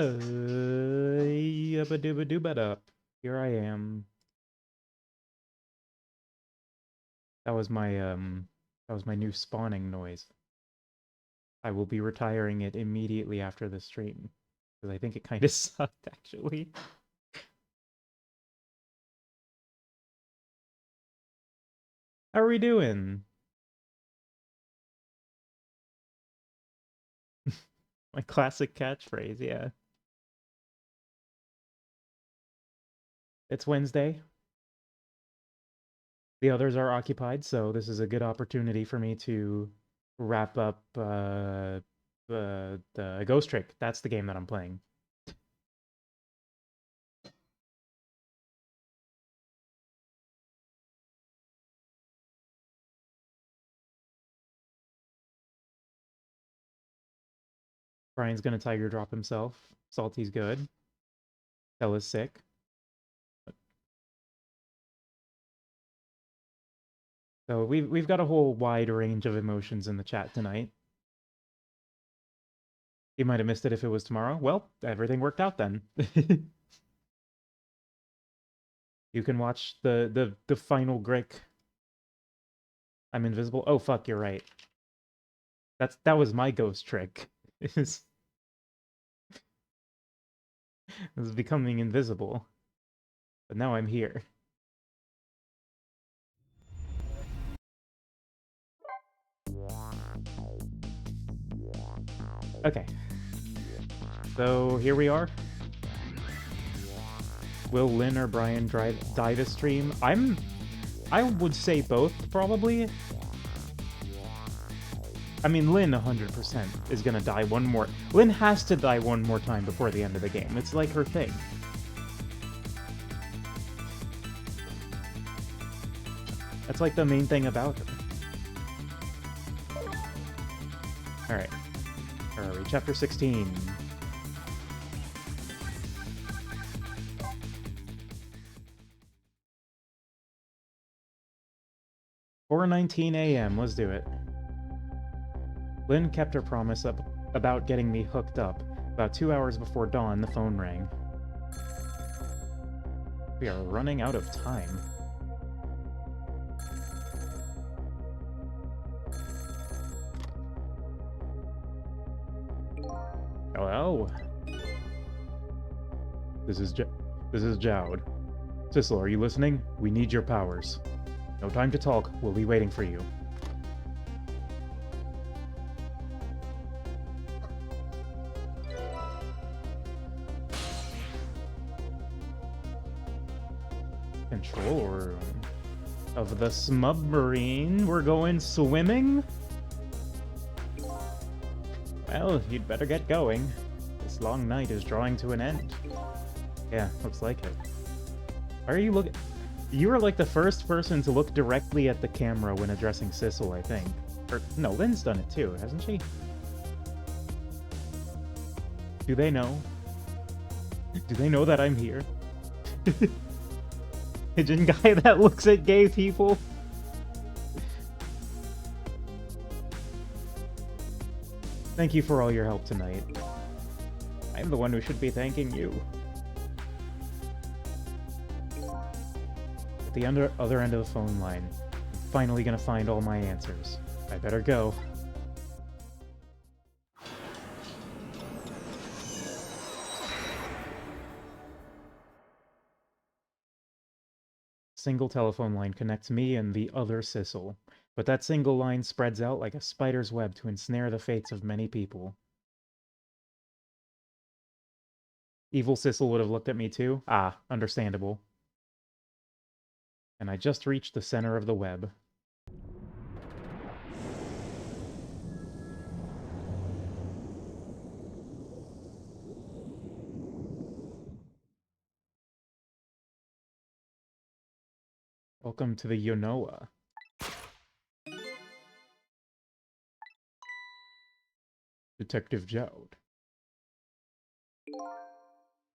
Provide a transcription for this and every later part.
Yabba dooba dooba up. Here I am. That was my new spawning noise. I will be retiring it immediately after the stream. Because I think it kind of sucked, actually. How are we doing? My classic catchphrase, yeah. It's Wednesday. The others are occupied, so this is a good opportunity for me to wrap up the Ghost Trick. That's the game that I'm playing. Brian's gonna Tiger Drop himself. Salty's good. Stella's sick. So we've got a whole wide range of emotions in the chat tonight. You might have missed it if it was tomorrow. Well, everything worked out then. You can watch the final Grick. I'm invisible. Oh fuck, you're right. That was my ghost trick. Is was becoming invisible. But now I'm here. Okay. So here we are. Will Lynn or Brian die this stream? I would say both, probably. I mean, Lynn 100% is gonna die one more. Lynn has to die one more time before the end of the game. It's like her thing. That's like the main thing about her. Alright. Where are we? Chapter 16. $4:19 a.m. Let's do it. Lynn kept her promise about getting me hooked up. About 2 hours before dawn, the phone rang. We are running out of time. Hello? This is Jowd. Sissel, are you listening? We need your powers. No time to talk. We'll be waiting for you. Control room of the submarine. We're going swimming? Well, you'd better get going. This long night is drawing to an end. Yeah, looks like it. Why are you looking? You were like the first person to look directly at the camera when addressing Sissel, I think. Or, no, Lynn's done it too, hasn't she? Do they know? Do they know that I'm here? Pigeon guy that looks at gay people? Thank you for all your help tonight. I'm the one who should be thanking you. At the other end of the phone line, I'm finally gonna find all my answers. I better go. Single telephone line connects me and the other Sissel, but that single line spreads out like a spider's web to ensnare the fates of many people. Evil Sissel would have looked at me too? Ah, understandable. And I just reached the center of the web. Welcome to the Yonoa. Detective Jowd.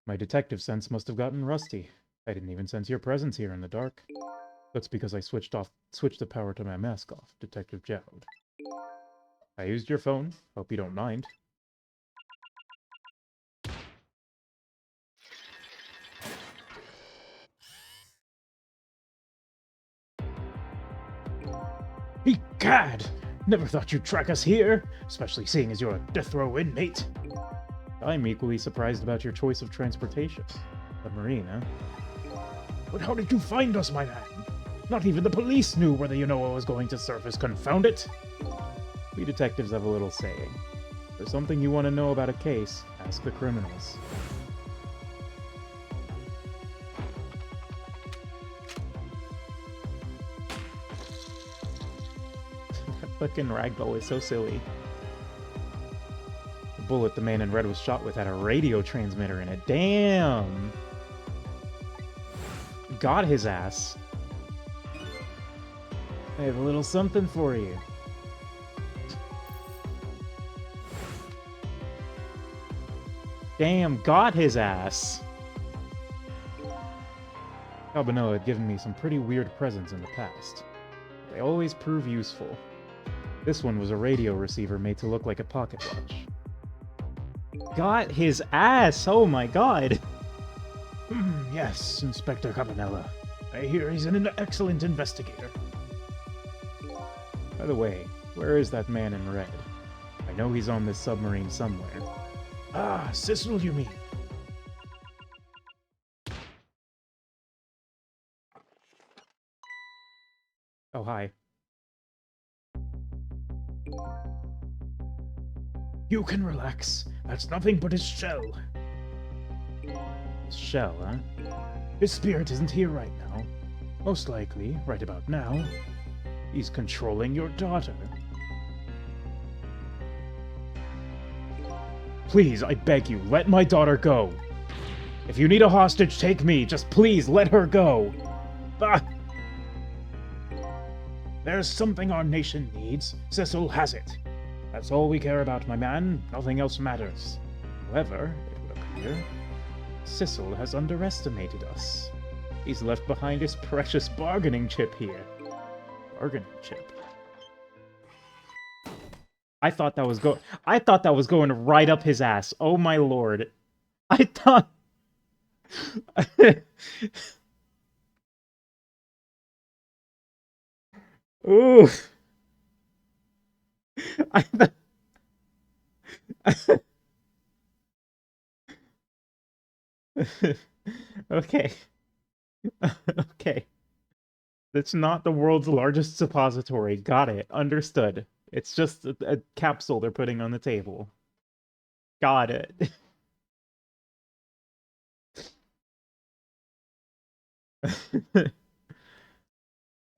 My detective sense must have gotten rusty. I didn't even sense your presence here in the dark. That's because I switched the power to my mask off, Detective Jowd. I used your phone. Hope you don't mind. Egad! Never thought you'd track us here, especially seeing as you're a death row inmate. I'm equally surprised about your choice of transportation. Submarine, huh? But how did you find us, my man? Not even the police knew whether Yunoa was going to surface, confound it! We detectives have a little saying. If there's something you want to know about a case, ask the criminals. That fucking ragdoll is so silly. The bullet the man in red was shot with had a radio transmitter in it. Damn! Got his ass. I have a little something for you. Damn, got his ass. Cabanela had given me some pretty weird presents in the past. They always prove useful. This one was a radio receiver made to look like a pocket watch. Got his ass! Oh my god! Yes, Inspector Cabanela. I hear he's an excellent investigator. By the way, where is that man in red? I know he's on this submarine somewhere. Ah, Sissel, you mean? Oh, hi. You can relax. That's nothing but his shell. His shell, huh? His spirit isn't here right now. Most likely, right about now, he's controlling your daughter. Please, I beg you, let my daughter go. If you need a hostage, take me. Just please, let her go. Ah! There's something our nation needs. Sissel has it. That's all we care about, my man. Nothing else matters. However, it would appear, Sissel has underestimated us. He's left behind his precious bargaining chip here. Bargaining chip. I thought that was going right up his ass. Oh my lord. I thought Ooh. Okay. Okay. It's not the world's largest suppository. Got it. Understood. It's just a capsule they're putting on the table. Got it.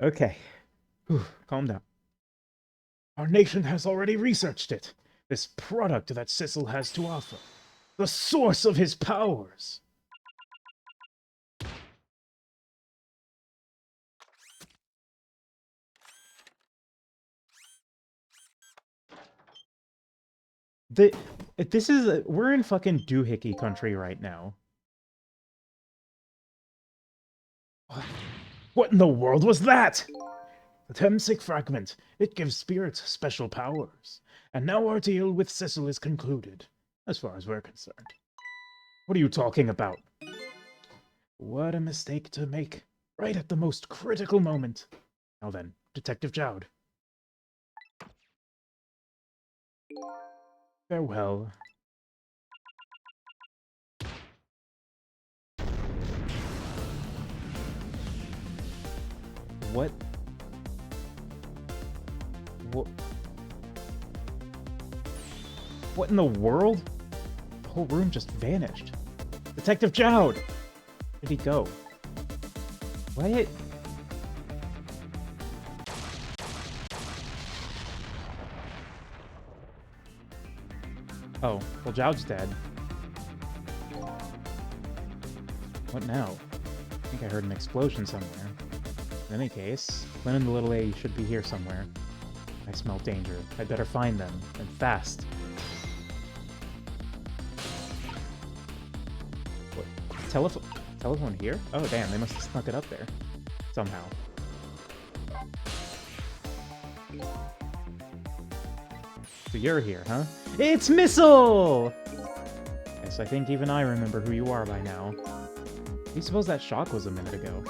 Okay. Whew, calm down. Our nation has already researched it. This product that Sissel has to offer. The source of his powers. We're in fucking doohickey country right now. What in the world was that? The Temsic fragment. It gives spirits special powers. And now our deal with Sissel is concluded, as far as we're concerned. What are you talking about? What a mistake to make, right at the most critical moment. Now then, Detective Jowd. Farewell. What? What in the world? The whole room just vanished. Detective Jowd! Where did he go? What? Oh, well, Jowd's dead. What now? I think I heard an explosion somewhere. In any case, Lynn and the little A should be here somewhere. I smell danger. I'd better find them, and fast. What? Telephone here? Oh, damn, they must have snuck it up there. Somehow. So you're here, huh? It's Missile! Yes, I think even I remember who you are by now. Do you suppose that shock was a minute ago?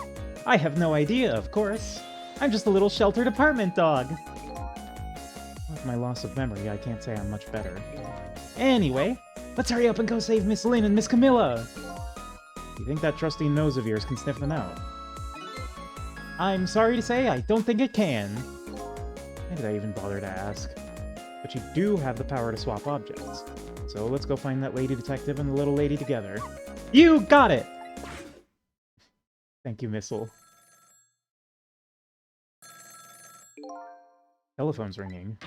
I have no idea, of course. I'm just a little sheltered apartment dog. With my loss of memory, I can't say I'm much better. Anyway, let's hurry up and go save Miss Lynn and Miss Camilla. You think that trusty nose of yours can sniff them out? I'm sorry to say, I don't think it can. Why did I even bother to ask? But you do have the power to swap objects. So let's go find that lady detective and the little lady together. You got it! Thank you, Missile. Telephone's ringing.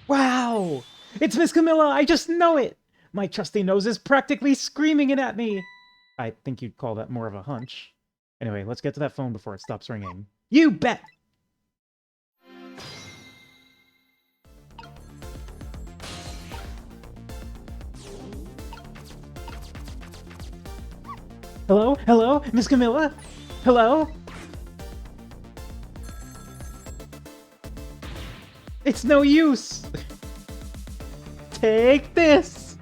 Wow! It's Miss Camilla! I just know it! My trusty nose is practically screaming it at me! I think you'd call that more of a hunch. Anyway, let's get to that phone before it stops ringing. You bet! Hello? Hello? Miss Camilla? Hello? It's no use! Take this!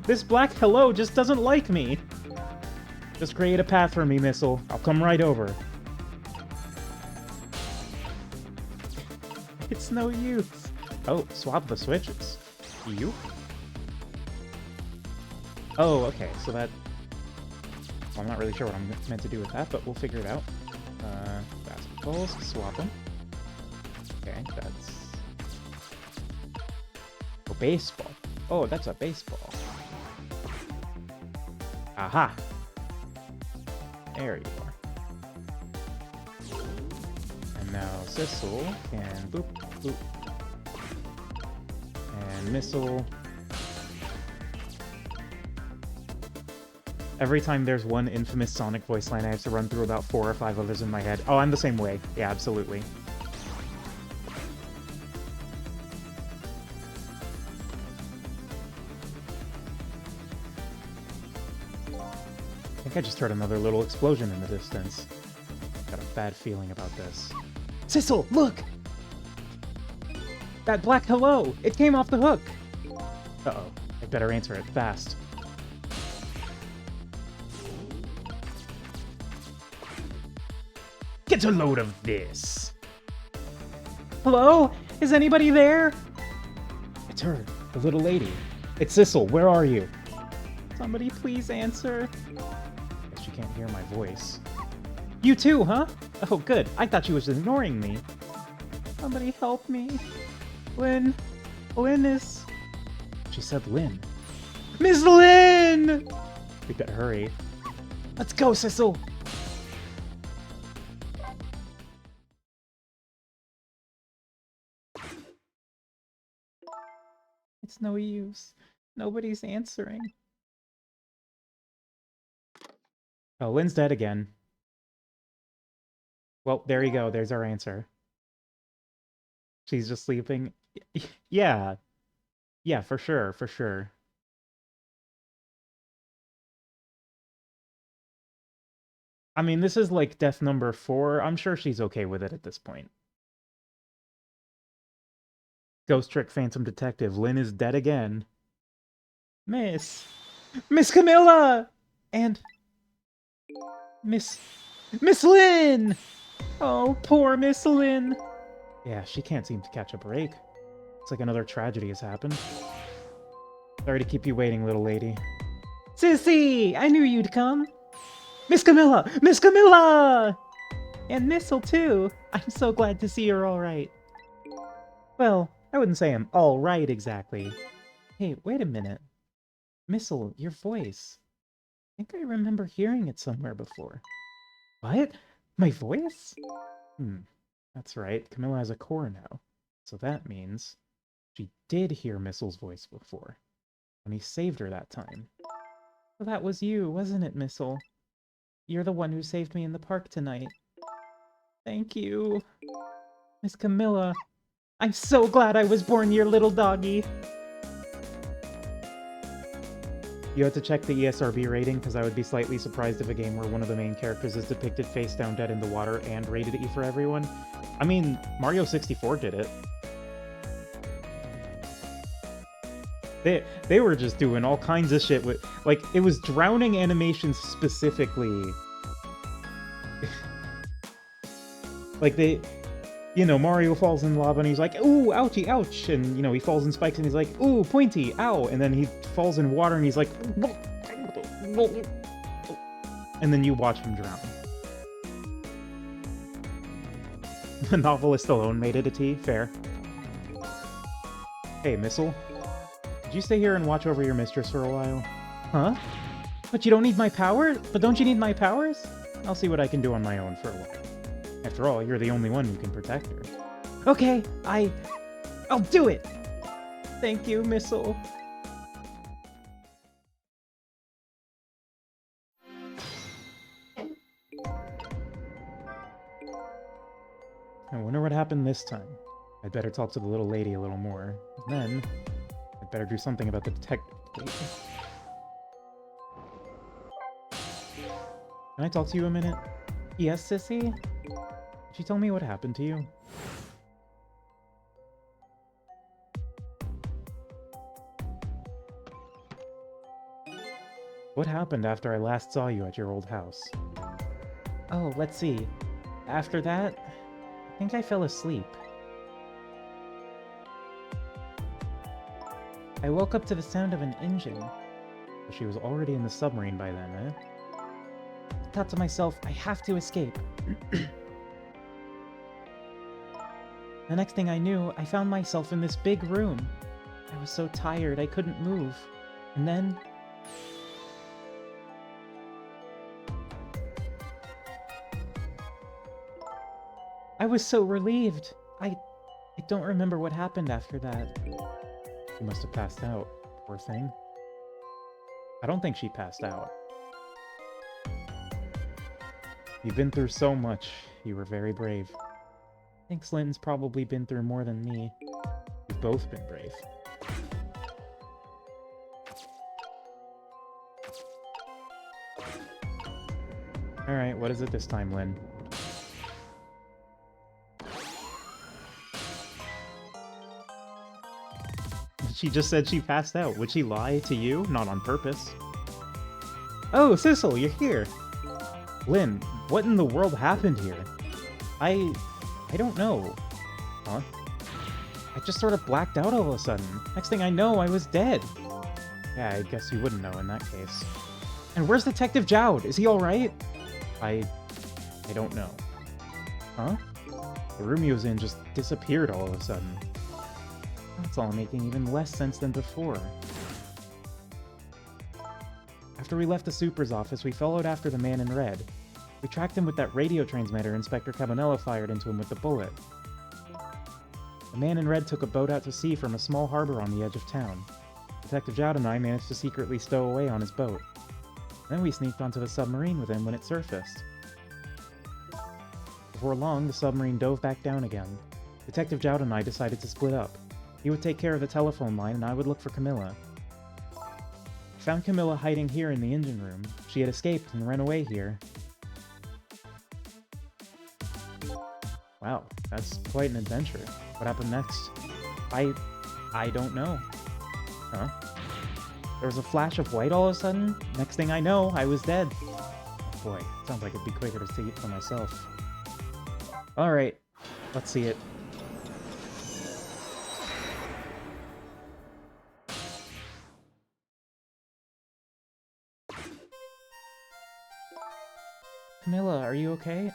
This black hello just doesn't like me. Just create a path for me, Missile. I'll come right over. It's no use. Oh, swap the switches. You? Oh, okay, so that... Well, I'm not really sure what I'm meant to do with that, but we'll figure it out. Basketballs, swap them. Okay, that's... Oh, baseball. Oh, that's a baseball. Aha! There you are. And now Sissel can boop, boop. And Missile... Every time there's one infamous Sonic voice line, I have to run through about 4 or 5 others in my head. Oh, I'm the same way. Yeah, absolutely. I think I just heard another little explosion in the distance. Got a bad feeling about this. Sissel, look! That black hello! It came off the hook! Uh-oh. I better answer it fast. Get a load of this! Hello? Is anybody there? It's her, the little lady. It's Sissel, where are you? Somebody please answer. Guess she can't hear my voice. You too, huh? Oh, good. I thought she was ignoring me. Somebody help me. Lynn. Lynn is... She said Lynn. Miss Lynn! We better hurry. Let's go, Sissel! It's no use. Nobody's answering. Oh, Lynn's dead again. Well, there you go. There's our answer. She's just sleeping. Yeah. Yeah, for sure, for sure. I mean, this is like death number 4. I'm sure she's okay with it at this point. Ghost Trick Phantom Detective. Lynn is dead again. Miss Camilla! And... Miss Lynn! Oh, poor Miss Lynn. Yeah, she can't seem to catch a break. It's like another tragedy has happened. Sorry to keep you waiting, little lady. Sissy! I knew you'd come. Miss Camilla! Miss Camilla! And Missile, too. I'm so glad to see you're all right. Well, I wouldn't say I'm all right exactly. Hey, wait a minute. Missile, your voice. I think I remember hearing it somewhere before. What? My voice? That's right. Camilla has a core now. So that means she did hear Missile's voice before. When he saved her that time. Well, that was you, wasn't it, Missile? You're the one who saved me in the park tonight. Thank you. Miss Camilla. I'm so glad I was born your little doggy. You had to check the ESRB rating, because I would be slightly surprised if a game where one of the main characters is depicted face down dead in the water and rated E for everyone. I mean, Mario 64 did it. They were just doing all kinds of shit with... Like, it was drowning animations specifically. Like, they... You know, Mario falls in lava and he's like, ooh, ouchie, ouch! And, you know, he falls in spikes and he's like, ooh, pointy, ow! And then he falls in water and he's like... And then you watch him drown. The novelist alone made it a T, fair. Hey, Missile. Did you stay here and watch over your mistress for a while? Huh? But you don't need my power? But don't you need my powers? I'll see what I can do on my own for a while. After all, you're the only one who can protect her. Okay, I'll do it! Thank you, Missile. I wonder what happened this time. I'd better talk to the little lady a little more. And then, I'd better do something about the detective. Can I talk to you a minute? Yes, Sissy? Could you tell me what happened to you? What happened after I last saw you at your old house? Oh, let's see. After that, I think I fell asleep. I woke up to the sound of an engine. But she was already in the submarine by then, eh? I thought to myself, I have to escape. The next thing I knew, I found myself in this big room. I was so tired, I couldn't move. And then... I was so relieved. I don't remember what happened after that. She must have passed out, poor thing. I don't think she passed out. You've been through so much. You were very brave. I think Slinton's probably been through more than me. We've both been brave. Alright, what is it this time, Lynn? She just said she passed out. Would she lie to you? Not on purpose. Oh, Sissel, you're here! Lynn, what in the world happened here? I don't know. Huh? I just sort of blacked out all of a sudden. Next thing I know, I was dead. Yeah, I guess you wouldn't know in that case. And where's Detective Jowd? Is he alright? I don't know. Huh? The room he was in just disappeared all of a sudden. That's all making even less sense than before. After we left the super's office, we followed after the man in red. We tracked him with that radio transmitter Inspector Cabanela fired into him with the bullet. The man in red took a boat out to sea from a small harbor on the edge of town. Detective Jowd and I managed to secretly stow away on his boat. Then we sneaked onto the submarine with him when it surfaced. Before long, the submarine dove back down again. Detective Jowd and I decided to split up. He would take care of the telephone line and I would look for Camilla. I found Camilla hiding here in the engine room. She had escaped and ran away here. Wow, that's quite an adventure. What happened next? I don't know. Huh? There was a flash of white all of a sudden. Next thing I know, I was dead. Oh boy, sounds like it'd be quicker to see it for myself. Alright, let's see it. Camilla, are you okay?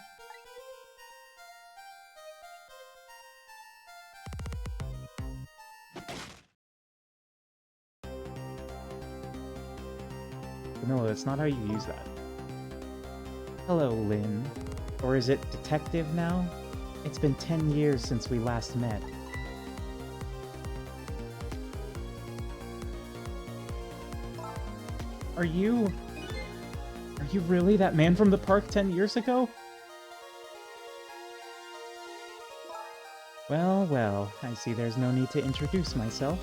Camilla, that's not how you use that. Hello, Lynn. Or is it Detective now? It's been 10 years since we last met. Are you really that man from the park 10 years ago? Well, well, I see there's no need to introduce myself.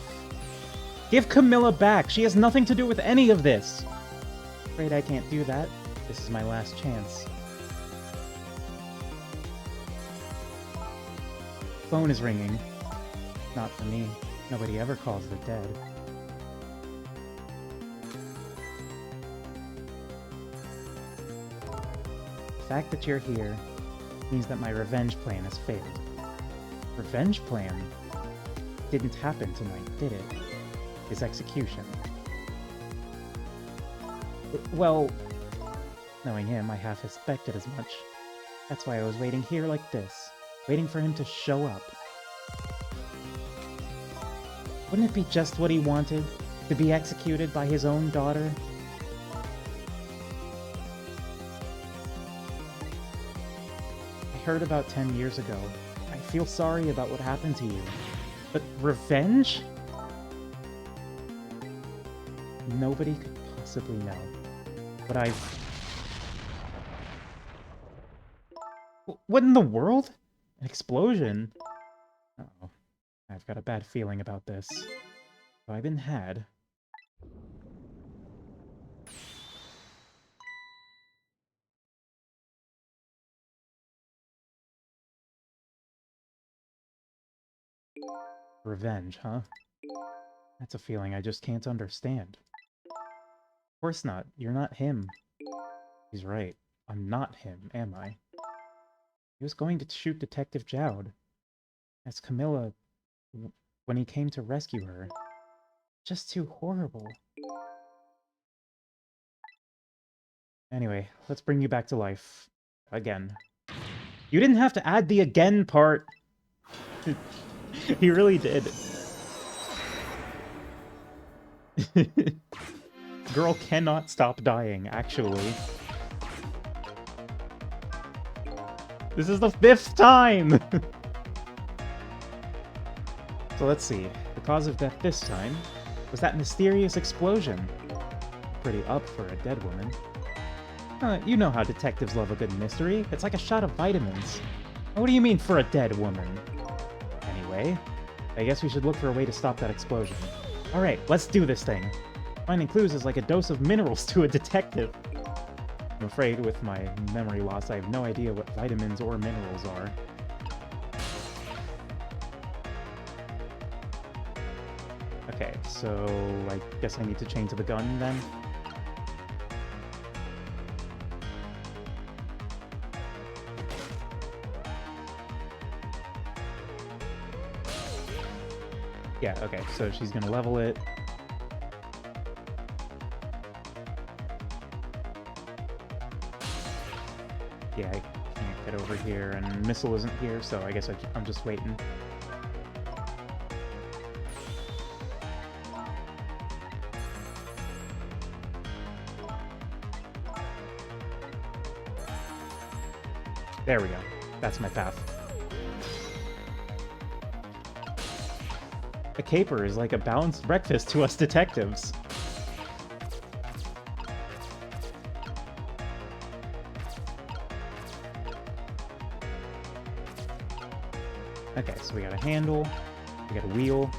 Give Camilla back! She has nothing to do with any of this! Afraid I can't do that. This is my last chance. Phone is ringing. Not for me. Nobody ever calls the dead. The fact that you're here, means that my revenge plan has failed. Revenge plan didn't happen tonight, did it? His execution. Well, knowing him, I half expected as much. That's why I was waiting here like this, waiting for him to show up. Wouldn't it be just what he wanted? To be executed by his own daughter? I heard about 10 years ago. I feel sorry about what happened to you. But revenge? Nobody could possibly know. But What in the world? An explosion? Uh-oh. I've got a bad feeling about this. Have I been had? Revenge, huh? That's a feeling I just can't understand. Of course not. You're not him. He's right. I'm not him, am I? He was going to shoot Detective Jowd. As Camilla, when he came to rescue her. Just too horrible. Anyway, let's bring you back to life. Again. You didn't have to add the again part! He really did. Girl cannot stop dying, actually. This is the 5th time! So let's see. The cause of death this time was that mysterious explosion. Pretty up for a dead woman. You know how detectives love a good mystery. It's like a shot of vitamins. What do you mean for a dead woman? Anyway, I guess we should look for a way to stop that explosion. Alright, let's do this thing. Finding clues is like a dose of minerals to a detective. I'm afraid with my memory loss, I have no idea what vitamins or minerals are. Okay, so I guess I need to chain to the gun then? Yeah, okay, so she's gonna level it. Yeah, I can't get over here, and Missile isn't here, so I guess I'm just waiting. There we go. That's my path. A caper is like a balanced breakfast to us detectives. Okay, so we got a handle, we got a wheel.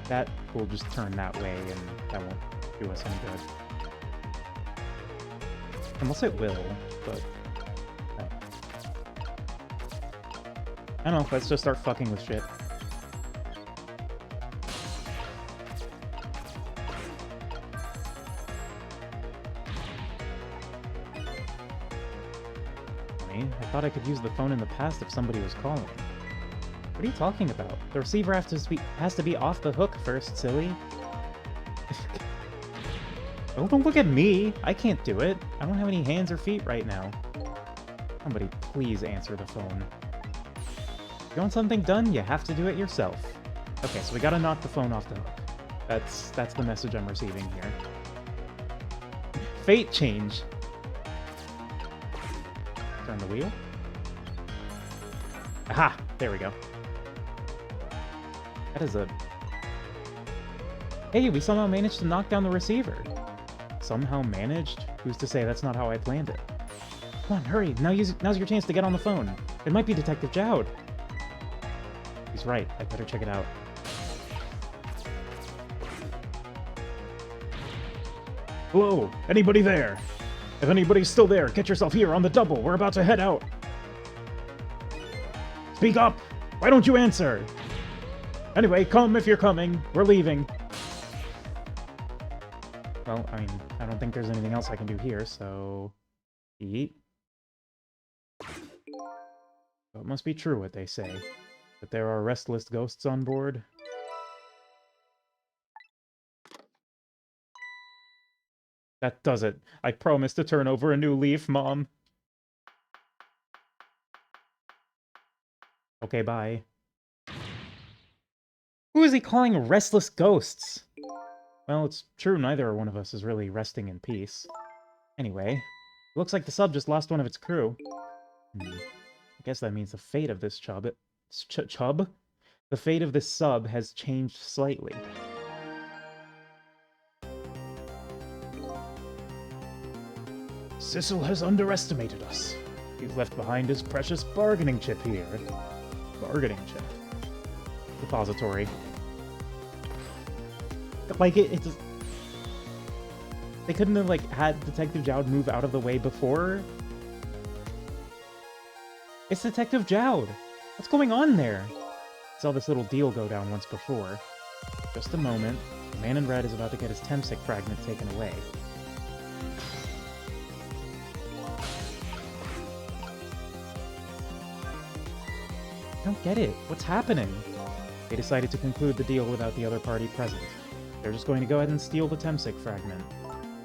That will just turn that way, and that won't do us any good. Unless it will, but... I don't know, let's just start fucking with shit. I thought I could use the phone in the past if somebody was calling. What are you talking about? The receiver has to be off the hook first, silly. Oh, don't look at me! I can't do it. I don't have any hands or feet right now. Somebody please answer the phone. If you want something done, you have to do it yourself. Okay, so we gotta knock the phone off the hook. That's the message I'm receiving here. Fate change! Turn the wheel. Aha! There we go. That is a... Hey, we somehow managed to knock down the receiver. Somehow managed? Who's to say that's not how I planned it? Come on, hurry! Now's your chance to get on the phone. It might be Detective Jowd. He's right. I better check it out. Hello? Anybody there? If anybody's still there, get yourself here on the double. We're about to head out. Speak up! Why don't you answer? Anyway, come if you're coming. We're leaving. Well, I mean, I don't think there's anything else I can do here, so... Eat. So it must be true what they say, that there are restless ghosts on board. That does it. I promise to turn over a new leaf, Mom. Okay, bye. Who is he calling restless ghosts? Well, it's true neither one of us is really resting in peace. Anyway, it looks like the sub just lost one of its crew. I guess that means the fate of this chub... chub? The fate of this sub has changed slightly. Sissel has underestimated us. He's left behind his precious bargaining chip here. Bargaining chip. Depository. Like, it's... They couldn't have, like, had Detective Jowd move out of the way before? It's Detective Jowd! What's going on there? Saw this little deal go down once before. Just a moment. The man in red is about to get his Temsic fragment taken away. I don't get it. What's happening? They decided to conclude the deal without the other party present. They're just going to go ahead and steal the Temsic fragment.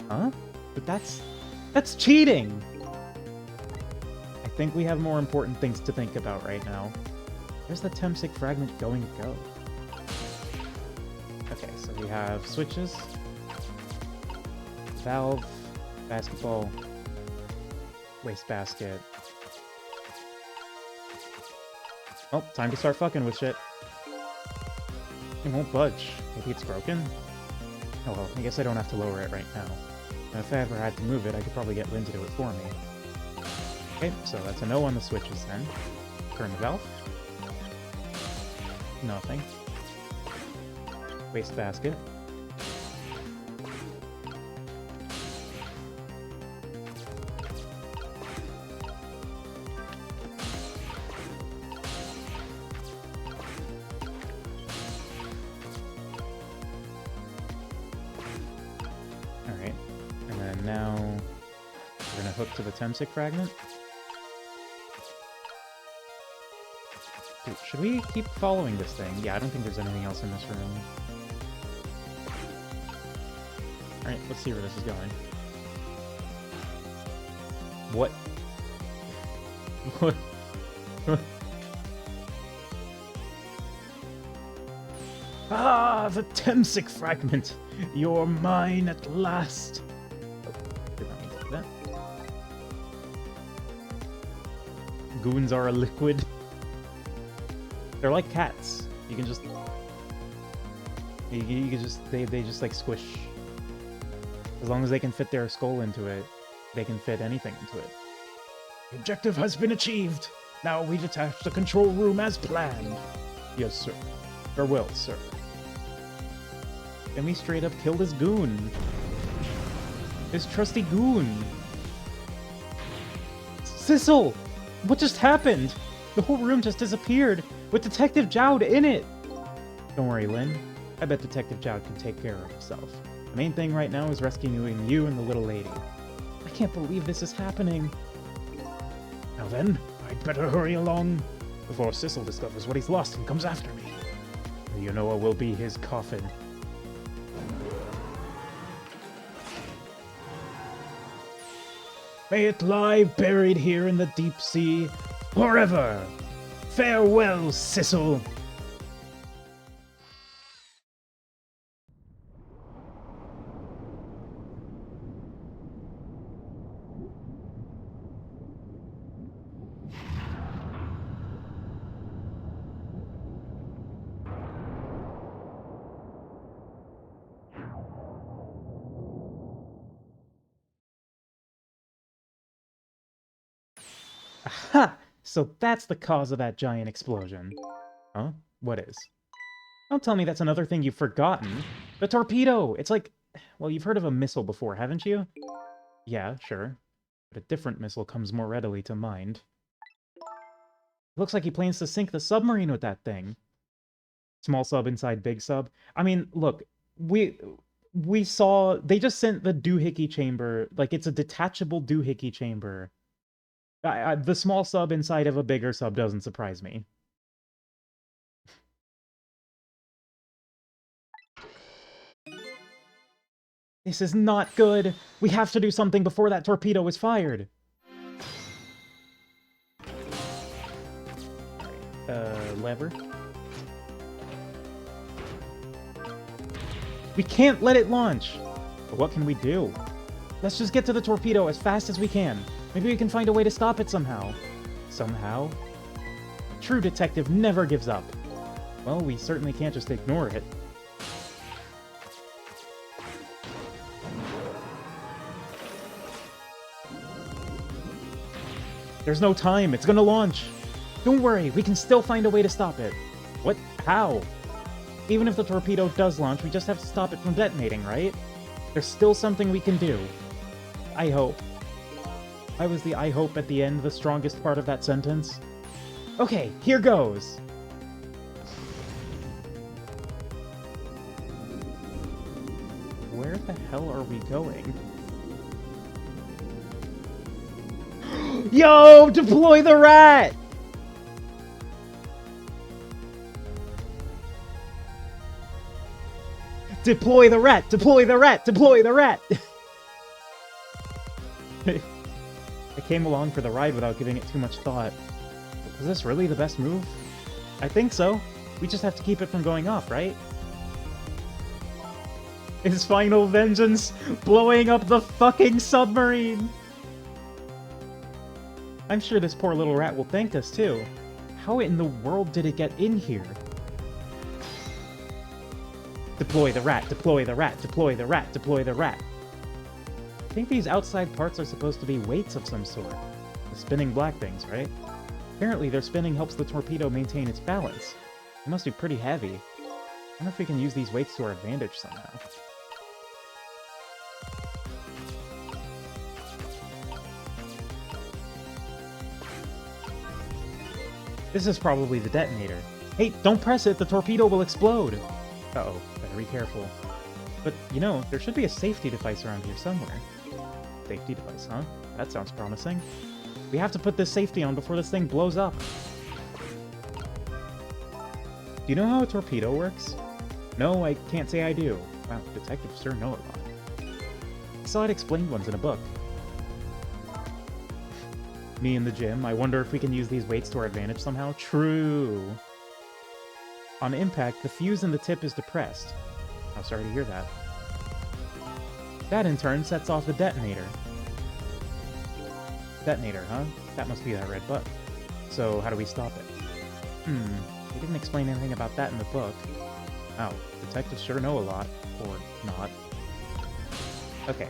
Huh? But that's cheating! I think we have more important things to think about right now. Where's the Temsic fragment going to go? Okay, so we have switches, valve, basketball, wastebasket. Oh, time to start fucking with shit. It won't budge. Maybe it's broken? Oh well, I guess I don't have to lower it right now. And if I ever had to move it, I could probably get Lynn to do it for me. Okay, so that's a no on the switches then. Turn the valve. Nothing. Wastebasket. Alright. And then now we're gonna hook to the Temsic fragment. Dude, should we keep following this thing? Yeah, I don't think there's anything else in this room. Alright, let's see where this is going. What? What? Ah, the Temsic fragment! You're mine at last! Oh, did not mean to do that. Goons are a liquid. They're like cats. You can just... You can just... They just like squish. As long as they can fit their skull into it, they can fit anything into it. The objective has been achieved! Now we detach the control room as planned! Yes, sir. Farewell, sir. And we straight up killed his goon. His trusty goon. Sissel! What just happened? The whole room just disappeared, with Detective Jowd in it! Don't worry, Lynn. I bet Detective Jowd can take care of himself. The main thing right now is rescuing you and the little lady. I can't believe this is happening. Now then, I'd better hurry along before Sissel discovers what he's lost and comes after me. You know what will be his coffin. May it lie buried here in the deep sea forever! Farewell, Sissel! Aha! So that's the cause of that giant explosion. Huh? What is? Don't tell me that's another thing you've forgotten. The torpedo! It's like... Well, you've heard of a missile before, haven't you? Yeah, sure. But a different missile comes more readily to mind. Looks like he plans to sink the submarine with that thing. Small sub inside big sub. I mean, look, we saw... They just sent the doohickey chamber... Like, it's a detachable doohickey chamber The small sub inside of a bigger sub doesn't surprise me. This is not good. We have to do something before that torpedo is fired. Lever. We can't let it launch. But what can we do? Let's just get to the torpedo as fast as we can. Maybe we can find a way to stop it somehow. Somehow? A true detective never gives up. Well, we certainly can't just ignore it. There's no time. It's gonna launch. Don't worry. We can still find a way to stop it. What? How? Even if the torpedo does launch, we just have to stop it from detonating, right? There's still something we can do. I hope. Why was the I hope at the end the strongest part of that sentence? Okay, here goes. Where the hell are we going? Yo, deploy the rat! Deploy the rat! Deploy the rat! Deploy the rat! I came along for the ride without giving it too much thought. Was this really the best move? I think so. We just have to keep it from going off, right? His final vengeance! Blowing up the fucking submarine! I'm sure this poor little rat will thank us, too. How in the world did it get in here? Deploy the rat, deploy the rat, deploy the rat, deploy the rat. I think these outside parts are supposed to be weights of some sort. The spinning black things, right? Apparently their spinning helps the torpedo maintain its balance. It must be pretty heavy. I wonder if we can use these weights to our advantage somehow. This is probably the detonator. Hey, don't press it, the torpedo will explode! Uh-oh, better be careful. But, you know, there should be a safety device around here somewhere. Safety device, huh? That sounds promising. We have to put this safety on before this thing blows up. Do you know how a torpedo works? No, I can't say I do. Wow, detectives sure know a lot. I saw it explained once in a book. Me in the gym, I wonder if we can use these weights to our advantage somehow? True! On impact, the fuse in the tip is depressed. I'm sorry to hear that. That in turn sets off the detonator. Detonator, huh? That must be that red button. So, how do we stop it? They didn't explain anything about that in the book. Wow, detectives sure know a lot. Or not. Okay.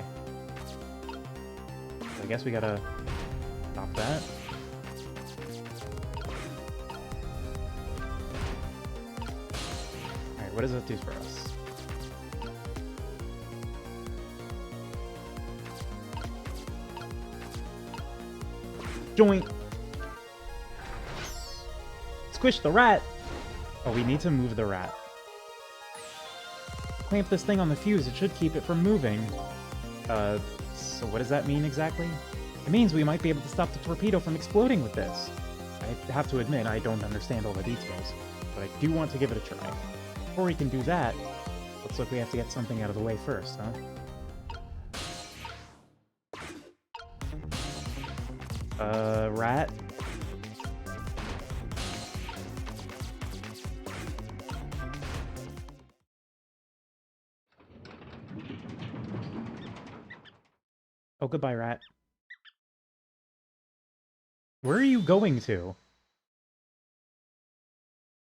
So I guess we gotta stop that. Alright, what does that do for us? Joint! Squish the rat! Oh, we need to move the rat. Clamp this thing on the fuse, it should keep it from moving. So what does that mean exactly? It means we might be able to stop the torpedo from exploding with this. I have to admit, I don't understand all the details, but I do want to give it a try. Before we can do that, looks like we have to get something out of the way first, huh? Rat? Oh, goodbye, rat. Where are you going to?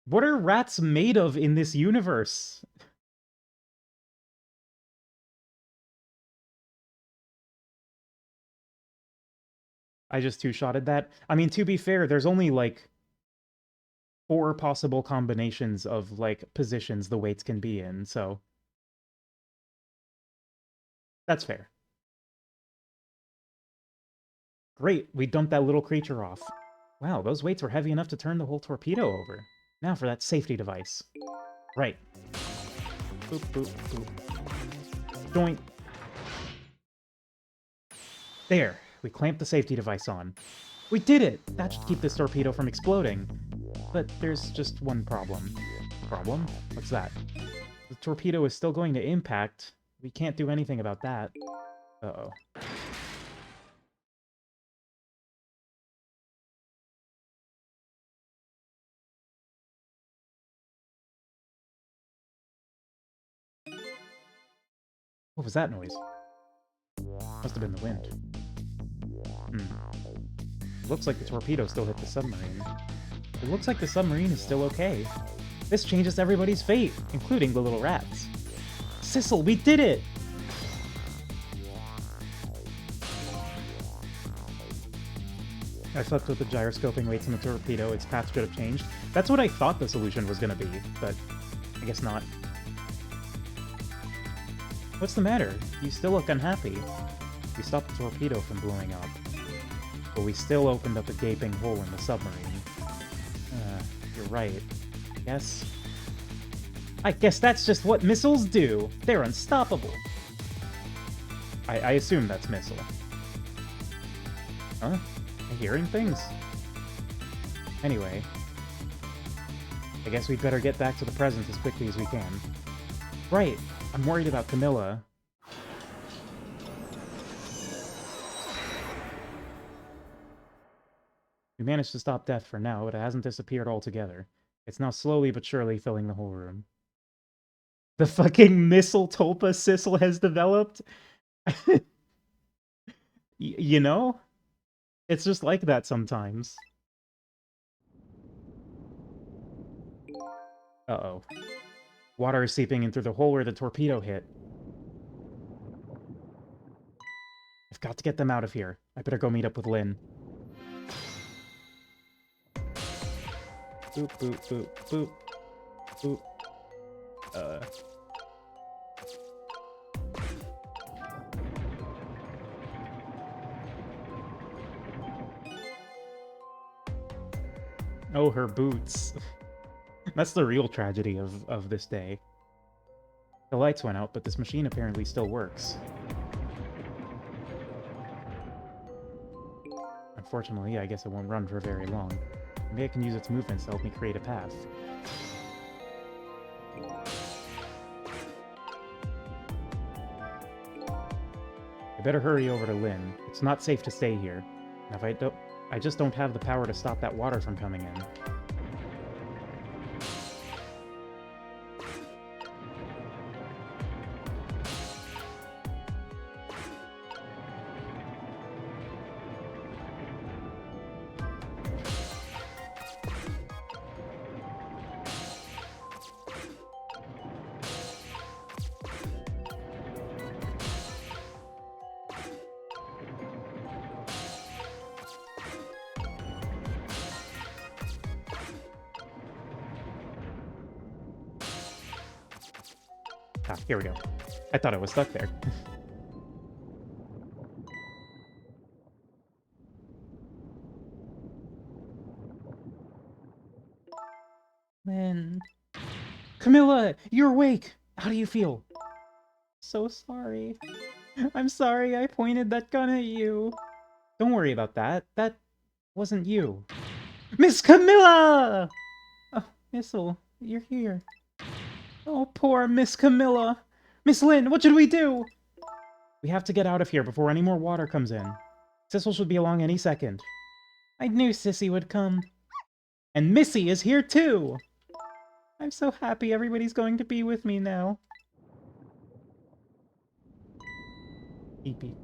What are rats made of in this universe? I just two-shotted that. I mean, to be fair, there's only, like, 4 possible combinations of, like, positions the weights can be in, so... That's fair. Great, we dumped that little creature off. Wow, those weights were heavy enough to turn the whole torpedo over. Now for that safety device. Right. Boop, boop, boop. Doink. There, we clamped the safety device on. We did it! That should keep this torpedo from exploding. But there's just one problem. Problem? What's that? The torpedo is still going to impact. We can't do anything about that. Uh-oh. What was that noise? Must have been the wind. Looks like the torpedo still hit the submarine. It looks like the submarine is still okay. This changes everybody's fate, including the little rats. Sissel, we did it! I fucked with the gyroscoping weights on the torpedo. Its path should have changed. That's what I thought the solution was gonna be, but I guess not. What's the matter? You still look unhappy. We stopped the torpedo from blowing up, but we still opened up a gaping hole in the submarine. You're right. I guess that's just what missiles do. They're unstoppable. I assume that's missile. Huh? Am I hearing things? Anyway, I guess we'd better get back to the present as quickly as we can. Right. I'm worried about Camilla. We managed to stop death for now, but it hasn't disappeared altogether. It's now slowly but surely filling the whole room. The fucking missile Tulpa Sissel has developed? You know? It's just like that sometimes. Uh-oh. Water is seeping in through the hole where the torpedo hit. I've got to get them out of here. I better go meet up with Lynn. Boop, boop, boop, boop. Boop. Oh, her boots. That's the real tragedy of this day. The lights went out, but this machine apparently still works. Unfortunately, I guess it won't run for very long. Maybe I can use its movements to help me create a path. I better hurry over to Lynn. It's not safe to stay here. And if I just don't have the power to stop that water from coming in. Ah, here we go. I thought I was stuck there. Lynn. Camilla, you're awake! How do you feel? So sorry. I'm sorry I pointed that gun at you. Don't worry about that. That wasn't you. Miss Camilla! Oh, Missile, you're here. Oh, poor Miss Camilla. Miss Lynn, what should we do? We have to get out of here before any more water comes in. Sissel should be along any second. I knew Sissy would come. And Missy is here too! I'm so happy everybody's going to be with me now. Beep beep.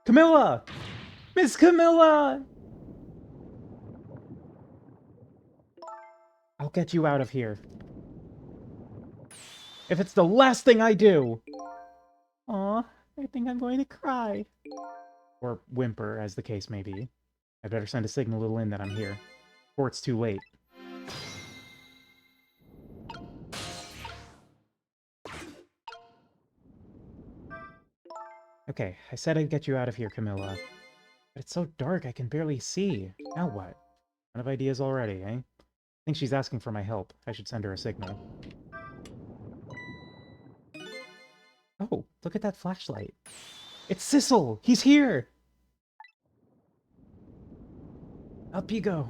Camilla! Miss Camilla! I'll get you out of here. If it's the last thing I do! Aw, I think I'm going to cry. Or whimper, as the case may be. I better send a signal to Lynn that I'm here. Or it's too late. Okay, I said I'd get you out of here, Camilla. But it's so dark I can barely see. Now what? Ton of ideas already, eh? I think she's asking for my help. I should send her a signal. Oh, look at that flashlight. It's Sissel! He's here! Up you go.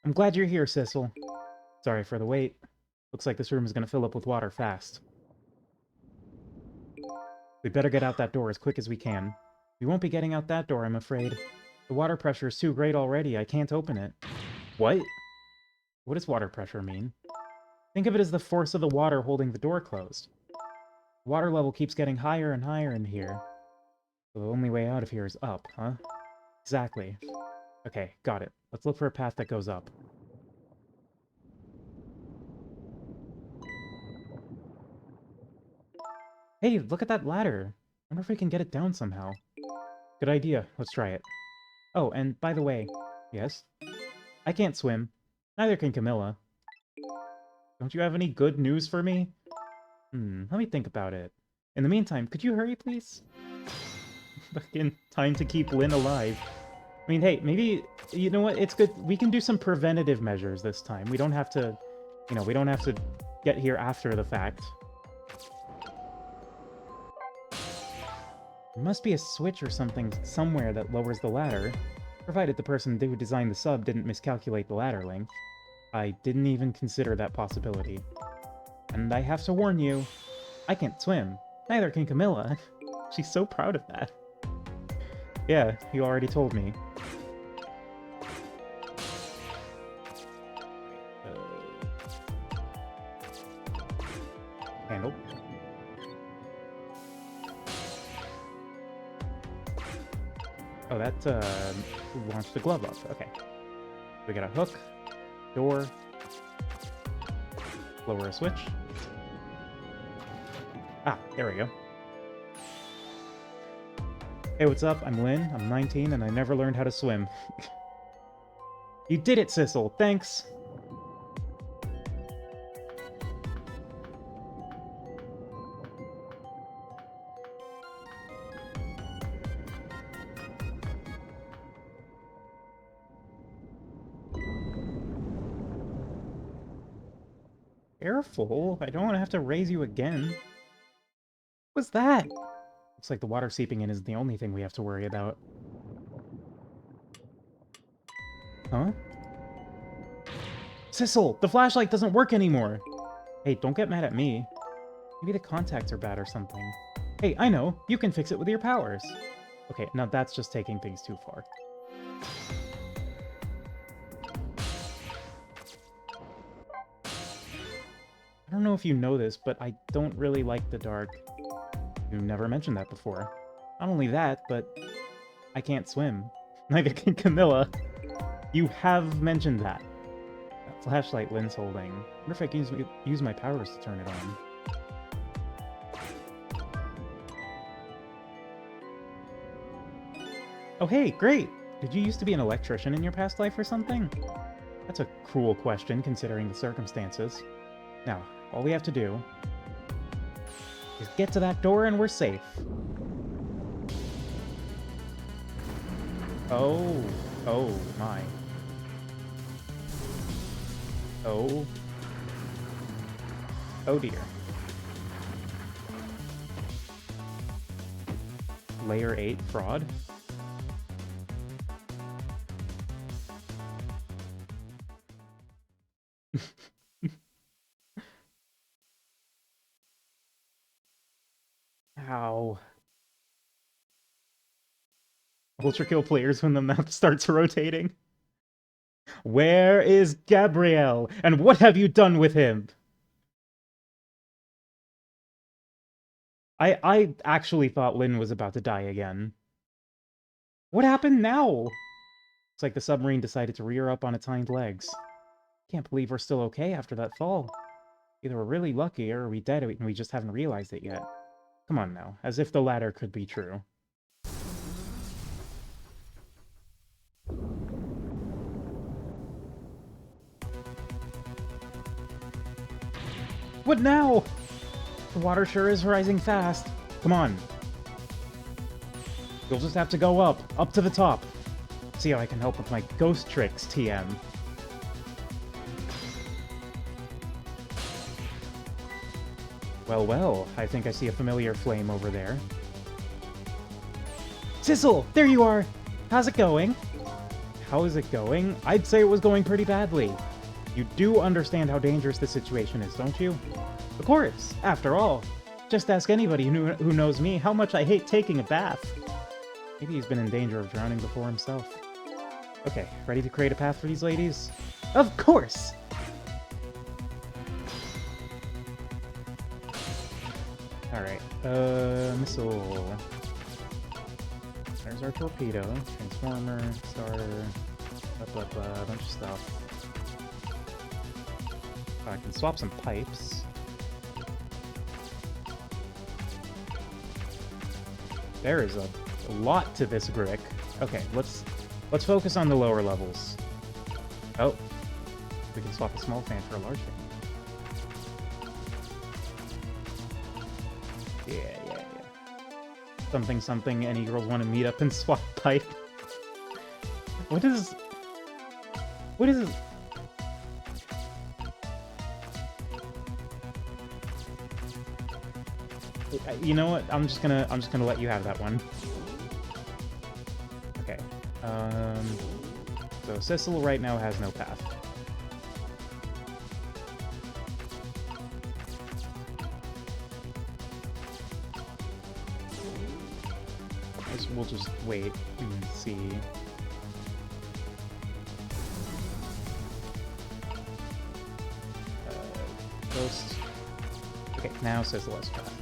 I'm glad you're here, Sissel. Sorry for the wait. Looks like this room is gonna fill up with water fast. We better get out that door as quick as we can. We won't be getting out that door, I'm afraid. The water pressure is too great already, I can't open it. What? What does water pressure mean? Think of it as the force of the water holding the door closed. The water level keeps getting higher and higher in here. So the only way out of here is up, huh? Exactly. Okay, got it. Let's look for a path that goes up. Hey, look at that ladder. Wonder if we can get it down somehow. Good idea. Let's try it. Oh, and by the way... Yes? I can't swim. Neither can Camilla. Don't you have any good news for me? Let me think about it. In the meantime, could you hurry, please? Fucking time to keep Lynn alive. I mean, hey, maybe... You know what? It's good. We can do some preventative measures this time. We don't have to... You know, we don't have to get here after the fact. There must be a switch or something somewhere that lowers the ladder, provided the person who designed the sub didn't miscalculate the ladder length. I didn't even consider that possibility. And I have to warn you, I can't swim. Neither can Camilla. She's so proud of that. Yeah, you already told me. Handle. Oh, that, launched the glove up. Okay. We got a hook, door, lower a switch. Ah, there we go. Hey, what's up? I'm Lynn, I'm 19, and I never learned how to swim. You did it, Sissel! Thanks! Careful, I don't want to have to raise you again. What's that? Looks like the water seeping in isn't the only thing we have to worry about. Huh? Sissel, the flashlight doesn't work anymore! Hey, don't get mad at me. Maybe the contacts are bad or something. Hey, I know! You can fix it with your powers! Okay, now that's just taking things too far. I don't know if you know this, but I don't really like the dark. You never mentioned that before. Not only that, but I can't swim. Neither can Camilla. You have mentioned that. That flashlight Lynn's holding. I wonder if I can use my powers to turn it on. Oh hey, great! Did you used to be an electrician in your past life or something? That's a cruel question, considering the circumstances. Now, all we have to do is get to that door and we're safe. Oh. Oh, my. Oh. Oh, dear. Layer 8 fraud? Ow. Ultra kill players when the map starts rotating. Where is Gabriel? And what have you done with him? I actually thought Lynn was about to die again. What happened now? Looks like the submarine decided to rear up on its hind legs. Can't believe we're still okay after that fall. Either we're really lucky or we dead and we just haven't realized it yet. Come on now, as if the latter could be true. What now? The water sure is rising fast. Come on. You'll just have to go up to the top. See how I can help with my ghost tricks, TM. Well, well, I think I see a familiar flame over there. Sissel, there you are! How's it going? How is it going? I'd say it was going pretty badly. You do understand how dangerous the situation is, don't you? Of course, after all. Just ask anybody who knows me how much I hate taking a bath. Maybe he's been in danger of drowning before himself. Okay, ready to create a path for these ladies? Of course! Alright, missile. There's our torpedo, transformer, starter, a bunch of stuff. I can swap some pipes. There is a lot to this Grick. Okay, let's focus on the lower levels. Oh, we can swap a small fan for a large fan. Yeah. Something, any girls want to meet up and swap pipe? What is... You know what? I'm just gonna let you have that one. Okay. So Sissel right now has no path. We'll just wait and see. Ghost. Okay, now Sissel has path.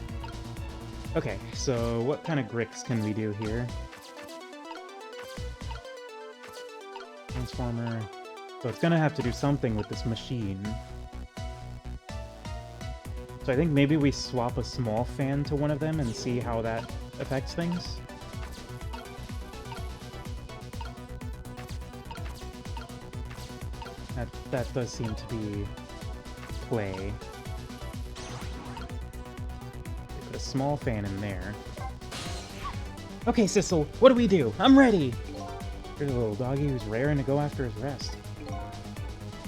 Okay, so what kind of Gricks can we do here? Transformer. So it's gonna have to do something with this machine. So I think maybe we swap a small fan to one of them and see how that affects things. That does seem to be play. Put a small fan in there. Okay, Sissel, what do we do? I'm ready! Here's a little doggy who's raring to go after his rest.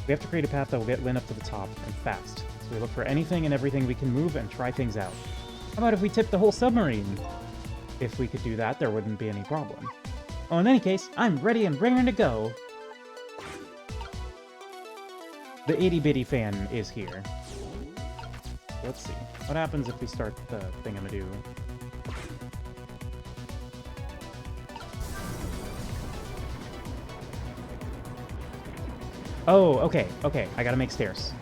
We have to create a path that will get Lyn up to the top, and fast. So we look for anything and everything we can move and try things out. How about if we tip the whole submarine? If we could do that, there wouldn't be any problem. Oh, in any case, I'm ready and raring to go. The itty-bitty fan is here. Let's see. What happens if we start the thingamadoo? Oh, okay. I gotta make stairs.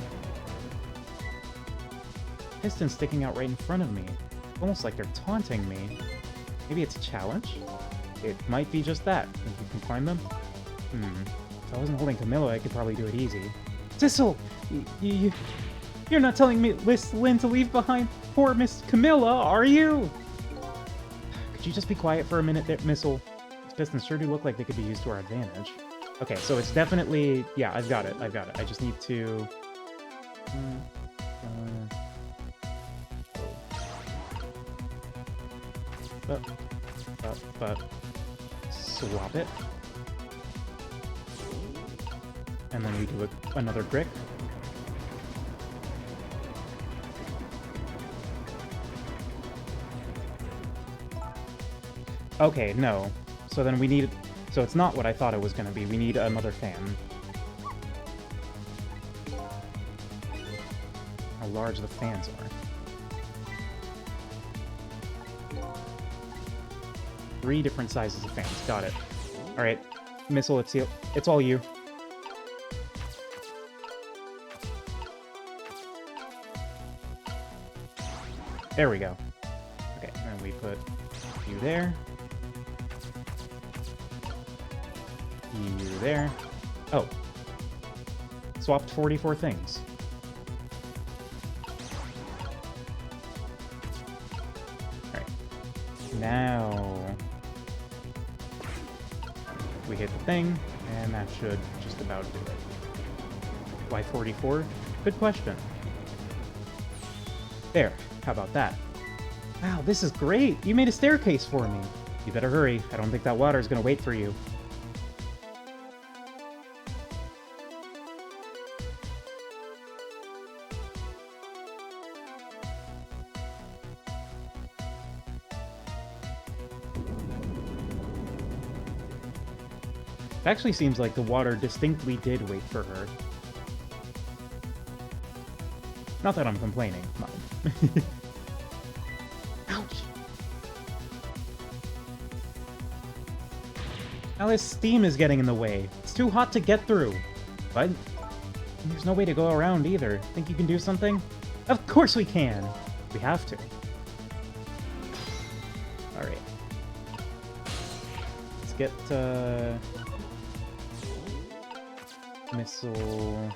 Piston sticking out right in front of me. Almost like they're taunting me. Maybe it's a challenge? It might be just that. Think you can climb them? If I wasn't holding Camilla, I could probably do it easy. Sissel! You're not telling me Lyn to leave behind poor Miss Camilla, are you? Could you just be quiet for a minute there, Missile? These pistons sure do look like they could be used to our advantage. Okay, so it's definitely... Yeah, I've got it. I just need to... swap it. And then we do another Grick. Okay, no. So then we need... So it's not what I thought it was going to be. We need another fan. How large the fans are. 3 different sizes of fans. Got it. Alright. Missile, it's all you. There we go. Okay, and we put you there. You there. Oh. Swapped 44 things. Alright. Now... we hit the thing, and that should just about do it. Why 44? Good question. There. How about that? Wow, this is great! You made a staircase for me! You better hurry. I don't think that water is going to wait for you. It actually seems like the water distinctly did wait for her. Not that I'm complaining, mind. Ouch! Now this steam is getting in the way. It's too hot to get through. But there's no way to go around either. Think you can do something? Of course we can! We have to. Alright. Let's get, missile...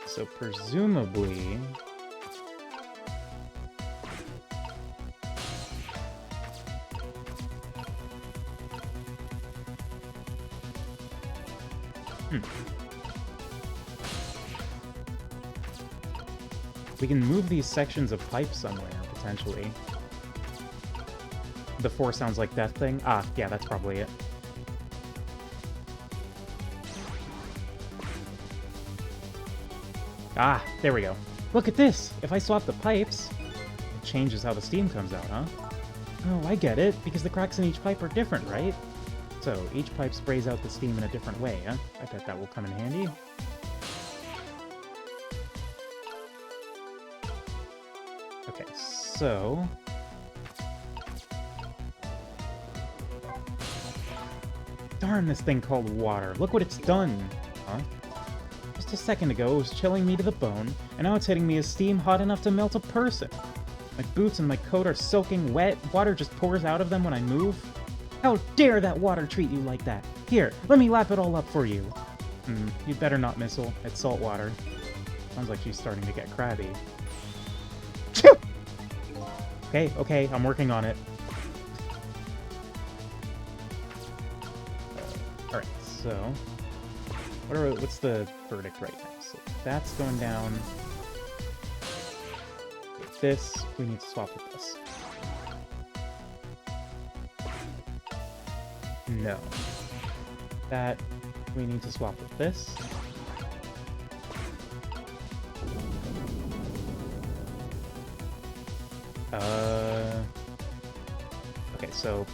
So presumably... We can move these sections of pipe somewhere, potentially. The 4 sounds like death thing? Ah, yeah, that's probably it. Ah, there we go. Look at this! If I swap the pipes, it changes how the steam comes out, huh? Oh, I get it, because the cracks in each pipe are different, right? So, each pipe sprays out the steam in a different way, huh? I bet that will come in handy. Okay, so... Darn this thing called water. Look what it's done! Huh? Just a second ago, it was chilling me to the bone, and now it's hitting me as steam hot enough to melt a person. My boots and my coat are soaking wet, water just pours out of them when I move. How dare that water treat you like that? Here, let me lap it all up for you. You'd better not, Missile. It's salt water. Sounds like she's starting to get crabby. Okay, I'm working on it. Alright, so... What's the verdict right now? So that's going down. With this, we need to swap with this. No. That, we need to swap with this. Okay, so...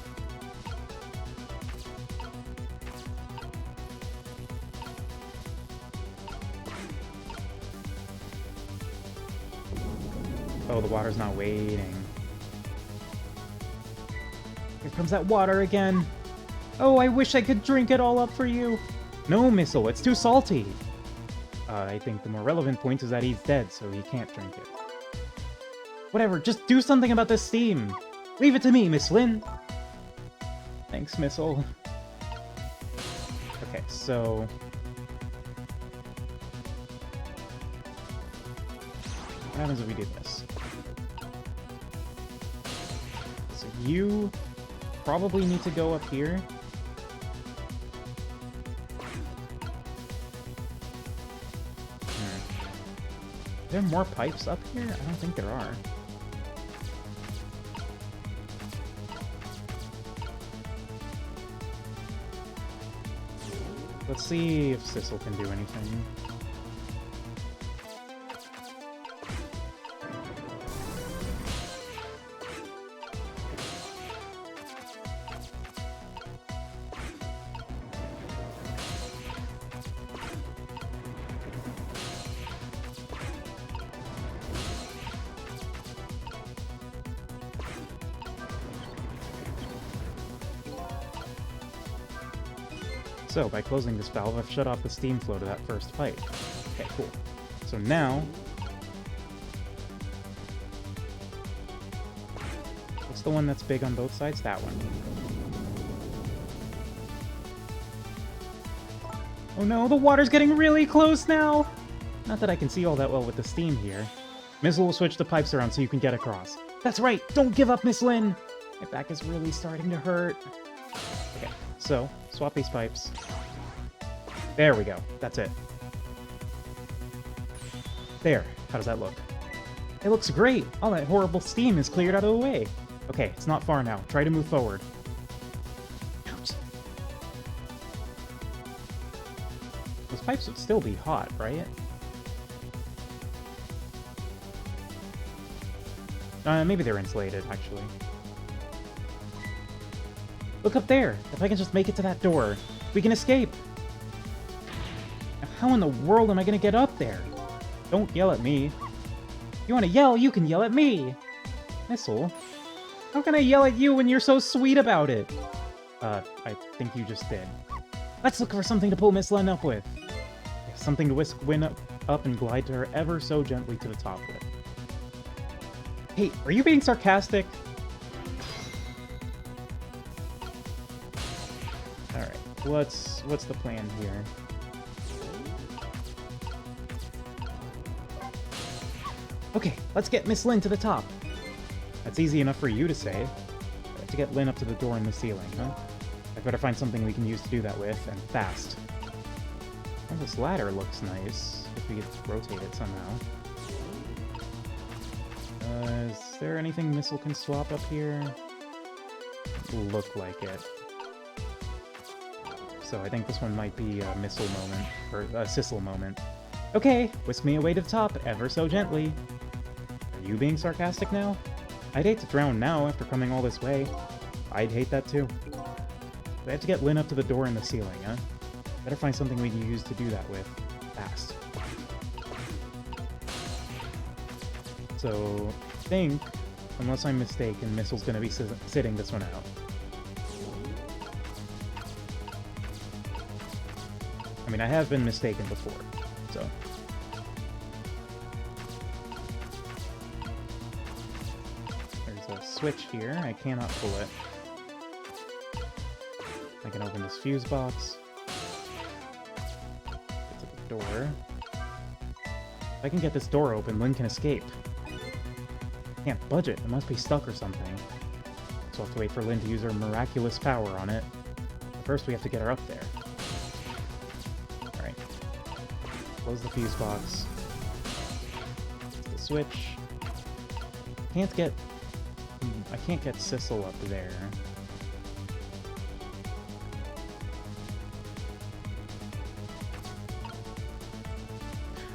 Oh, the water's not waiting. Here comes that water again! Oh, I wish I could drink it all up for you! No, Missile, it's too salty! I think the more relevant point is that he's dead, so he can't drink it. Whatever, just do something about this steam! Leave it to me, Miss Lynn! Thanks, Missile. Okay, so... What happens if we do this? So you probably need to go up here. Are there more pipes up here? I don't think there are. Let's see if Sissel can do anything. So, by closing this valve, I've shut off the steam flow to that first pipe. Okay, cool. So now... What's the one that's big on both sides? That one. Oh no, the water's getting really close now! Not that I can see all that well with the steam here. Missile will switch the pipes around so you can get across. That's right! Don't give up, Miss Lynn! My back is really starting to hurt. Okay, so, swap these pipes. There we go. That's it. There. How does that look? It looks great! All that horrible steam is cleared out of the way. Okay, it's not far now. Try to move forward. Ouch. Those pipes would still be hot, right? Maybe they're insulated, actually. Look up there! If I can just make it to that door, we can escape! Now, how in the world am I gonna get up there? Don't yell at me. If you wanna yell, you can yell at me! Missile? How can I yell at you when you're so sweet about it? I think you just did. Let's look for something to pull Miss Lynn up with. Yeah, something to whisk Wynn up and glide to her ever so gently to the top with. Hey, are you being sarcastic? Alright, what's the plan here? Okay, let's get Miss Lynn to the top. That's easy enough for you to say. I have to get Lynn up to the door in the ceiling, huh? I better find something we can use to do that with, and fast. Oh, this ladder looks nice, if we could rotate it somehow. Is there anything Missile can swap up here? Look like it. So I think this one might be a Missile moment, or a Sissel moment. Okay, whisk me away to the top, ever so gently. Are you being sarcastic now? I'd hate to drown now after coming all this way. I'd hate that too. We have to get Lynn up to the door in the ceiling, huh? Better find something we can use to do that with. Fast. So, I think, unless I'm mistaken, Missile's gonna be sitting this one out. I mean, I have been mistaken before, so... There's a switch here. I cannot pull it. I can open this fuse box. Get to the door. If I can get this door open, Lynn can escape. Can't budge it. It must be stuck or something. So I'll have to wait for Lynn to use her miraculous power on it. But first, we have to get her up there. Alright. Close the fuse box. The switch. I can't get Sissel up there.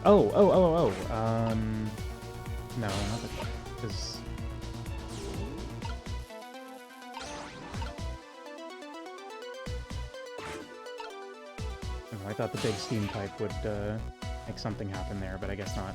Oh. No, not the clock, because... Oh, I thought the big steam pipe would, make something happen there, but I guess not.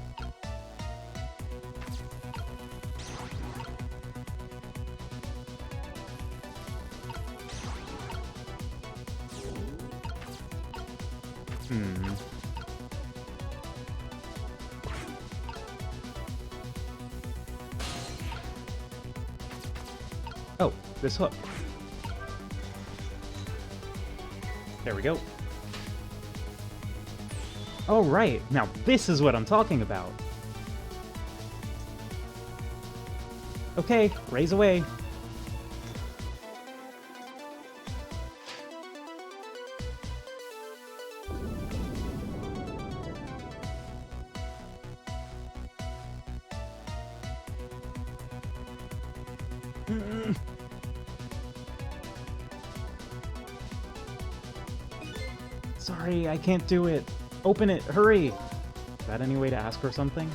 Oh, this hook. There we go. Oh, right. Now this is what I'm talking about. Okay, raise away. Sorry, I can't do it. Open it, hurry! Is that any way to ask for something?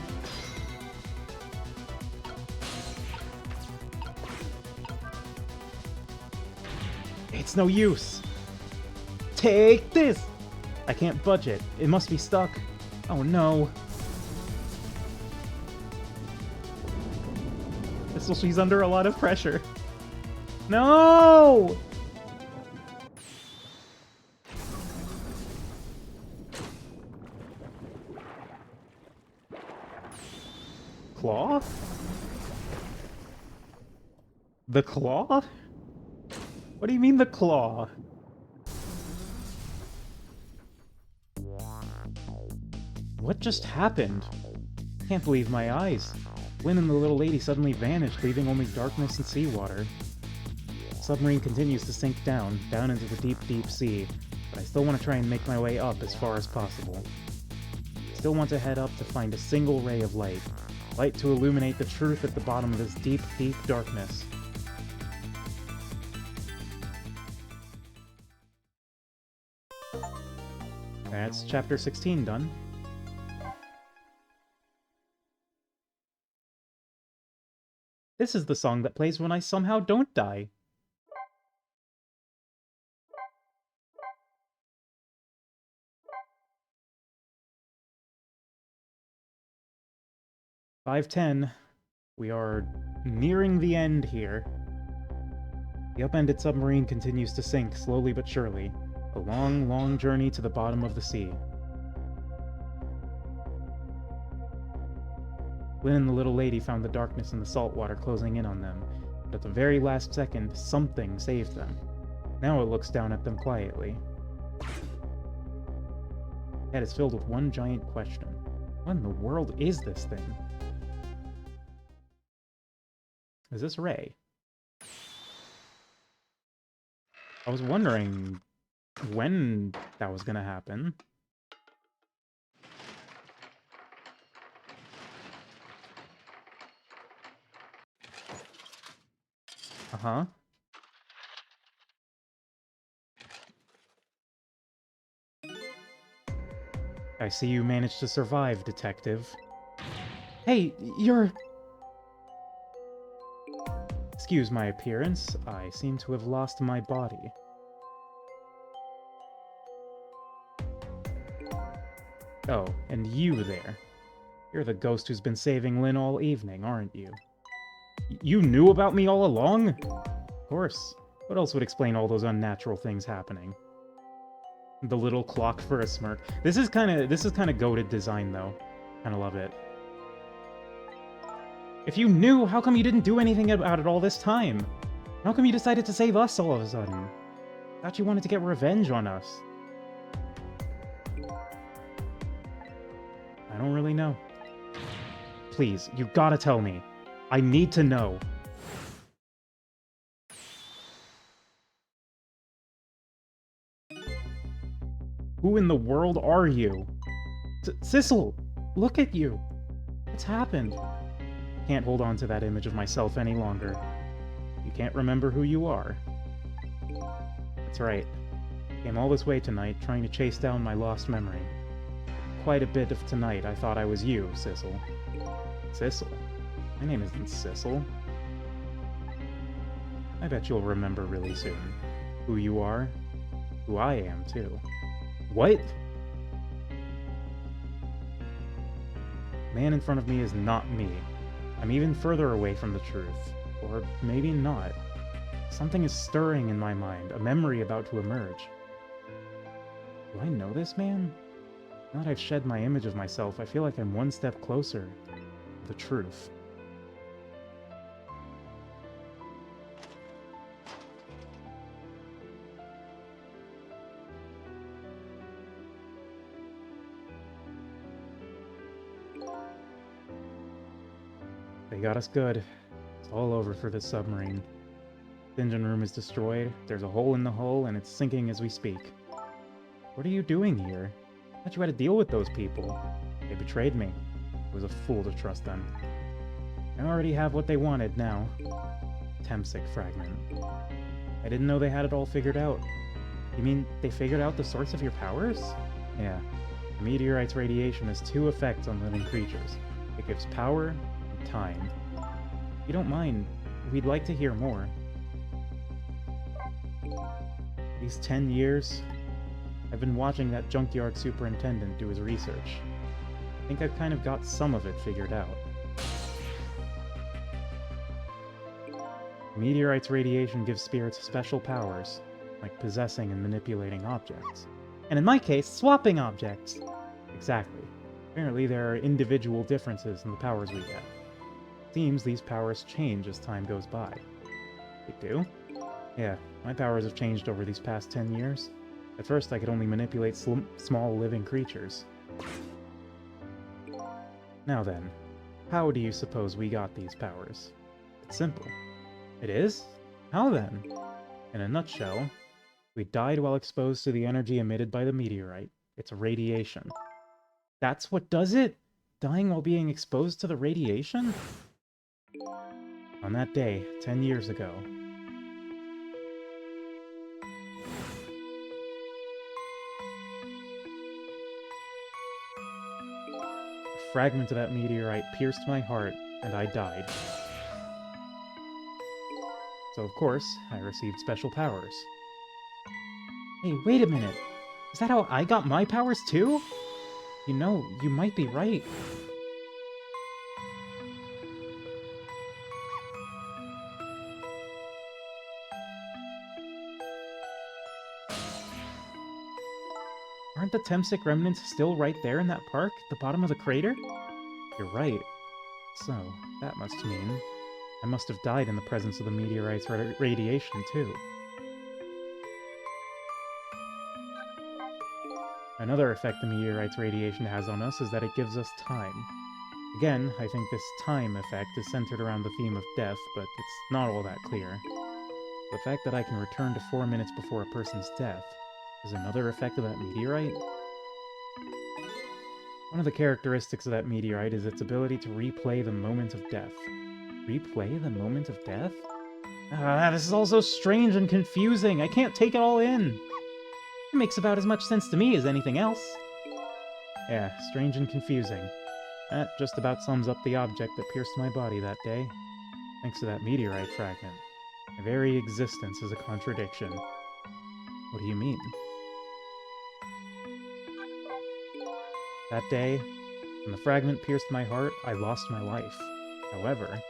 It's no use! Take this! I can't budge it. It must be stuck. Oh no. She's under a lot of pressure. No! Claw? The claw? What do you mean the claw? What just happened? Can't believe my eyes. Lynn and the little lady suddenly vanished, leaving only darkness and seawater. The submarine continues to sink down into the deep, deep sea, but I still want to try and make my way up as far as possible. Still want to head up to find a single ray of light. Light to illuminate the truth at the bottom of this deep, deep darkness. That's chapter 16 done. This is the song that plays when I somehow don't die. 5:10. We are nearing the end here. The upended submarine continues to sink, slowly but surely. A long, long journey to the bottom of the sea. Lynn and the little lady found the darkness and the salt water closing in on them, but at the very last second, something saved them. Now it looks down at them quietly. Its head is filled with one giant question. What in the world is this thing? Is this Ray? I was wondering when that was gonna happen. Uh-huh. I see you managed to survive, detective. Hey, you're... Excuse my appearance. I seem to have lost my body. Oh, and you there. You're the ghost who's been saving Lynn all evening, aren't you? You knew about me all along? Of course. What else would explain all those unnatural things happening? The little clock for a smirk. This is kind of goated design, though. Kind of love it. If you knew, how come you didn't do anything about it all this time? How come you decided to save us all of a sudden? Thought you wanted to get revenge on us. I don't really know. Please, you gotta tell me. I need to know. Who in the world are you? Sissel! Look at you! What's happened? Can't hold on to that image of myself any longer. You can't remember who you are. That's right. Came all this way tonight, trying to chase down my lost memory. Quite a bit of tonight I thought I was you, Sissel. Sissel? My name isn't Sissel. I bet you'll remember really soon. Who you are. Who I am, too. What? Man in front of me is not me. I'm even further away from the truth. Or maybe not. Something is stirring in my mind, a memory about to emerge. Do I know this man? Now that I've shed my image of myself, I feel like I'm one step closer to the truth. They got us good. It's all over for this submarine. The engine room is destroyed, there's a hole in the hull, and it's sinking as we speak. What are you doing here? I thought you had to deal with those people. They betrayed me. I was a fool to trust them. I already have what they wanted now. Temsic fragment. I didn't know they had it all figured out. You mean they figured out the source of your powers? Yeah. The meteorite's radiation has two effects on living creatures. It gives power and time. If you don't mind, we'd like to hear more. These 10 years, I've been watching that junkyard superintendent do his research. I think I've kind of got some of it figured out. Meteorite's radiation gives spirits special powers, like possessing and manipulating objects. And in my case, swapping objects! Exactly. Apparently there are individual differences in the powers we get. Seems these powers change as time goes by. They do? Yeah, my powers have changed over these past 10 years. At first I could only manipulate small living creatures. Now then, how do you suppose we got these powers? It's simple. It is? How then? In a nutshell, we died while exposed to the energy emitted by the meteorite. It's radiation. That's what does it? Dying while being exposed to the radiation? On that day, 10 years ago, a fragment of that meteorite pierced my heart, and I died. So of course, I received special powers. Hey, wait a minute! Is that how I got my powers too? You know, you might be right. Aren't the Temsic remnants still right there in that park, at the bottom of the crater? You're right. So, that must mean I must have died in the presence of the meteorite's radiation, too. Another effect the meteorite's radiation has on us is that it gives us time. Again, I think this time effect is centered around the theme of death, but it's not all that clear. The fact that I can return to 4 minutes before a person's death is another effect of that meteorite? One of the characteristics of that meteorite is its ability to replay the moment of death. Replay the moment of death? This is all so strange and confusing. I can't take it all in. It makes about as much sense to me as anything else. Yeah, strange and confusing. That just about sums up the object that pierced my body that day. Thanks to that meteorite fragment. My very existence is a contradiction. What do you mean? That day, when the fragment pierced my heart, I lost my life. However,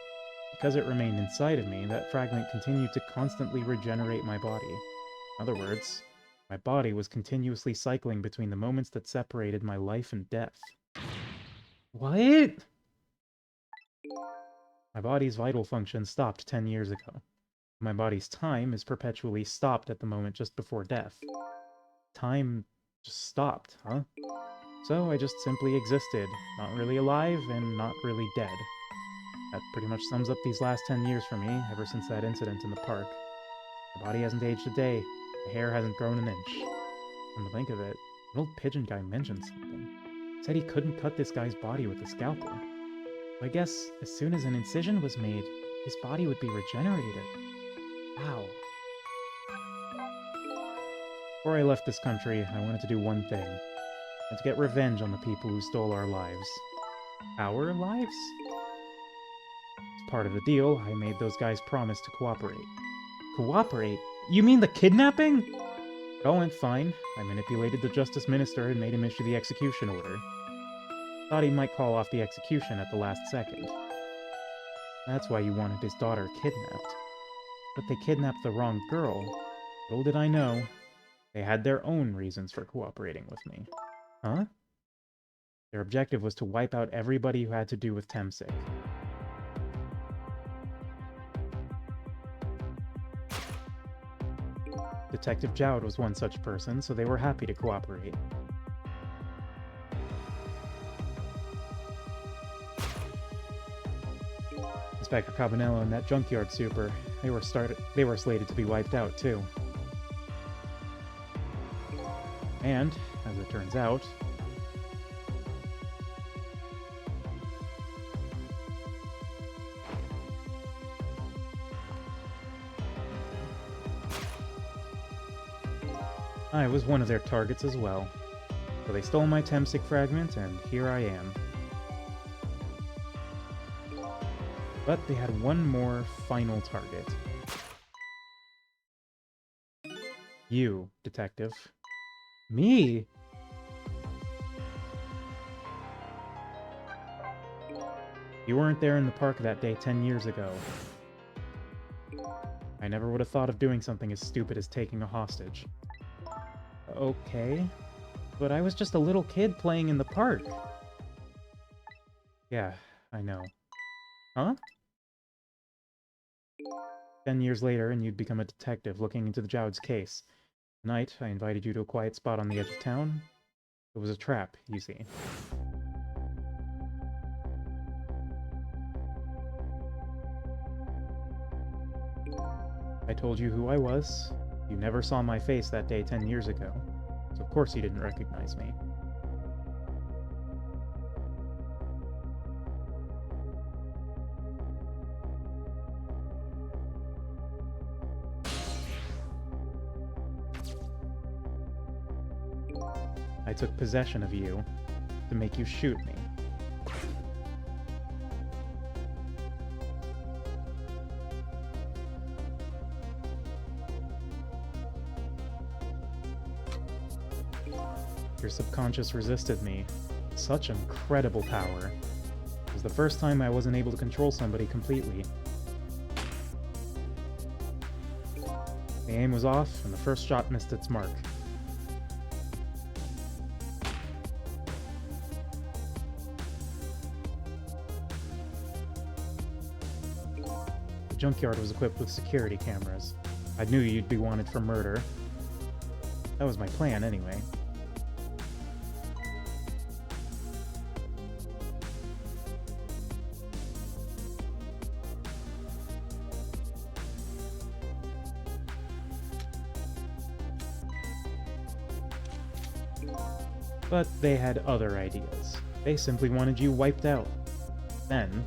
because it remained inside of me, that fragment continued to constantly regenerate my body. In other words, my body was continuously cycling between the moments that separated my life and death. What? My body's vital function stopped 10 years ago. My body's time is perpetually stopped at the moment just before death. Time just stopped, huh? So I just simply existed, not really alive and not really dead. That pretty much sums up these last 10 years for me, ever since that incident in the park. My body hasn't aged a day, the hair hasn't grown an inch. Come to think of it, an old pigeon guy mentioned something. Said he couldn't cut this guy's body with a scalpel. So I guess as soon as an incision was made, his body would be regenerated. Wow. Before I left this country, I wanted to do one thing. And to get revenge on the people who stole our lives. Our lives? As part of the deal, I made those guys promise to cooperate. Cooperate? You mean the kidnapping? It all went fine. I manipulated the Justice Minister and made him issue the execution order. Thought he might call off the execution at the last second. That's why you wanted his daughter kidnapped. But they kidnapped the wrong girl. Little did I know, they had their own reasons for cooperating with me. Huh? Their objective was to wipe out everybody who had to do with Temsic. Detective Jowd was one such person, so they were happy to cooperate. Inspector Cabanello and that junkyard super, they were slated to be wiped out too. And, as it turns out, I was one of their targets as well. So they stole my Temsic fragment, and here I am. But they had one more final target. You, Detective. Me? You weren't there in the park that day 10 years ago. I never would have thought of doing something as stupid as taking a hostage. Okay, but I was just a little kid playing in the park. Yeah, I know. Huh? 10 years later, and you'd become a detective looking into the Jowd's case. Tonight, I invited you to a quiet spot on the edge of town. It was a trap, you see. I told you who I was. You never saw my face that day 10 years ago, so of course you didn't recognize me. I took possession of you to make you shoot me. Your subconscious resisted me. Such incredible power. It was the first time I wasn't able to control somebody completely. The aim was off, and the first shot missed its mark. junkyard was equipped with security cameras. I knew you'd be wanted for murder. That was my plan, anyway. But they had other ideas. They simply wanted you wiped out. Then,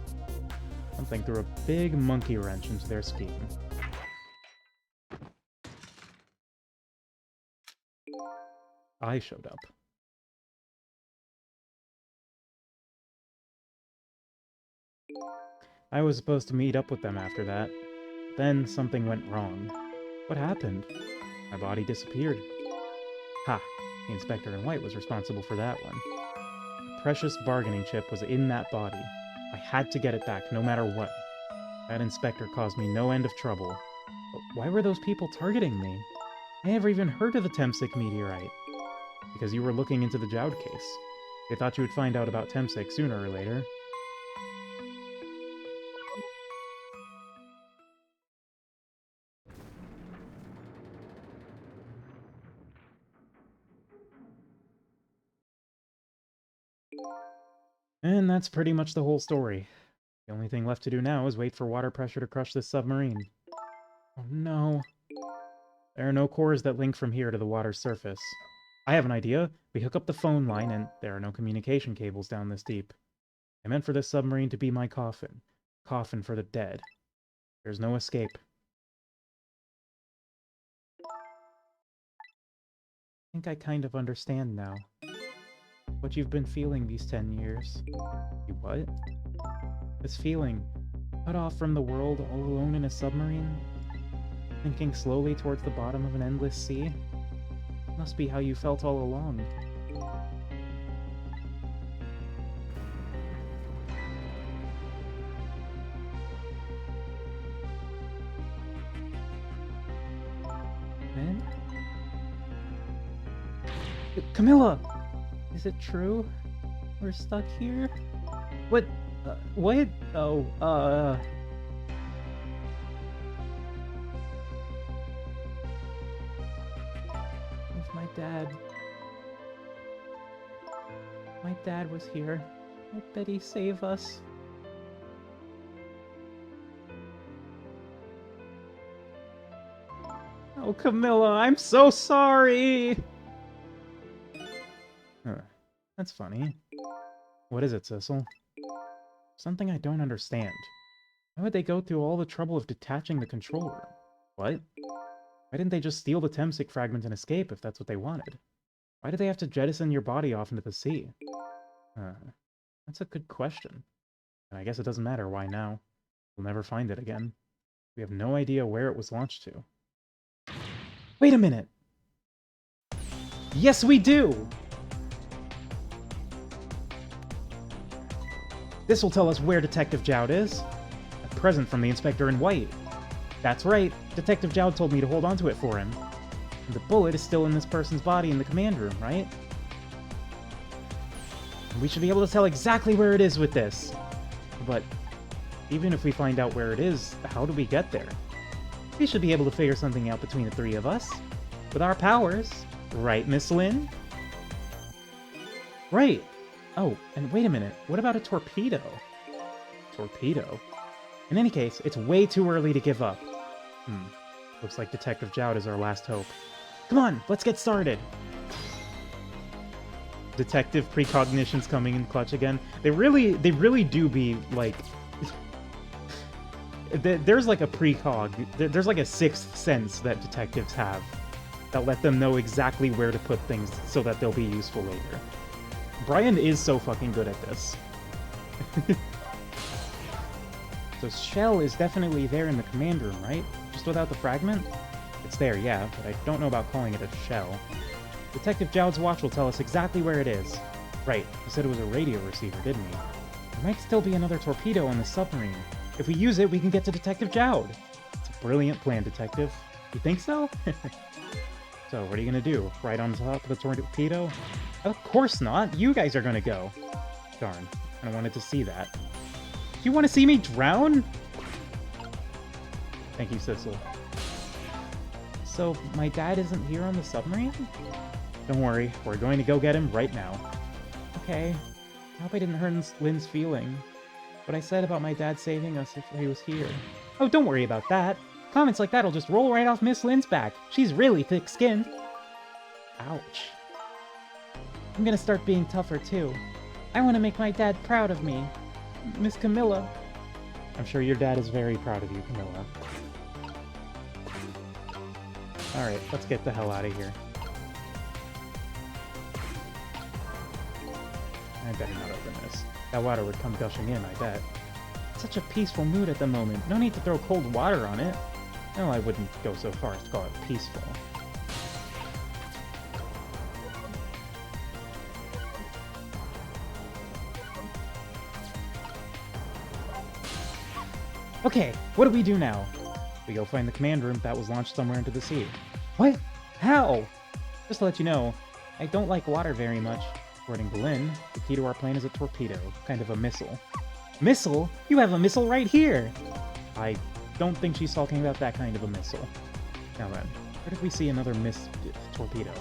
something threw a big monkey wrench into their scheme. I showed up. I was supposed to meet up with them after that. Then something went wrong. What happened? My body disappeared. Ha! The Inspector in White was responsible for that one. The precious bargaining chip was in that body. I had to get it back, no matter what. That Inspector caused me no end of trouble. But why were those people targeting me? I never even heard of the Temsic meteorite. Because you were looking into the Jowd case. They thought you would find out about Temsic sooner or later. And that's pretty much the whole story. The only thing left to do now is wait for water pressure to crush this submarine. Oh no. There are no cores that link from here to the water's surface. I have an idea. We hook up the phone line, and there are no communication cables down this deep. I meant for this submarine to be my coffin. Coffin for the dead. There's no escape. I think I kind of understand now. What you've been feeling these 10 years. You what? This feeling, cut off from the world, all alone in a submarine? Sinking slowly towards the bottom of an endless sea? Must be how you felt all along. Man? Camilla! Is it true? We're stuck here? What? What? Oh, If my dad... My dad was here. I bet he'd save us. Oh, Camilla, I'm so sorry! Huh. That's funny. What is it, Sissel? Something I don't understand. Why would they go through all the trouble of detaching the control room? What? Why didn't they just steal the Temsic fragment and escape if that's what they wanted? Why did they have to jettison your body off into the sea? That's a good question. And I guess it doesn't matter why now. We'll never find it again. We have no idea where it was launched to. Wait a minute! Yes, we do! This will tell us where Detective Jowd is. A present from the Inspector in White. That's right, Detective Jowd told me to hold onto it for him. And the bullet is still in this person's body in the command room, right? And we should be able to tell exactly where it is with this. But even if we find out where it is, how do we get there? We should be able to figure something out between the three of us. With our powers. Right, Miss Lynn? Right. Oh, and wait a minute. What about a torpedo? Torpedo? In any case, it's way too early to give up. Looks like Detective Jowd is our last hope. Come on, let's get started! Detective precognition's coming in clutch again. They really do be, like... There's like a precog. There's like a sixth sense that detectives have that let them know exactly where to put things so that they'll be useful later. Brian is so fucking good at this. So Shell is definitely there in the command room, right? Just without the fragment? It's there, yeah, but I don't know about calling it a shell. Detective Jowd's watch will tell us exactly where it is. Right, he said it was a radio receiver, didn't he? There might still be another torpedo on the submarine. If we use it, we can get to Detective Jowd. It's a brilliant plan, Detective. You think so? So, what are you gonna do? Right on top of the torpedo? Of course not! You guys are gonna go! Darn, I wanted to see that. You want to see me drown? Thank you, Sissel. So, my dad isn't here on the submarine? Don't worry, we're going to go get him right now. Okay. I hope I didn't hurt Lynn's feeling. What I said about my dad saving us if he was here. Oh, don't worry about that. Comments like that'll just roll right off Miss Lynn's back. She's really thick-skinned. Ouch. I'm gonna start being tougher, too. I want to make my dad proud of me. Miss Camilla. I'm sure your dad is very proud of you, Camilla. Alright, let's get the hell out of here. I better not open this. That water would come gushing in, I bet. Such a peaceful mood at the moment. No need to throw cold water on it. No, I wouldn't go so far as to call it peaceful. Okay, what do we do now? We go find the command room that was launched somewhere into the sea. What? How? Just to let you know, I don't like water very much. According to Lynn, the key to our plane is a torpedo, kind of a missile. Missile? You have a missile right here! I don't think she's talking about that kind of a missile. Now then, where did we see another torpedo?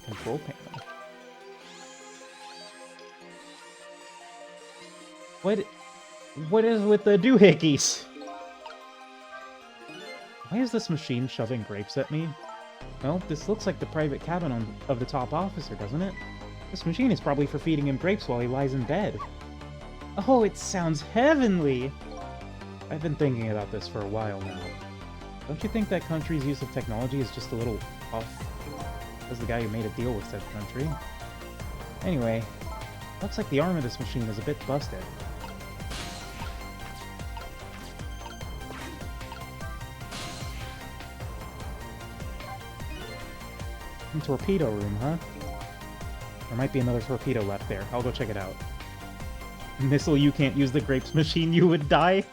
Control panel. What is with the doohickeys? Why is this machine shoving grapes at me? Well, this looks like the private cabin of the top officer, doesn't it? This machine is probably for feeding him grapes while he lies in bed. Oh, it sounds heavenly! I've been thinking about this for a while now. Don't you think that country's use of technology is just a little off? As the guy who made a deal with said country. Anyway, looks like the arm of this machine is a bit busted. Torpedo room, huh? There might be another torpedo left there. I'll go check it out. Missile, you can't use the grapes machine, you would die?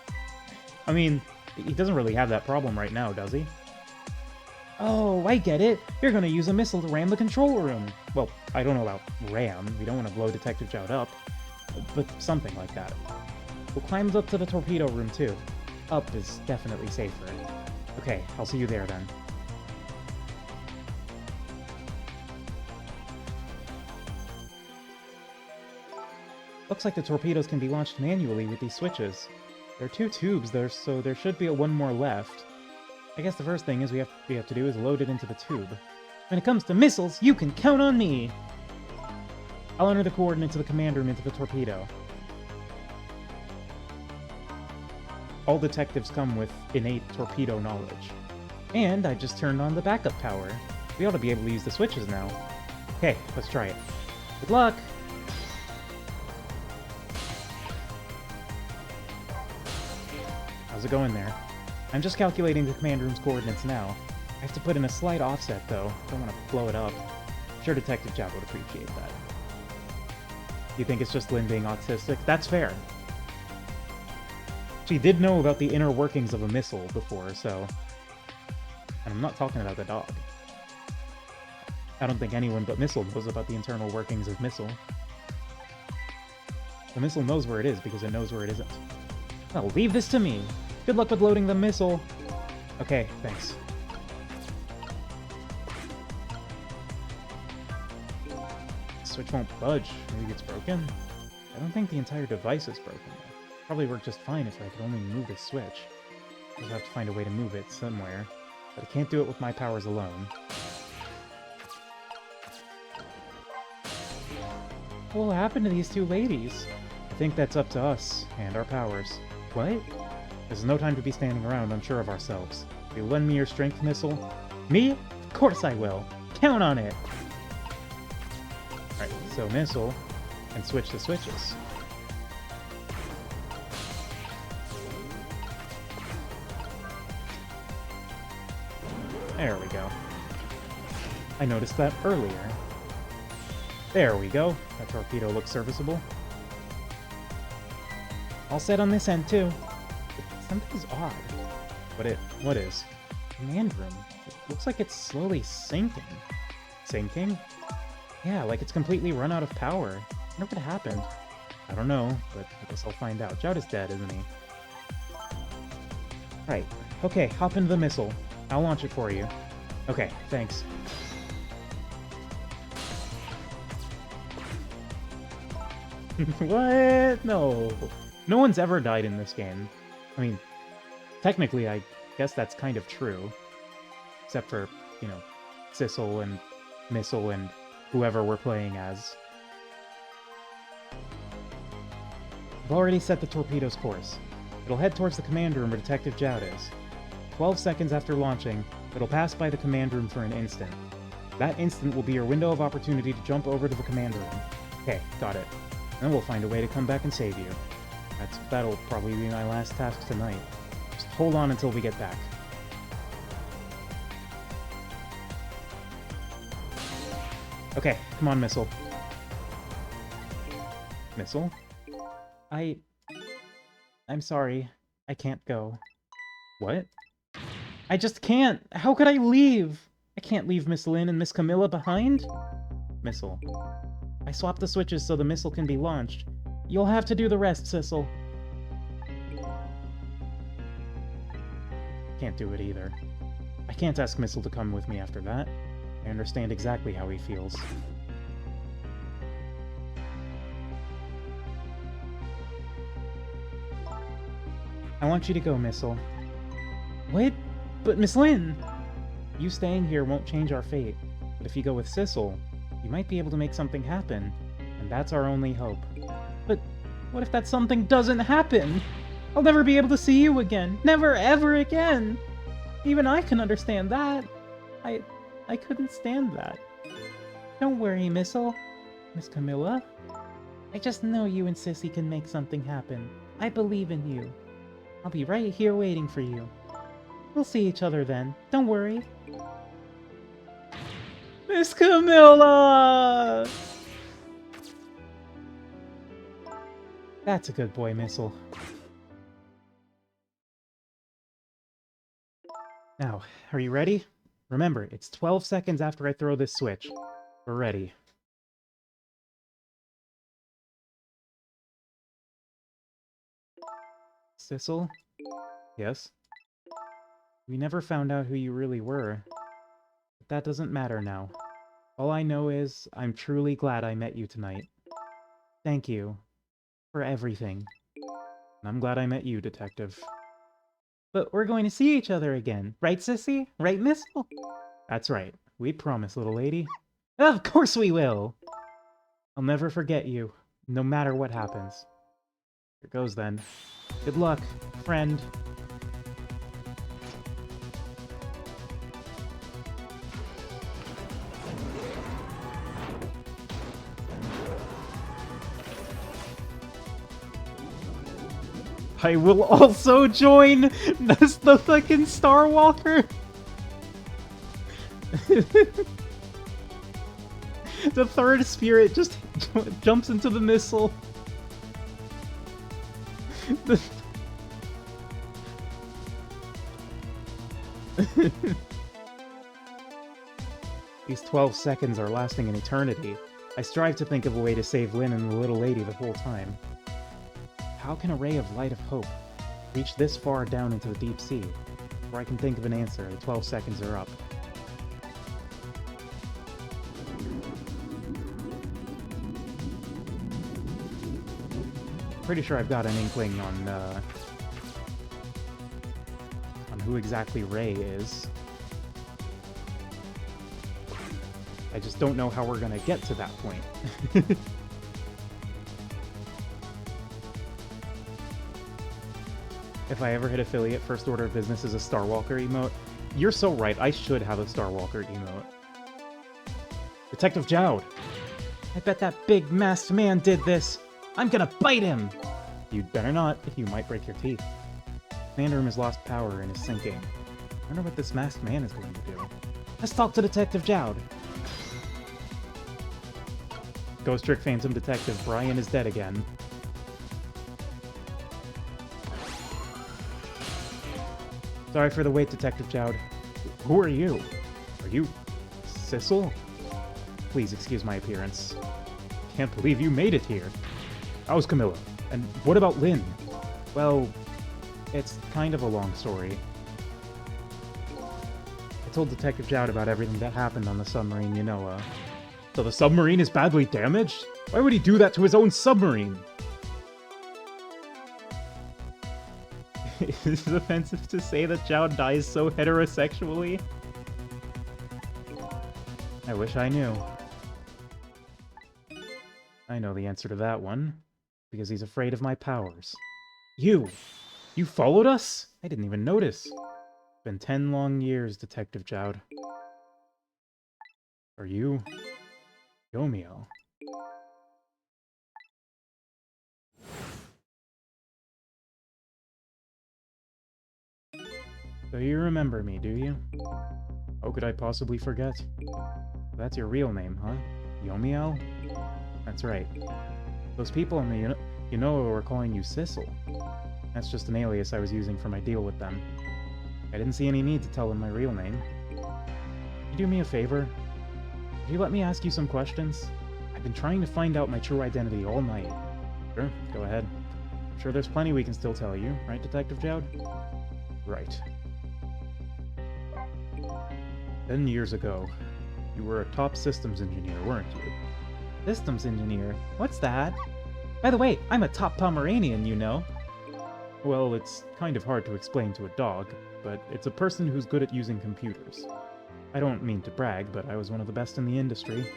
I mean, he doesn't really have that problem right now, does he? Oh, I get it! You're gonna use a missile to ram the control room! Well, I don't know about ram. We don't want to blow Detective Jowd up. But something like that. We'll climb up to the torpedo room, too. Up is definitely safer. Okay, I'll see you there, then. Looks like the torpedoes can be launched manually with these switches. There are 2 tubes there, so there should be one more left. I guess the first thing we have to do is load it into the tube. When it comes to missiles, you can count on me! I'll enter the coordinates of the command room into the torpedo. All detectives come with innate torpedo knowledge. And I just turned on the backup power. We ought to be able to use the switches now. Okay, let's try it. Good luck! How's it going there? I'm just calculating the command room's coordinates now. I have to put in a slight offset, though. Don't want to blow it up. I'm sure Detective Jowd would appreciate that. You think it's just Lynn being autistic? That's fair. She did know about the inner workings of a missile before, so... And I'm not talking about the dog. I don't think anyone but Missile knows about the internal workings of Missile. The Missile knows where it is because it knows where it isn't. Well, leave this to me! Good luck with loading the missile! Okay, thanks. The switch won't budge. Maybe it's broken? I don't think the entire device is broken. Probably work just fine if I could only move the switch. I'll have to find a way to move it somewhere. But I can't do it with my powers alone. What will happen to these 2 ladies? I think that's up to us and our powers. What? There's no time to be standing around unsure of ourselves. Will you lend me your strength, Missile? Me? Of course I will! Count on it! Alright, so Missile can switch the switches. There we go. I noticed that earlier. There we go. That torpedo looks serviceable. All set on this end, too. Something's odd. What is? Command room. It looks like it's slowly sinking. Sinking? Yeah, like it's completely run out of power. I wonder what happened. I don't know, but I guess I'll find out. Joud is dead, isn't he? Right. Okay, hop into the missile. I'll launch it for you. Okay, thanks. What? No. No one's ever died in this game. I mean, technically, I guess that's kind of true. Except for, you know, Sissel and Missile and whoever we're playing as. I've already set the torpedo's course. It'll head towards the command room where Detective Joud is. 12 seconds after launching, it'll pass by the command room for an instant. That instant will be your window of opportunity to jump over to the command room. Okay, got it. Then we'll find a way to come back and save you. That'll probably be my last task tonight. Just hold on until we get back. Okay, come on, Missile. Missile? I'm sorry. I can't go. What? I just can't! How could I leave? I can't leave Miss Lynn and Miss Camilla behind? Missile. I swapped the switches so the missile can be launched. You'll have to do the rest, Sissel. Can't do it either. I can't ask Missile to come with me after that. I understand exactly how he feels. I want you to go, Missile. What? But Miss Lynn! You staying here won't change our fate, but if you go with Sissel, you might be able to make something happen, and that's our only hope. But what if that something doesn't happen? I'll never be able to see you again. Never, ever again! Even I can understand that. I couldn't stand that. Don't worry, Missile. Miss Camilla. I just know you and Sissy can make something happen. I believe in you. I'll be right here waiting for you. We'll see each other then. Don't worry. Miss Camilla! That's a good boy, Missile. Now, are you ready? Remember, it's 12 seconds after I throw this switch. We're ready. Sissel? Yes? We never found out who you really were. But that doesn't matter now. All I know is, I'm truly glad I met you tonight. Thank you. For everything. And I'm glad I met you, Detective. But we're going to see each other again, right, Sissy? Right, Missile? That's right. We promise, little lady. Of course we will! I'll never forget you, no matter what happens. Here goes then. Good luck, friend. I will also join as the fucking Star Walker. The third spirit just jumps into the missile. These 12 seconds are lasting an eternity. I strive to think of a way to save Lynn and the little lady the whole time. How can a ray of light of hope reach this far down into the deep sea? Before I can think of an answer, the 12 seconds are up. Pretty sure I've got an inkling on who exactly Ray is. I just don't know how we're gonna get to that point. If I ever hit affiliate, first order of business is a Star Walker emote. You're so right, I should have a Star Walker emote. Detective Joud! I bet that big masked man did this! I'm gonna bite him! You'd better not, you might break your teeth. Command room has lost power and is sinking. I wonder what this masked man is going to do. Let's talk to Detective Joud! Ghost Trick Phantom Detective, Brian is dead again. Sorry for the wait, Detective Joud. Who are you? Are you... Sissel? Please excuse my appearance. Can't believe you made it here. How's Camilla? And what about Lynn? Well, it's kind of a long story. I told Detective Jowd about everything that happened on the submarine Yanoa. So the submarine is badly damaged? Why would he do that to his own submarine? Is it offensive to say that Jowd dies so heterosexually? I wish I knew. I know the answer to that one. Because he's afraid of my powers. You followed us? I didn't even notice. It's been 10 long years, Detective Jowd. Are you... Yomiel? So you remember me, do you? How could I possibly forget? That's your real name, huh? Yomiel? That's right. Those people in the Yanoa were calling you Sissel. That's just an alias I was using for my deal with them. I didn't see any need to tell them my real name. Could you do me a favor? Could you let me ask you some questions? I've been trying to find out my true identity all night. Sure, go ahead. I'm sure there's plenty we can still tell you, right, Detective Jowd? Right. 10 years ago, you were a top systems engineer, weren't you? Systems engineer? What's that? By the way, I'm a top Pomeranian, you know. Well, it's kind of hard to explain to a dog, but it's a person who's good at using computers. I don't mean to brag, but I was one of the best in the industry.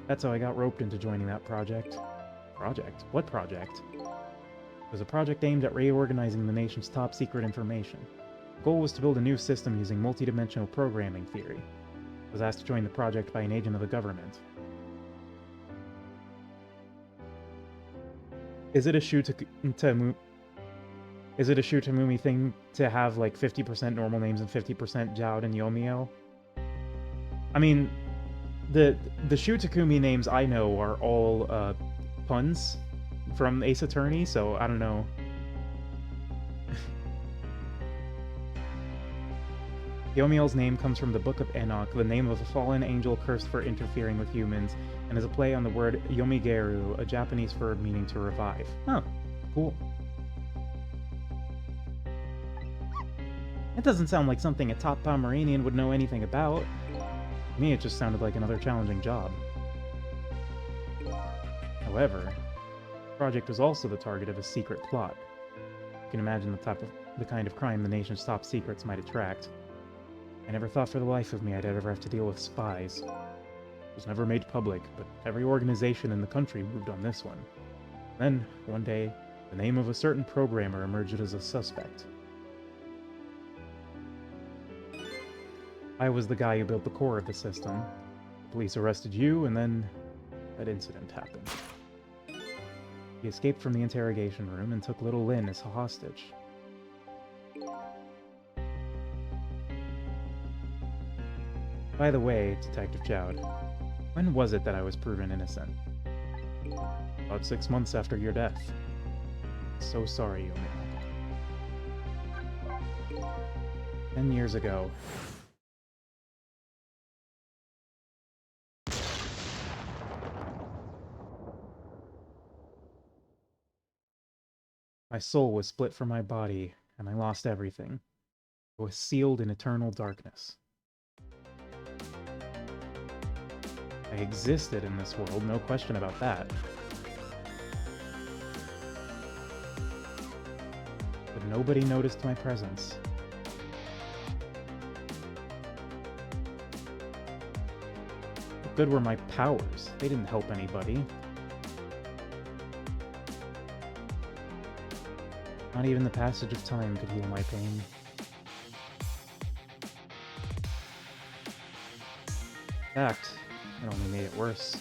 That's how I got roped into joining that project. Project? What project? It was a project aimed at reorganizing the nation's top secret information. The goal was to build a new system using multidimensional programming theory. I was asked to join the project by an agent of the government. Is it a Shutamumi thing to have like 50% normal names and 50% Jowd and Yomiel? I mean, the Shutakumi names I know are all puns from Ace Attorney, so I don't know. Yomiel's name comes from the Book of Enoch, the name of a fallen angel cursed for interfering with humans, and is a play on the word yomigeru, a Japanese verb meaning to revive. Oh, cool. It doesn't sound like something a top Pomeranian would know anything about. To me, it just sounded like another challenging job. However, the project was also the target of a secret plot. You can imagine the kind of crime the nation's top secrets might attract. I never thought for the life of me I'd ever have to deal with spies. It was never made public, but every organization in the country moved on this one. Then, one day, the name of a certain programmer emerged as a suspect. I was the guy who built the core of the system. The police arrested you, and then that incident happened. He escaped from the interrogation room and took little Lynn as a hostage. By the way, Detective Jowd, when was it that I was proven innocent? About 6 months after your death. So sorry, Yomiel. 10 years ago. My soul was split from my body, and I lost everything. I was sealed in eternal darkness. I existed in this world, no question about that. But nobody noticed my presence. What good were my powers? They didn't help anybody. Not even the passage of time could heal my pain. In fact, it only made it worse.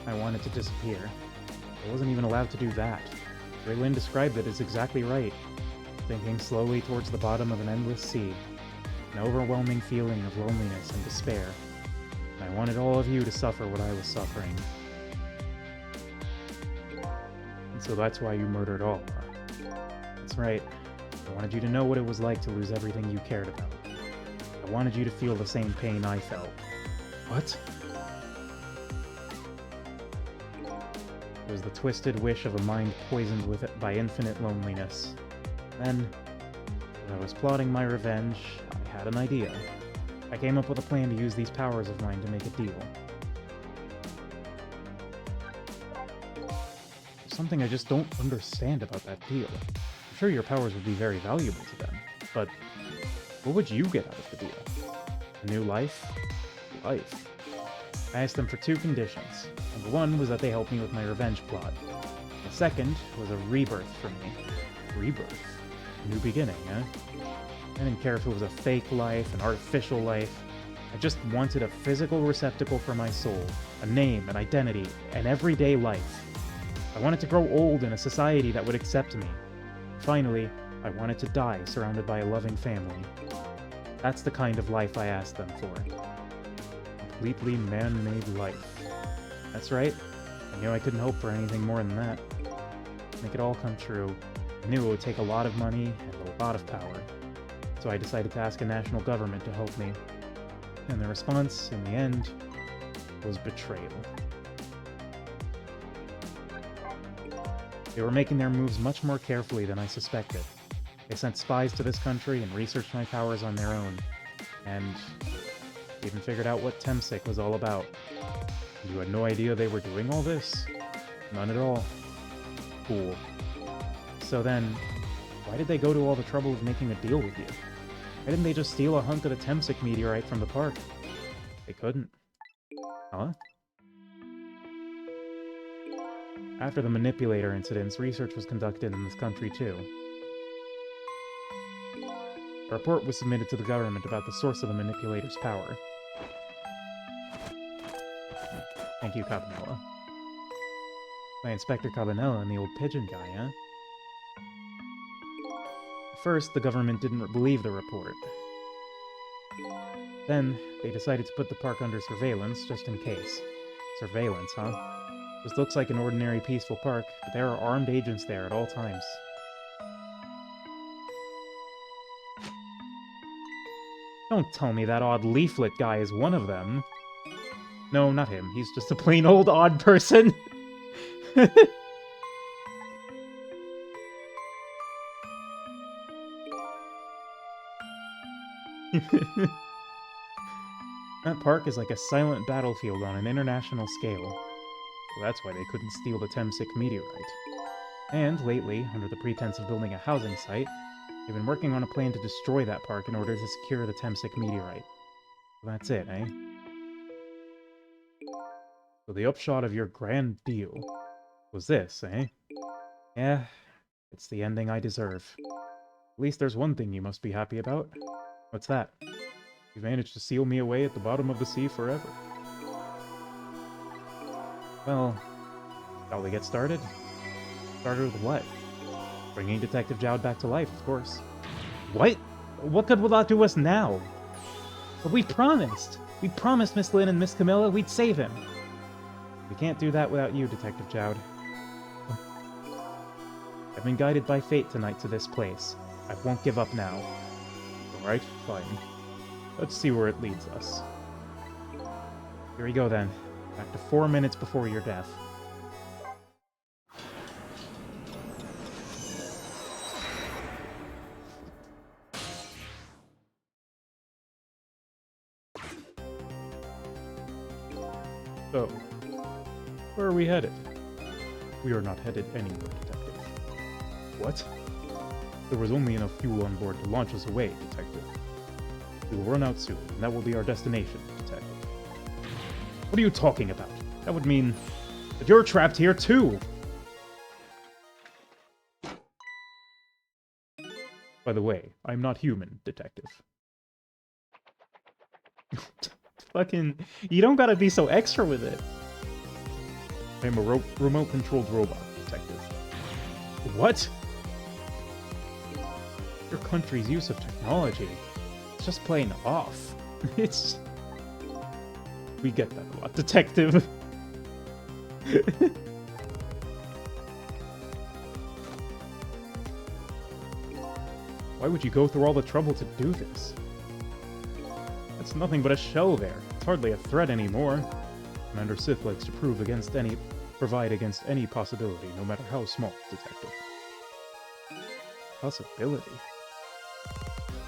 I wanted to disappear. I wasn't even allowed to do that. Raylin described it as exactly right. Sinking slowly towards the bottom of an endless sea. An overwhelming feeling of loneliness and despair. And I wanted all of you to suffer what I was suffering. And so that's why you murdered Alma. That's right. I wanted you to know what it was like to lose everything you cared about. I wanted you to feel the same pain I felt. What? It was the twisted wish of a mind poisoned by infinite loneliness. Then, when I was plotting my revenge, I had an idea. I came up with a plan to use these powers of mine to make a deal. There's something I just don't understand about that deal. I'm sure your powers would be very valuable to them, but what would you get out of the deal? A new life? Life. I asked them for 2 conditions. Number 1 was that they helped me with my revenge plot. The second was a rebirth for me. Rebirth? A new beginning, eh? I didn't care if it was a fake life, an artificial life. I just wanted a physical receptacle for my soul, a name, an identity, an everyday life. I wanted to grow old in a society that would accept me. Finally, I wanted to die surrounded by a loving family. That's the kind of life I asked them for. Completely man-made life. That's right. I knew I couldn't hope for anything more than that. To make it all come true, I knew it would take a lot of money and a lot of power. So I decided to ask a national government to help me. And the response, in the end, was betrayal. They were making their moves much more carefully than I suspected. They sent spies to this country and researched my powers on their own. And even figured out what Temsic was all about. You had no idea they were doing all this? None at all. Cool. So then, why did they go to all the trouble of making a deal with you? Why didn't they just steal a hunk of the Temsic meteorite from the park? They couldn't. Huh? After the manipulator incidents, research was conducted in this country too. A report was submitted to the government about the source of the manipulator's power. Thank you, Cabanela. By Inspector Cabanela and the old pigeon guy, huh? At first, the government didn't believe the report. Then, they decided to put the park under surveillance, just in case. Surveillance, huh? This looks like an ordinary peaceful park, but there are armed agents there at all times. Don't tell me that odd leaflet guy is one of them. No, not him. He's just a plain old odd person. That park is like a silent battlefield on an international scale. So that's why they couldn't steal the Temsic meteorite. And lately, under the pretense of building a housing site, they've been working on a plan to destroy that park in order to secure the Temsic meteorite. So that's it, eh? So the upshot of your grand deal was this, eh? Yeah, it's the ending I deserve. At least there's one thing you must be happy about. What's that? You managed to seal me away at the bottom of the sea forever. Well, shall we get started? Started with what? Bringing Detective Jowd back to life, of course. What? What good will that do us now? But we promised! We promised Miss Lynn and Miss Camilla we'd save him. We can't do that without you, Detective Jowd. I've been guided by fate tonight to this place. I won't give up now. Alright, fine. Let's see where it leads us. Here we go then. Back to 4 minutes before your death. So, where are we headed? We are not headed anywhere, Detective. What? There was only enough fuel on board to launch us away, Detective. We will run out soon, and that will be our destination, Detective. What are you talking about? That would mean that you're trapped here too! By the way, I'm not human, Detective. Fucking... You don't gotta be so extra with it. I'm a remote-controlled robot, Detective. What? Your country's use of technology. It's just plain off. It's... We get that a lot, Detective. Why would you go through all the trouble to do this? It's nothing but a shell there. It's hardly a threat anymore. Commander Sith likes to provide against any possibility, no matter how small, Detective. Possibility?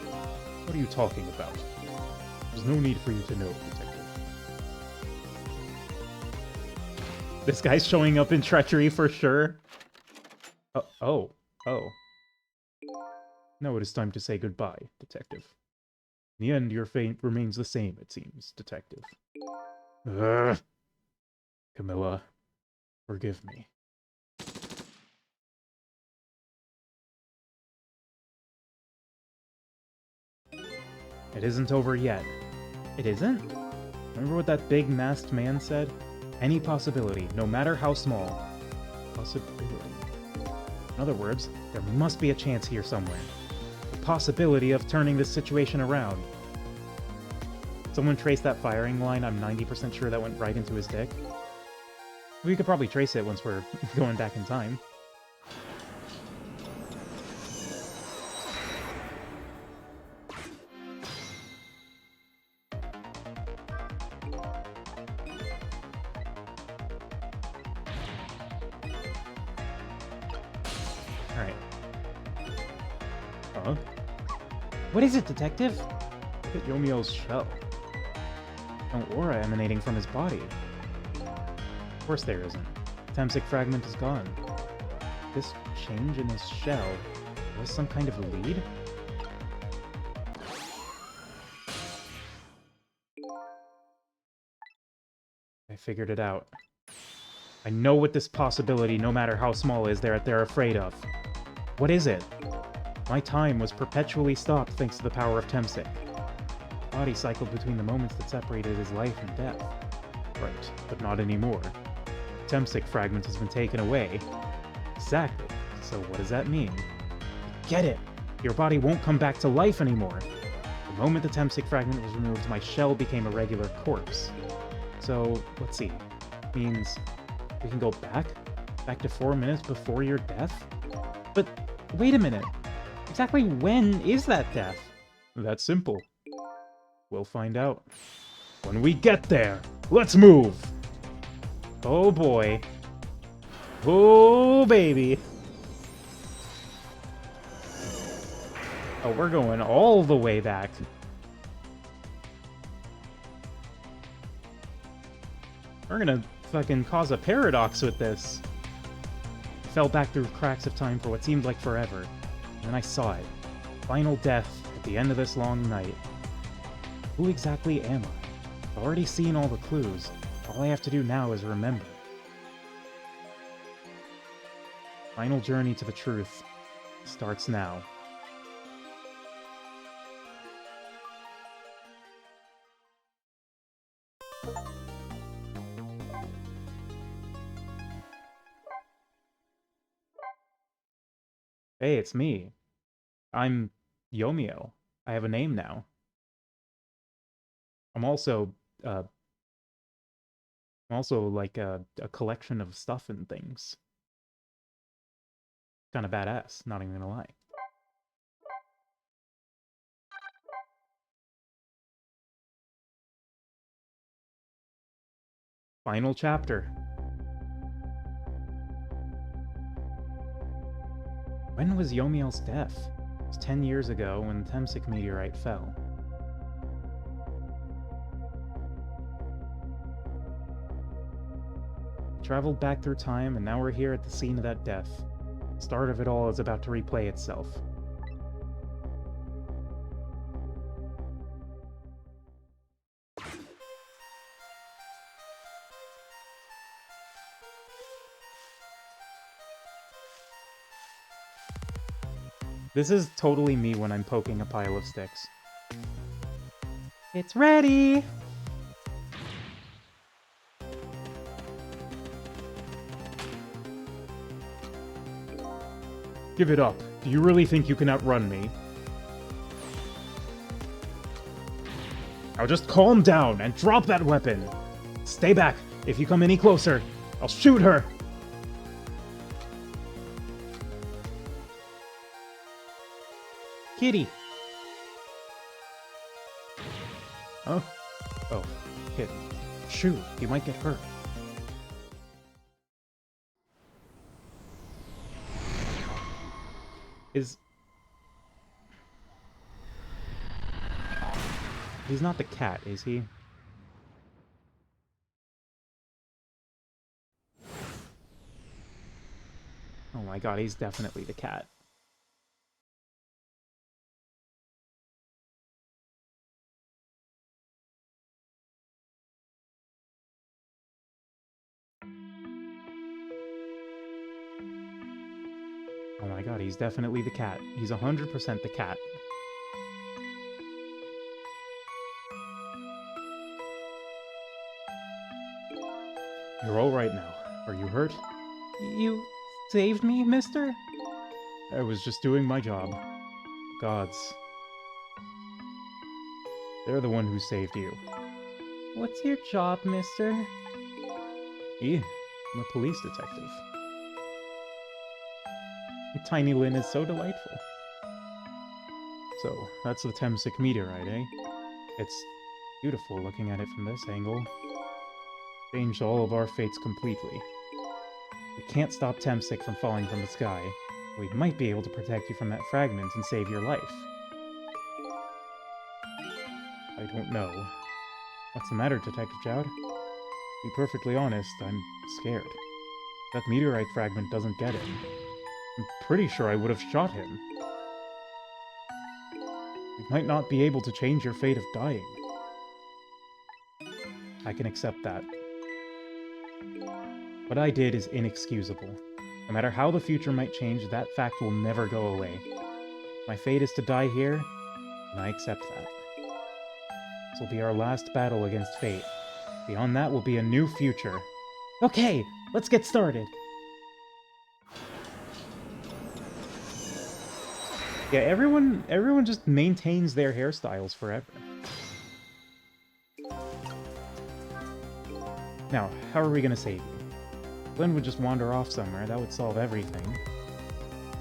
What are you talking about? There's no need for you to know, Detective. This guy's showing up in treachery for sure. Oh. Now it is time to say goodbye, Detective. In the end, your fate remains the same, it seems, Detective. Ugh. Camilla, forgive me. It isn't over yet. It isn't? Remember what that big masked man said? Any possibility, no matter how small. Possibility. In other words, there must be a chance here somewhere. The possibility of turning this situation around. Someone traced that firing line. I'm 90% sure that went right into his dick. We could probably trace it once we're going back in time. Alright. Huh? What is it, Detective? Look at Yomiel's shell. No aura emanating from his body. Of course there isn't. The Temsic fragment is gone. This change in his shell was some kind of lead? I figured it out. I know what this possibility, no matter how small, is that they're afraid of. What is it? My time was perpetually stopped thanks to the power of Temsic. Body cycled between the moments that separated his life and death. Right, but not anymore. The Temsic fragment has been taken away. Exactly. So what does that mean? Get it! Your body won't come back to life anymore. The moment the Temsic fragment was removed, my shell became a regular corpse. So, let's see. Means we can go back? Back to 4 minutes before your death? But, wait a minute. Exactly when is that death? That's simple. We'll find out. When we get there, let's move! Oh boy. Oh baby. Oh, we're going all the way back. We're gonna fucking cause a paradox with this. I fell back through cracks of time for what seemed like forever. And then I saw it. Final death at the end of this long night. Who exactly am I? I've already seen all the clues. All I have to do now is remember. Final journey to the truth starts now. Hey, it's me. I'm Yomiel. I have a name now. I'm also like a collection of stuff and things. Kind of badass, not even gonna lie. Final chapter. When was Yomiel's death? It was 10 years ago when the Temsic meteorite fell. Traveled back through time, and now we're here at the scene of that death. The start of it all is about to replay itself. This is totally me when I'm poking a pile of sticks. It's ready! Give it up. Do you really think you can outrun me? Now just calm down and drop that weapon. Stay back. If you come any closer, I'll shoot her. Kitty. Huh? Oh, hit. Shoot, you might get hurt. He's not the cat, is he? Oh my god, he's definitely the cat. Oh my god, he's definitely the cat. He's 100% the cat. You're all right now. Are you hurt? You saved me, mister? I was just doing my job. Gods. They're the one who saved you. What's your job, mister? I'm a police detective. Tiny Lynn is so delightful. So, that's the Temsic meteorite, eh? It's beautiful looking at it from this angle. Changed all of our fates completely. We can't stop Temsic from falling from the sky. We might be able to protect you from that fragment and save your life. I don't know. What's the matter, Detective Jowd? To be perfectly honest, I'm scared. That meteorite fragment doesn't get him. I'm pretty sure I would have shot him. We might not be able to change your fate of dying. I can accept that. What I did is inexcusable. No matter how the future might change, that fact will never go away. My fate is to die here, and I accept that. This will be our last battle against fate. Beyond that will be a new future. Okay, let's get started! Yeah, everyone just maintains their hairstyles forever. Now, how are we gonna save you? Glenn would just wander off somewhere, that would solve everything.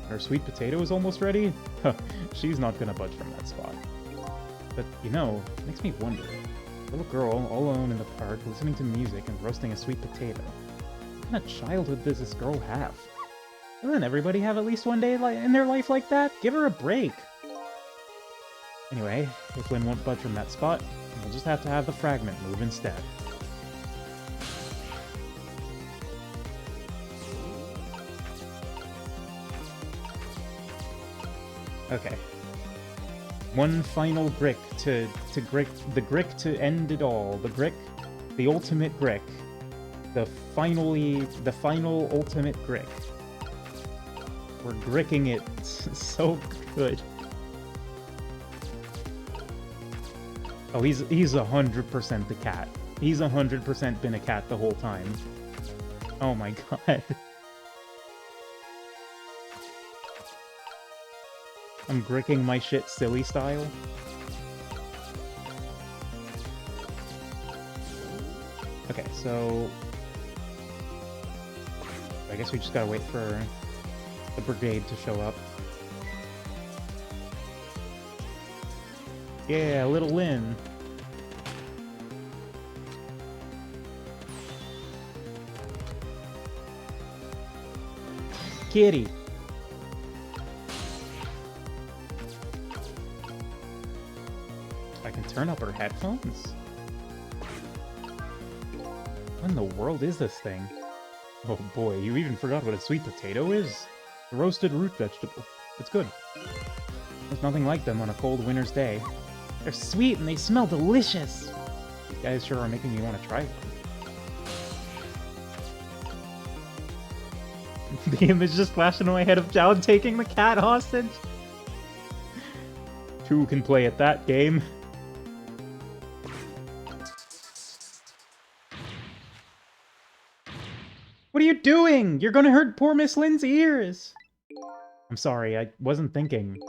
Our sweet potato is almost ready? Huh, she's not gonna budge from that spot. But, you know, it makes me wonder. A little girl, all alone in the park, listening to music and roasting a sweet potato. What kind of childhood does this girl have? Doesn't everybody have at least one day in their life like that? Give her a break! Anyway, if Lynn won't budge from that spot, we'll just have to have the fragment move instead. Okay. One final brick to grick, the grick to end it all. The grick, the ultimate grick. The final ultimate grick. We're gricking it so good. Oh, he's 100% the cat. He's 100% been a cat the whole time. Oh my god. I'm gricking my shit silly style. Okay, so... I guess we just gotta wait for the brigade to show up. Yeah, little Lynn. Kitty. I can turn up her headphones? What in the world is this thing? Oh boy, you even forgot what a sweet potato is? A roasted root vegetable. It's good. There's nothing like them on a cold winter's day. They're sweet and they smell delicious! These guys sure are making me want to try one. The image just flashed into my head of Jowd taking the cat hostage. Two can play at that game. What are you doing? You're gonna hurt poor Miss Lynn's ears! I'm sorry, I wasn't thinking.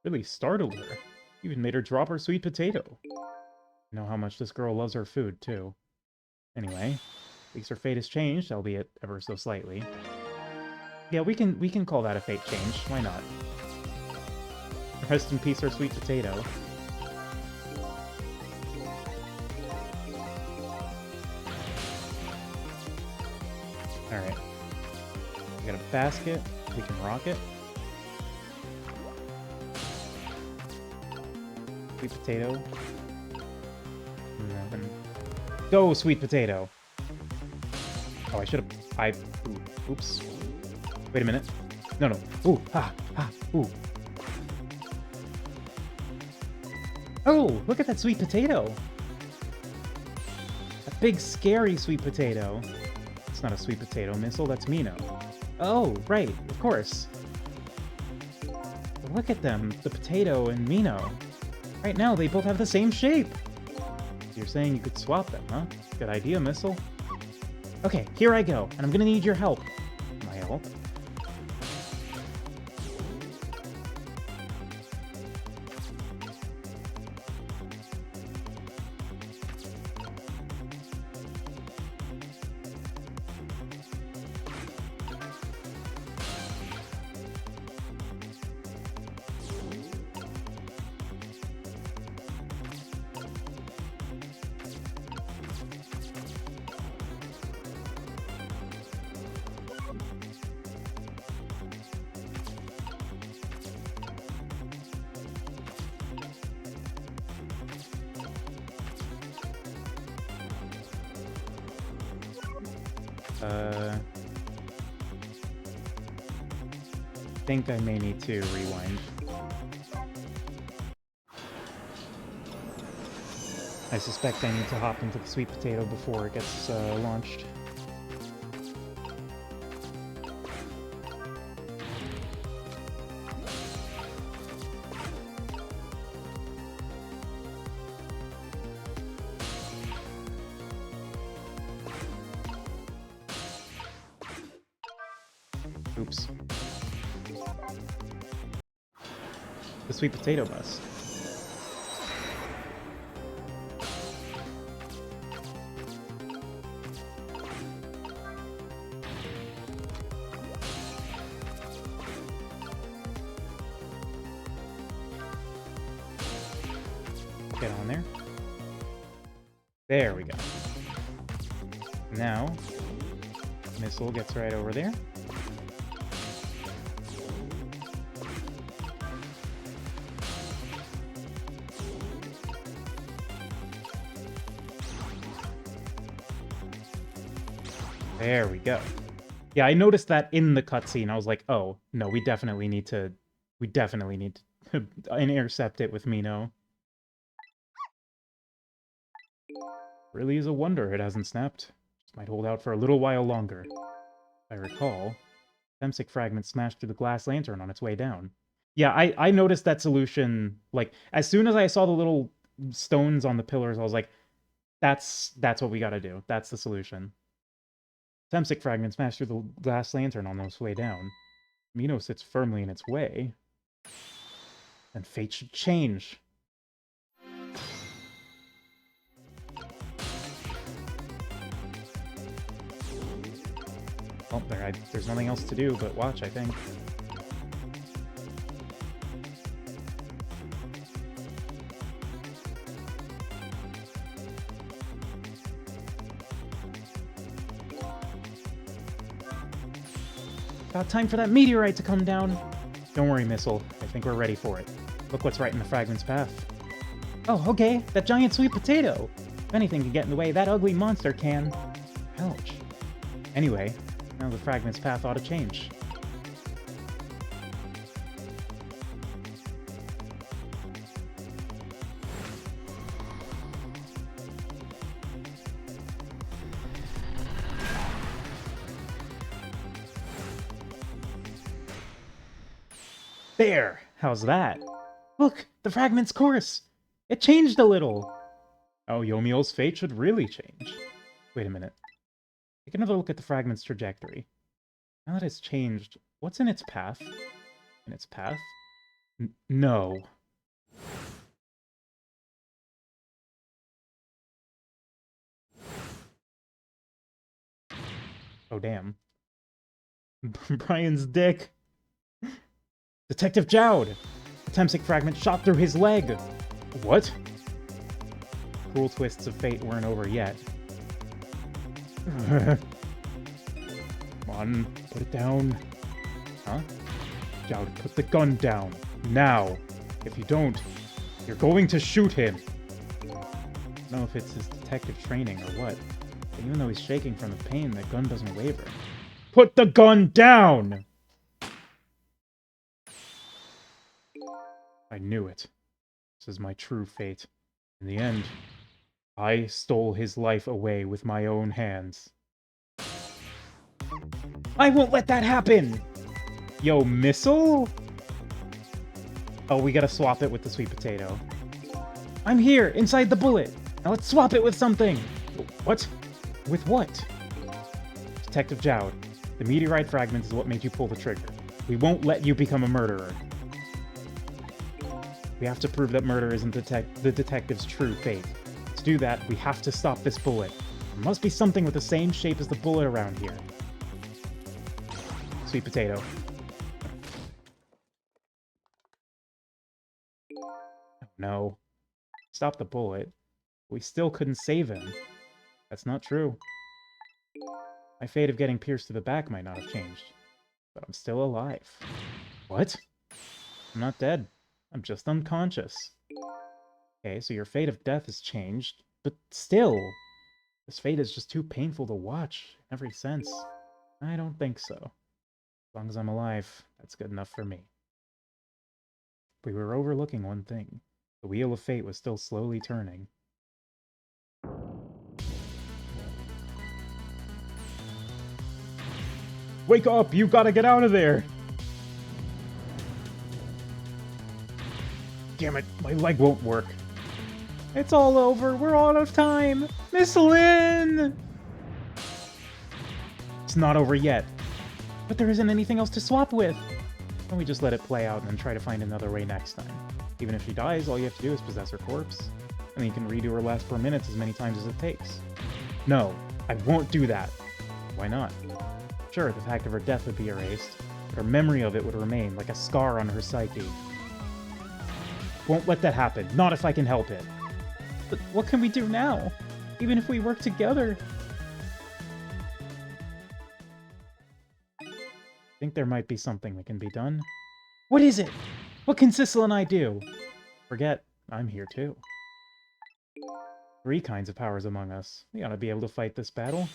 Really startled her. Even made her drop her sweet potato. I know how much this girl loves her food, too. Anyway, at least her fate has changed, albeit ever so slightly. Yeah, we can call that a fate change. Why not? Rest in peace, her sweet potato. gift basket. We can rock it. Sweet potato. Nothing. Go, sweet potato! Oh, I should have... Oops. Wait a minute. No. Ooh, ooh. Oh, look at that sweet potato! A big, scary sweet potato. It's not a sweet potato missile, that's Mino. Oh, right, of course. Look at them, the potato and Mino. Right now, they both have the same shape. You're saying you could swap them, huh? Good idea, Missile. Okay, here I go, and I'm gonna need your help. My help? I think I may need to rewind. I suspect I need to hop into the sweet potato before it gets launched. Oops. The sweet potato bus. Get on there. There we go. Now, missile gets right over there. There we go. Yeah, I noticed that in the cutscene. I was like, oh, no, we definitely need to intercept it with Mino. Really is a wonder it hasn't snapped. Just might hold out for a little while longer. If I recall, Themsic fragment smashed through the glass lantern on its way down. Yeah, I noticed that solution, like, as soon as I saw the little stones on the pillars, I was like, that's what we gotta do. That's the solution. Themsic fragment smashed through the glass lantern on its way down. Mino sits firmly in its way. And fate should change. Oh, there's nothing else to do but watch, I think. About time for that meteorite to come down. Don't worry, Missile. I think we're ready for it. Look what's right in the fragment's path. Oh, okay. That giant sweet potato. If anything can get in the way, that ugly monster can. Ouch. Anyway, now the fragment's path ought to change. There! How's that? Look! The fragment's course! It changed a little! Oh, Yomiel's fate should really change. Wait a minute. Take another look at the fragment's trajectory. Now that it's changed, what's in its path? In its path? No. Oh, damn. Brian's dick! Detective Jowd! The Themsic fragment shot through his leg! What? Cruel twists of fate weren't over yet. Come on, put it down. Huh? Jowd, put the gun down. Now. If you don't, you're going to shoot him. I don't know if it's his detective training or what, but even though he's shaking from the pain, that gun doesn't waver. Put the gun down! I knew it. This is my true fate. In the end, I stole his life away with my own hands. I won't let that happen! Yo, missile? Oh, we gotta swap it with the sweet potato. I'm here, inside the bullet! Now let's swap it with something! What? With what? Detective Jowd, the meteorite fragment is what made you pull the trigger. We won't let you become a murderer. We have to prove that murder isn't the detective's true fate. To do that, we have to stop this bullet. There must be something with the same shape as the bullet around here. Sweet potato. No. Stop the bullet. We still couldn't save him. That's not true. My fate of getting pierced to the back might not have changed, but I'm still alive. What? I'm not dead. I'm just unconscious. Okay, so your fate of death has changed, but still, this fate is just too painful to watch in every sense. I don't think so. As long as I'm alive, that's good enough for me. We were overlooking one thing. The wheel of fate was still slowly turning. Wake up! You gotta get out of there! Damn it, my leg won't work. It's all over. We're out of time. Miss Lynn! It's not over yet. But there isn't anything else to swap with. And we just let it play out and then try to find another way next time. Even if she dies, all you have to do is possess her corpse. And then you can redo her last 4 minutes as many times as it takes. No, I won't do that. Why not? Sure, the fact of her death would be erased, but her memory of it would remain like a scar on her psyche. Won't let that happen. Not if I can help it. But what can we do now? Even if we work together? I think there might be something that can be done. What is it? What can Sissel and I do? Forget, I'm here too. 3 kinds of powers among us. We ought to be able to fight this battle.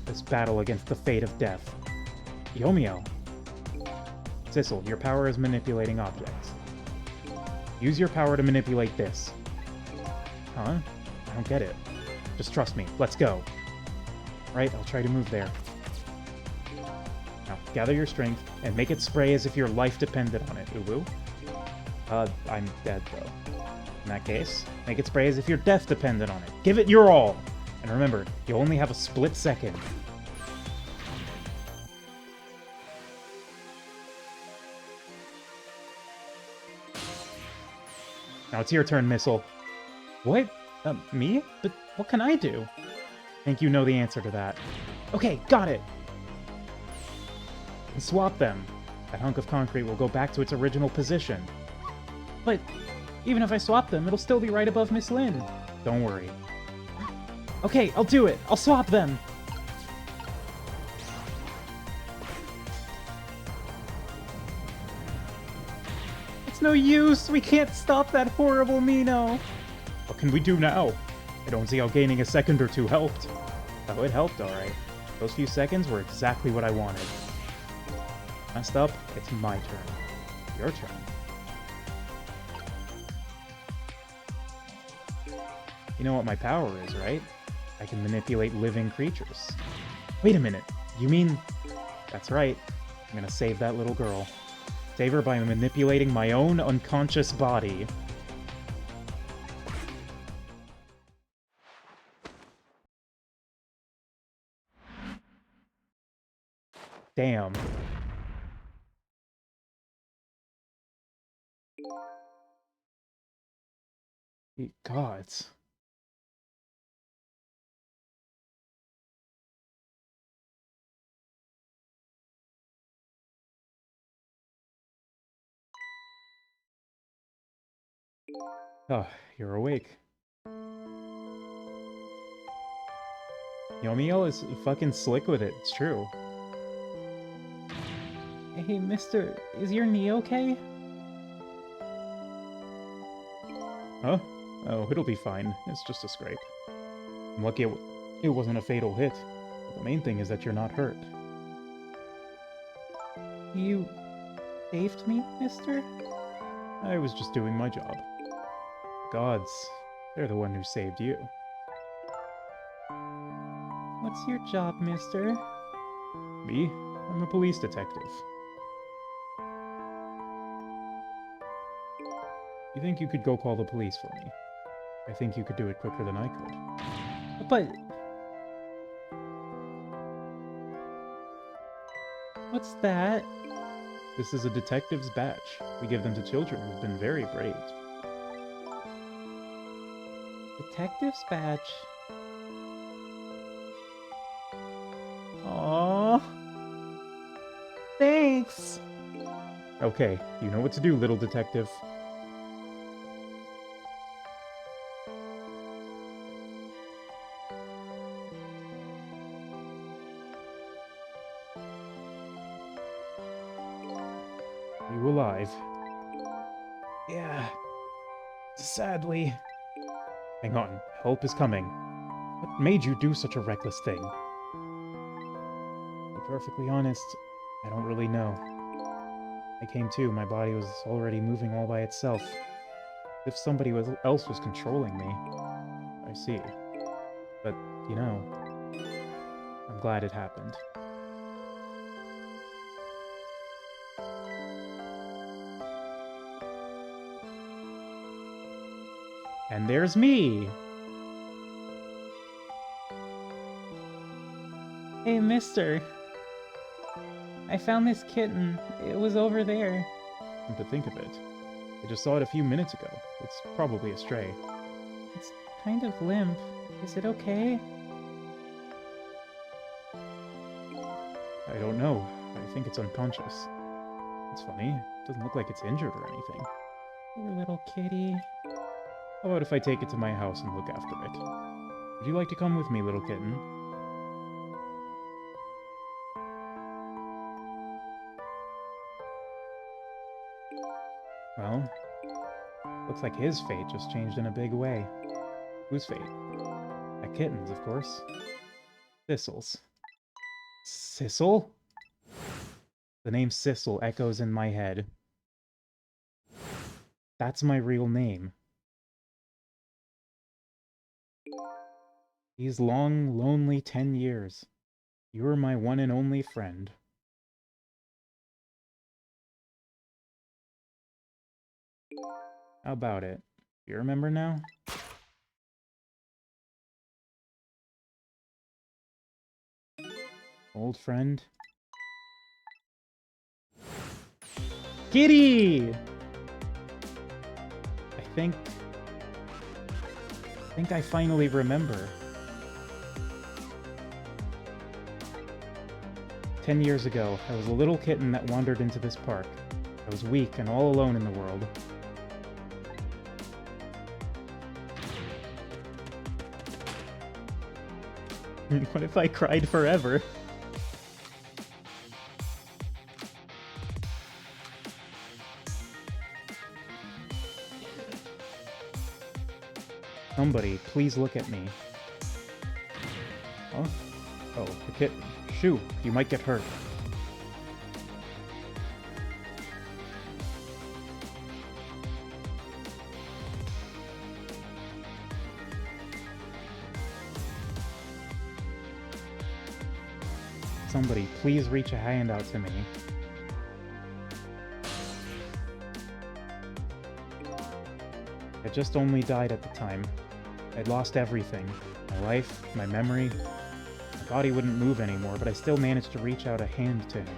This battle against the fate of death. Yomiel. Sissel, your power is manipulating objects. Use your power to manipulate this. Huh? I don't get it. Just trust me. Let's go. Right, I'll try to move there. Now, gather your strength and make it spray as if your life depended on it, Uwu. I'm dead, though. In that case, make it spray as if your death depended on it. Give it your all! And remember, you only have a split second. Now it's your turn, Missile. What? Me? But what can I do? I think you know the answer to that. Okay, got it! And swap them. That hunk of concrete will go back to its original position. But even if I swap them, it'll still be right above Miss Lynn. Don't worry. Okay, I'll do it! I'll swap them! It's no use! We can't stop that horrible Mino! What can we do now? I don't see how gaining a second or two helped. Oh, it helped, alright. Those few seconds were exactly what I wanted. Messed up, it's my turn. Your turn. You know what my power is, right? I can manipulate living creatures. Wait a minute, you mean... That's right, I'm gonna save that little girl. Save her by manipulating my own unconscious body. Damn. Ye gods. Oh, you're awake. Yomiel is fucking slick with it, it's true. Hey, mister, is your knee okay? Huh? Oh, it'll be fine. It's just a scrape. I'm lucky it wasn't a fatal hit. But the main thing is that you're not hurt. You saved me, mister? I was just doing my job. Gods, they're the one who saved you. What's your job, mister? Me? I'm a police detective. You think you could go call the police for me? I think you could do it quicker than I could. But... What's that? This is a detective's badge. We give them to children who've been very brave. Detective's badge? Aww. Thanks! Okay, you know what to do, little detective. You alive? Yeah. Sadly. Hang on, help is coming. What made you do such a reckless thing? To be perfectly honest, I don't really know. I came to, my body was already moving all by itself. As if somebody else was controlling me. I see. But, you know, I'm glad it happened. And there's me! Hey, mister. I found this kitten. It was over there. Come to think of it, I just saw it a few minutes ago. It's probably a stray. It's kind of limp. Is it okay? I don't know. I think it's unconscious. It's funny. It doesn't look like it's injured or anything. Poor little kitty. How about if I take it to my house and look after it? Would you like to come with me, little kitten? Well, looks like his fate just changed in a big way. Whose fate? That kitten's, of course. Thistle's. Sissel? The name Sissel echoes in my head. That's my real name. These long, lonely 10 years. You were my one and only friend. How about it? You remember now? Old friend? Kitty! I think I finally remember. 10 years ago, I was a little kitten that wandered into this park. I was weak and all alone in the world. What if I cried forever? Somebody, please look at me. Huh? Oh, the kitten. Shoo, you might get hurt. Somebody, please reach a hand out to me. I just only died at the time. I'd lost everything. My life, my memory. My body wouldn't move anymore, but I still managed to reach out a hand to him.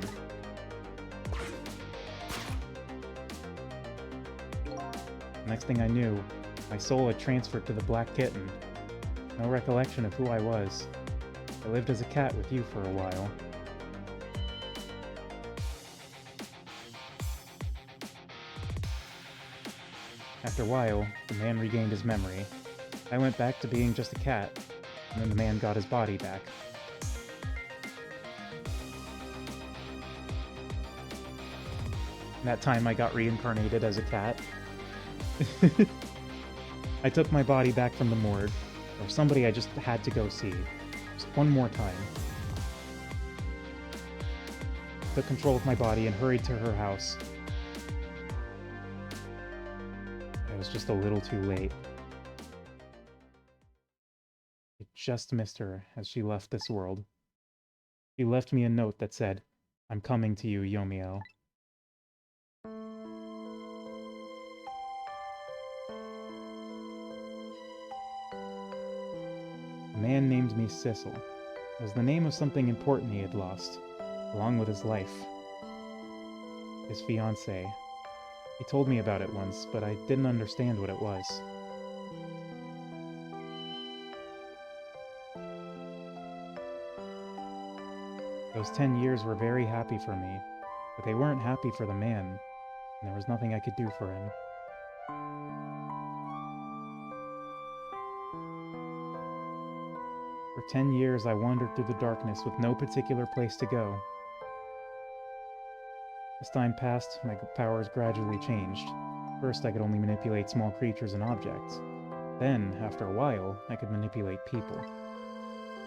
Next thing I knew, my soul had transferred to the black kitten. No recollection of who I was. I lived as a cat with you for a while. After a while, the man regained his memory. I went back to being just a cat, and then the man got his body back. That time I got reincarnated as a cat. I took my body back from the morgue, or somebody I just had to go see. Just one more time. Took control of my body and hurried to her house. I was just a little too late. I just missed her as she left this world. She left me a note that said, "I'm coming to you, Yomiel." A man named me Sissel. It was the name of something important he had lost, along with his life. His fiancée. He told me about it once, but I didn't understand what it was. Those 10 years were very happy for me, but they weren't happy for the man, and there was nothing I could do for him. For 10 years, I wandered through the darkness with no particular place to go. As time passed, my powers gradually changed. First, I could only manipulate small creatures and objects. Then, after a while, I could manipulate people.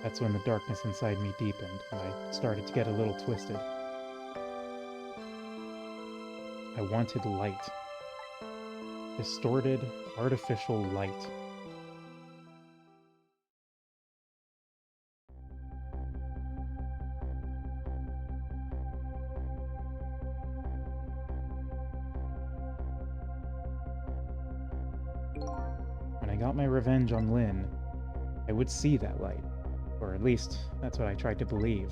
That's when the darkness inside me deepened, and I started to get a little twisted. I wanted light. Distorted, artificial light. When I got my revenge on Lynn, I would see that light. Or at least, that's what I tried to believe.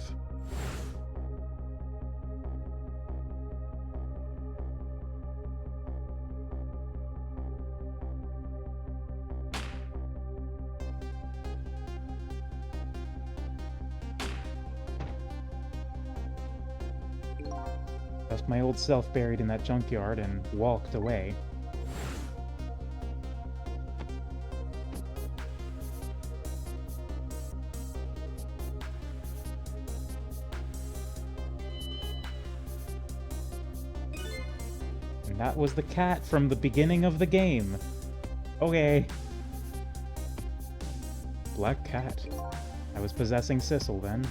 Left my old self buried in that junkyard and walked away. And that was the cat from the beginning of the game. Okay. Black cat. I was possessing Sissel then.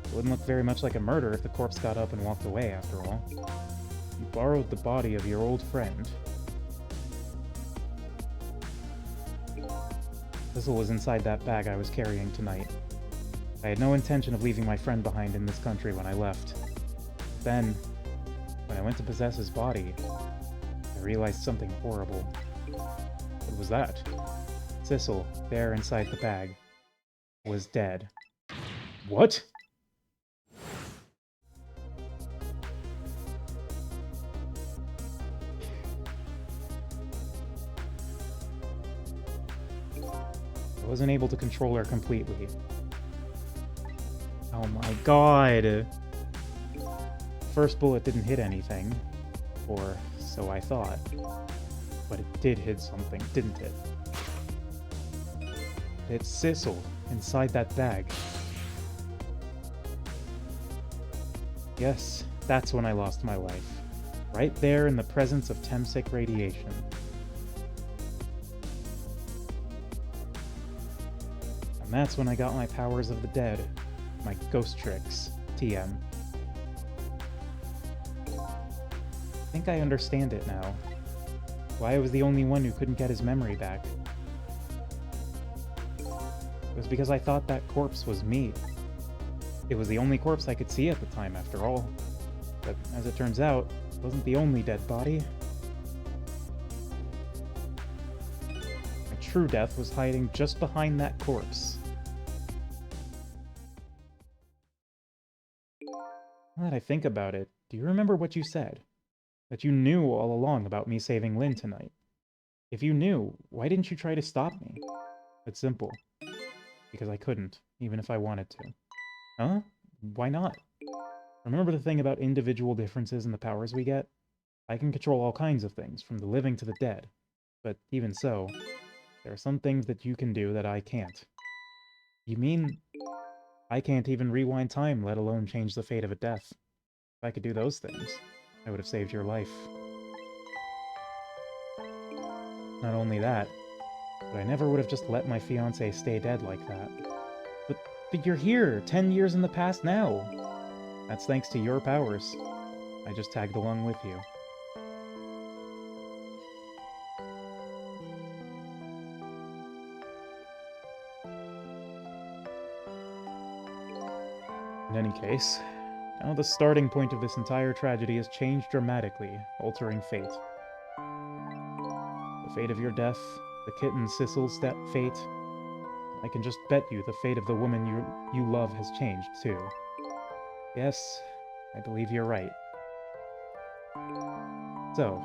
It wouldn't look very much like a murder if the corpse got up and walked away, after all. You borrowed the body of your old friend. Sissel was inside that bag I was carrying tonight. I had no intention of leaving my friend behind in this country when I left. Then, when I went to possess his body, I realized something horrible. What was that? Sissel, there inside the bag, was dead. What? I wasn't able to control her completely. Oh my god! First bullet didn't hit anything, or so I thought. But it did hit something, didn't it? It's Sissel, inside that bag. Yes, that's when I lost my life. Right there in the presence of Temsic radiation. And that's when I got my powers of the dead. My ghost tricks. TM. I think I understand it now. Why I was the only one who couldn't get his memory back. It was because I thought that corpse was me. It was the only corpse I could see at the time, after all. But as it turns out, it wasn't the only dead body. My true death was hiding just behind that corpse. Now that I think about it, do you remember what you said? That you knew all along about me saving Lynn tonight. If you knew, why didn't you try to stop me? It's simple. Because I couldn't, even if I wanted to. Huh? Why not? Remember the thing about individual differences in the powers we get? I can control all kinds of things, from the living to the dead. But even so, there are some things that you can do that I can't. You mean I can't even rewind time, let alone change the fate of a death? If I could do those things, I would have saved your life. Not only that, but I never would have just let my fiancé stay dead like that. But you're here, 10 years in the past now. That's thanks to your powers. I just tagged along with you. In any case, now the starting point of this entire tragedy has changed dramatically, altering fate. The fate of your death, the kitten Sissel's fate. I can just bet you the fate of the woman you love has changed, too. Yes, I believe you're right. So,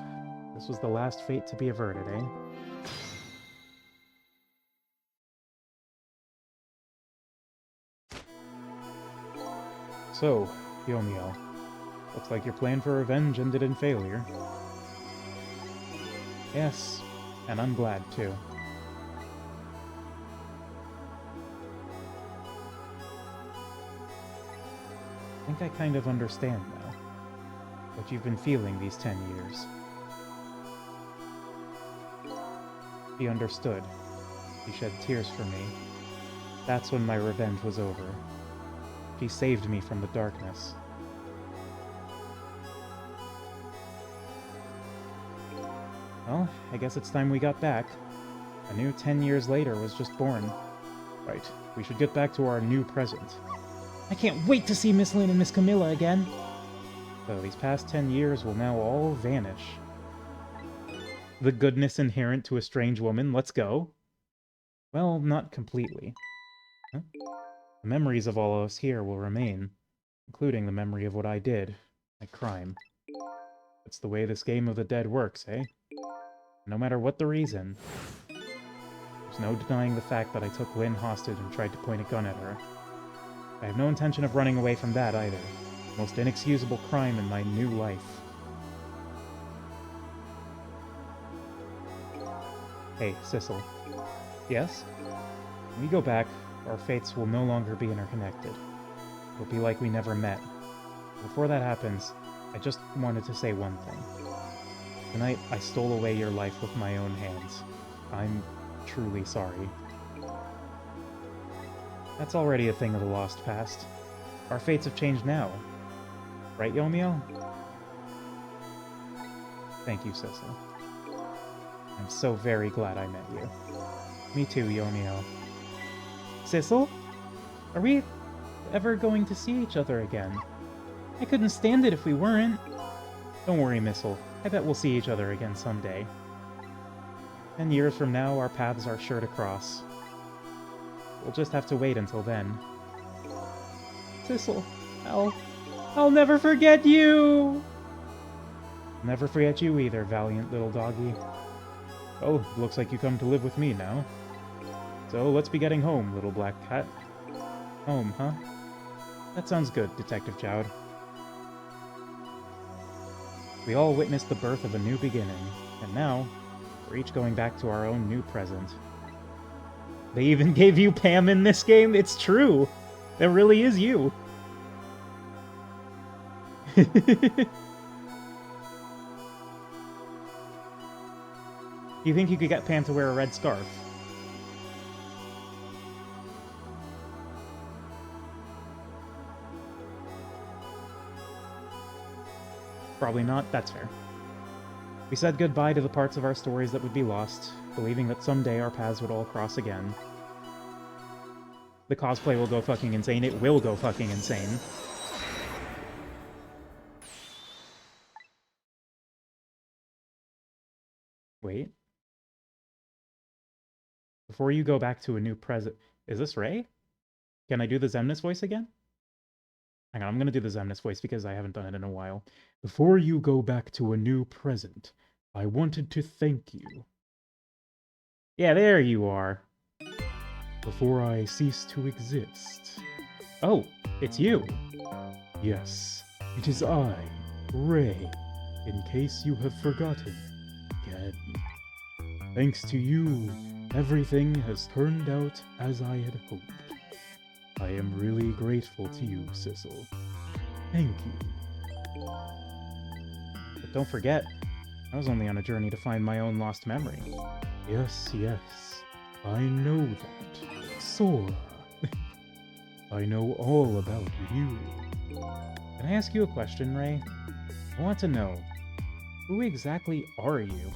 this was the last fate to be averted, eh? So, Yomiel, looks like your plan for revenge ended in failure. Yes, and I'm glad, too. I think I kind of understand now what you've been feeling these 10 years. He understood. He shed tears for me. That's when my revenge was over. She saved me from the darkness. Well, I guess it's time we got back. A new 10 years later was just born. Right, we should get back to our new present. I can't wait to see Miss Lynn and Miss Camilla again! So these past 10 years will now all vanish. The goodness inherent to a strange woman, let's go. Well, not completely. Huh? The memories of all of us here will remain, including the memory of what I did, my crime. That's the way this game of the dead works, eh? No matter what the reason, there's no denying the fact that I took Lynn hostage and tried to point a gun at her. I have no intention of running away from that either. Most inexcusable crime in my new life. Hey, Sissel. Yes? When we go back, our fates will no longer be interconnected. It'll be like we never met. Before that happens, I just wanted to say one thing. Tonight, I stole away your life with my own hands. I'm truly sorry. That's already a thing of the lost past. Our fates have changed now. Right, Yomiel? Thank you, Sissel. I'm so very glad I met you. Me too, Yomiel. Sissel? Are we ever going to see each other again? I couldn't stand it if we weren't. Don't worry, Missile. I bet we'll see each other again someday. 10 years from now, our paths are sure to cross. We'll just have to wait until then. Sissel, I'll never forget you! Never forget you either, valiant little doggy. Oh, looks like you come to live with me now. So let's be getting home, little black cat. Home, huh? That sounds good, Detective Jowd. We all witnessed the birth of a new beginning, and now, we're each going back to our own new present. They even gave you Pam in this game? It's true! That really is you! You think you could get Pam to wear a red scarf? Probably not, that's fair. We said goodbye to the parts of our stories that would be lost, believing that someday our paths would all cross again. The cosplay will go fucking insane. It will go fucking insane. Wait. Before you go back to a new present... Is this Ray? Can I do the Xemnas voice again? Hang on, I'm gonna do the Xemnas voice because I haven't done it in a while. Before you go back to a new present, I wanted to thank you. Yeah, there you are. Before I cease to exist. Oh, it's you. Yes, it is I, Ray, in case you have forgotten again. Thanks to you, everything has turned out as I had hoped. I am really grateful to you, Sissel. Thank you. don't forget, I was only on a journey to find my own lost memory. Yes, yes. I know that. Sora. I know all about you. Can I ask you a question, Ray? I want to know, who exactly are you?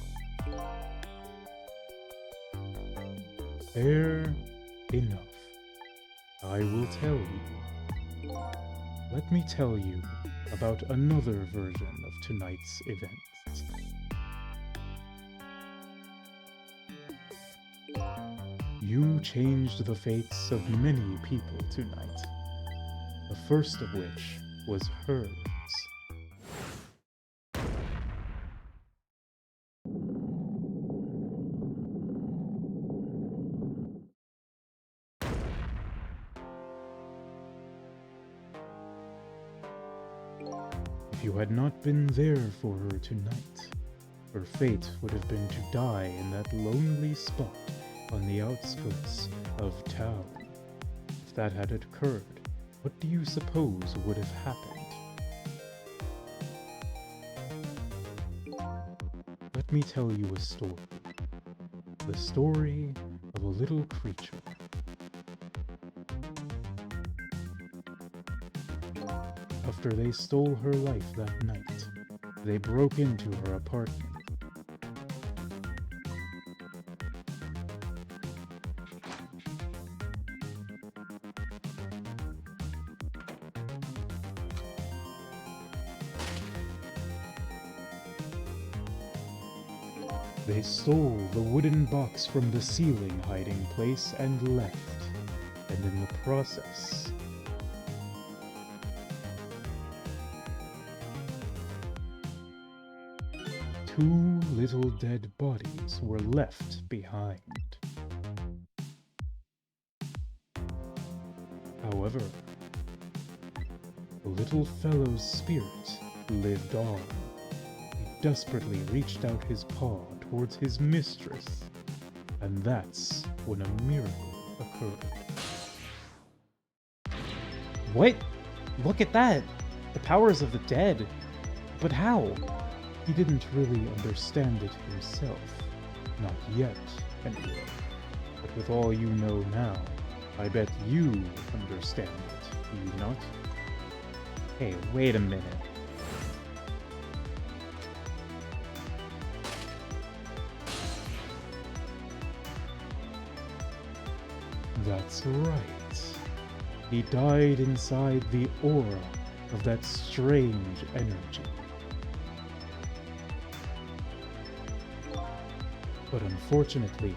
Fair enough. I will tell you. Let me tell you about another version of tonight's events. You changed the fates of many people tonight. The first of which was hers. If you had not been there for her tonight, her fate would have been to die in that lonely spot on the outskirts of town. If that had occurred, what do you suppose would have happened? Let me tell you a story. The story of a little creature. After they stole her life that night, they broke into her apartment. They stole the wooden box from the ceiling hiding place and left, and in the process, two little dead bodies were left behind. However, the little fellow's spirit lived on. He desperately reached out his paw towards his mistress, and that's when a miracle occurred. What? Look at that! The powers of the dead! But how? He didn't really understand it himself. Not yet, anyway. But with all you know now, I bet you understand it, do you not? Hey, wait a minute. That's right. He died inside the aura of that strange energy. But unfortunately,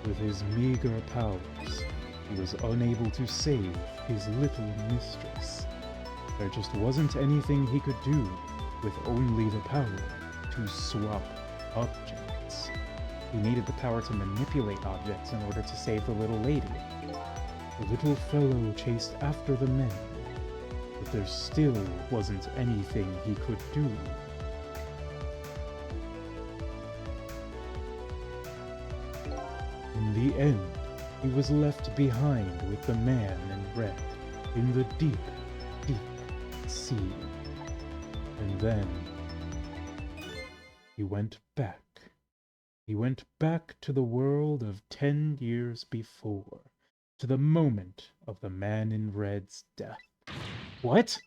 with his meager powers, he was unable to save his little mistress. There just wasn't anything he could do with only the power to swap objects. He needed the power to manipulate objects in order to save the little lady. The little fellow chased after the men, but there still wasn't anything he could do. In the end, he was left behind with the man in red in the deep, deep sea. And then he went back. He went back to the world of 10 years before, to the moment of the man in red's death. What?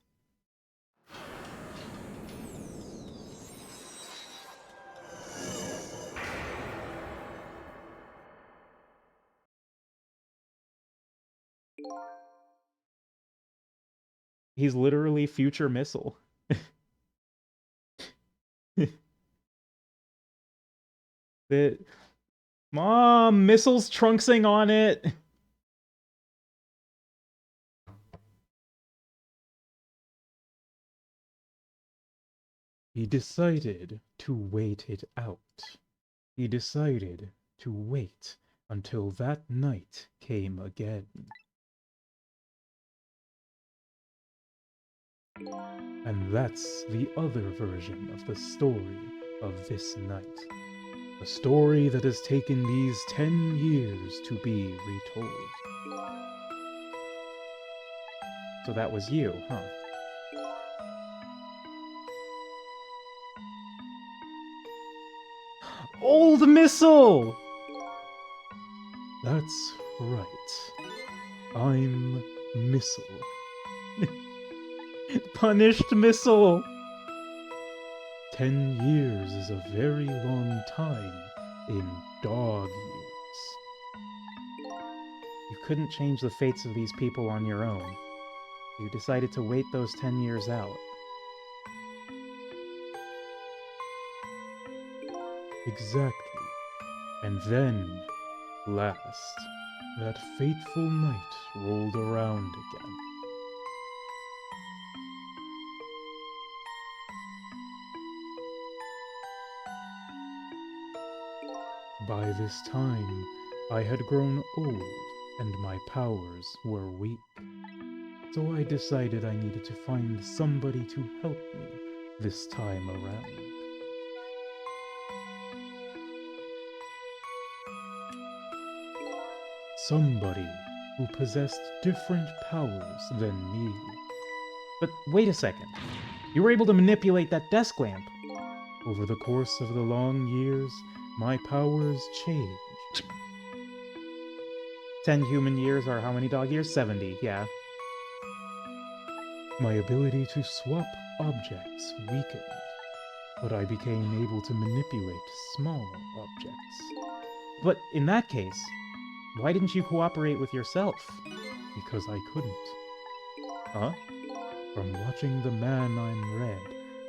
He's literally Future Missile. Mom, Missile's trunksing on it. He decided to wait it out. He decided to wait until that night came again. And that's the other version of the story of this night. A story that has taken these 10 years to be retold. So that was you, huh? Old missile! That's right. I'm Missile. Punished missile! 10 years is a very long time in dog years. You couldn't change the fates of these people on your own. You decided to wait those 10 years out. Exactly. And then, last, that fateful night rolled around again. By this time, I had grown old and my powers were weak. So I decided I needed to find somebody to help me this time around. Somebody who possessed different powers than me. But wait a second. You were able to manipulate that desk lamp. Over the course of the long years, my powers changed. 10 human years are how many dog years? 70, yeah. My ability to swap objects weakened, but I became able to manipulate small objects. But in that case, why didn't you cooperate with yourself? Because I couldn't. Huh? From watching The Man I'm Red,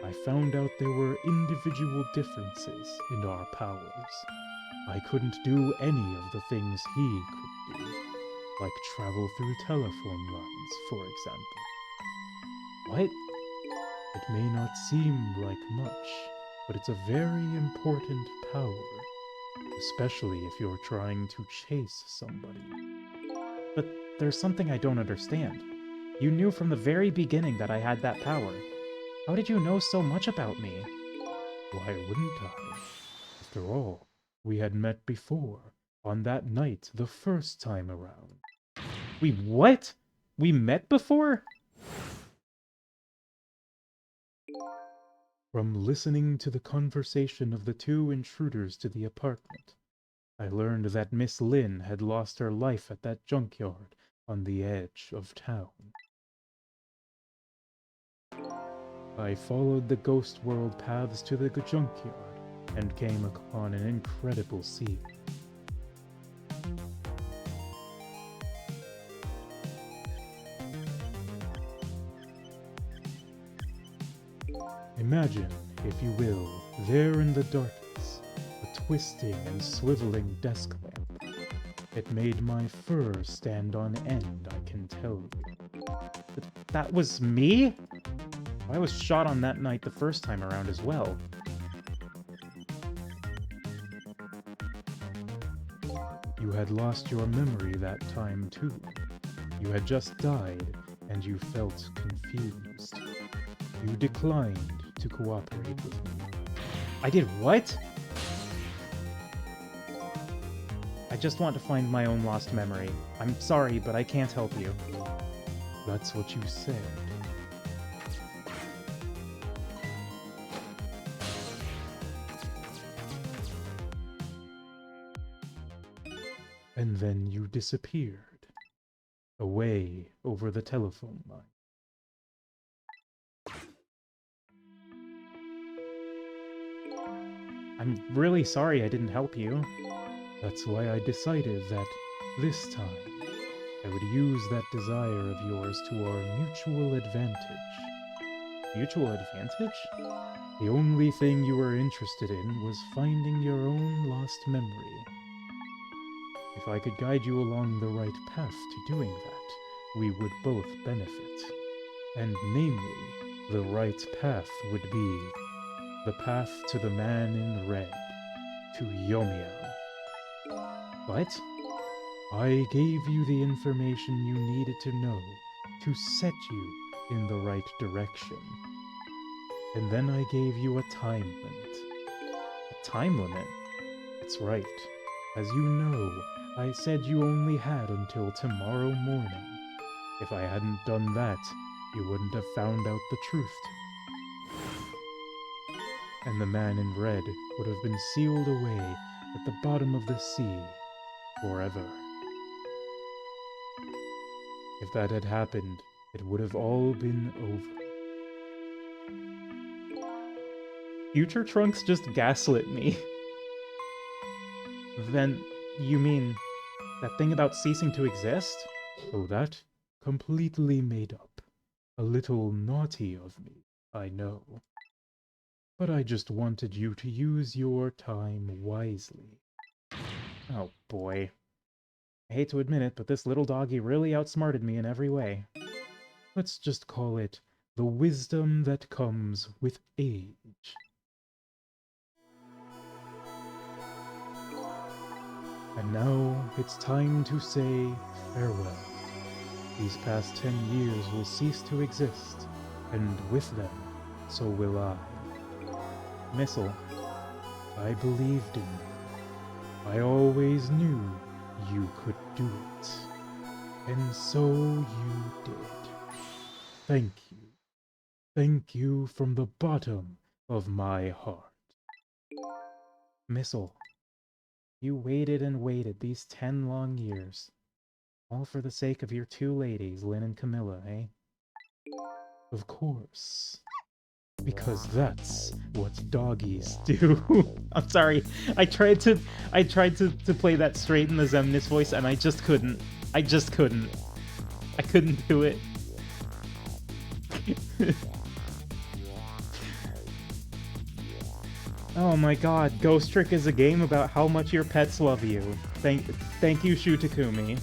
I found out there were individual differences in our powers. I couldn't do any of the things he could do, like travel through telephone lines, for example. What? It may not seem like much, but it's a very important power, especially if you're trying to chase somebody. But there's something I don't understand. You knew from the very beginning that I had that power. How did you know so much about me? Why wouldn't I? After all, we had met before, on that night the first time around. We what? We met before? From listening to the conversation of the two intruders to the apartment, I learned that Miss Lynn had lost her life at that junkyard on the edge of town. I followed the ghost world paths to the junkyard and came upon an incredible scene. Imagine, if you will, there in the darkness, a twisting and swiveling desk lamp. It made my fur stand on end, I can tell you. That was me? I was shot on that night the first time around as well. You had lost your memory that time too. You had just died, and you felt confused. You declined to cooperate with me. I did what? I just want to find my own lost memory. I'm sorry, but I can't help you. That's what you said. And then you disappeared, away over the telephone line. I'm really sorry I didn't help you. That's why I decided that, this time, I would use that desire of yours to our mutual advantage. Mutual advantage? The only thing you were interested in was finding your own lost memory. If I could guide you along the right path to doing that, we would both benefit. And namely, the right path would be the path to the Man in Red, to Yomiya. What? I gave you the information you needed to know to set you in the right direction. And then I gave you a time limit. A time limit? That's right. As you know, I said you only had until tomorrow morning. If I hadn't done that, you wouldn't have found out the truth. and the man in red would have been sealed away at the bottom of the sea forever. If that had happened, it would have all been over. Future Trunks just gaslit me. Then, you mean that thing about ceasing to exist? Oh, that? Completely made up. A little naughty of me, I know. But I just wanted you to use your time wisely. Oh boy. I hate to admit it, but this little doggy really outsmarted me in every way. Let's just call it the wisdom that comes with age. And now it's time to say farewell. These past 10 years will cease to exist, and with them, so will I. Missile. I believed in you. I always knew you could do it. And so you did. Thank you. Thank you from the bottom of my heart. Missile. You waited and waited these 10 long years. All for the sake of your two ladies, Lynn and Camilla, eh? Of course. Because that's what doggies do. I'm sorry. I tried to play that straight in the Xemnas voice and I just couldn't. I couldn't do it. Oh my god, Ghost Trick is a game about how much your pets love you. Thank you, Shu Takumi.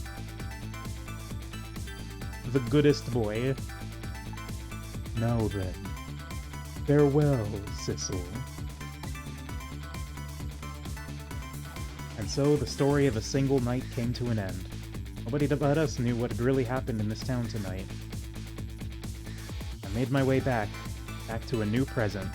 The goodest boy. Now then, farewell, Sissel. And so the story of a single night came to an end. Nobody but us knew what had really happened in this town tonight. I made my way back to a new present.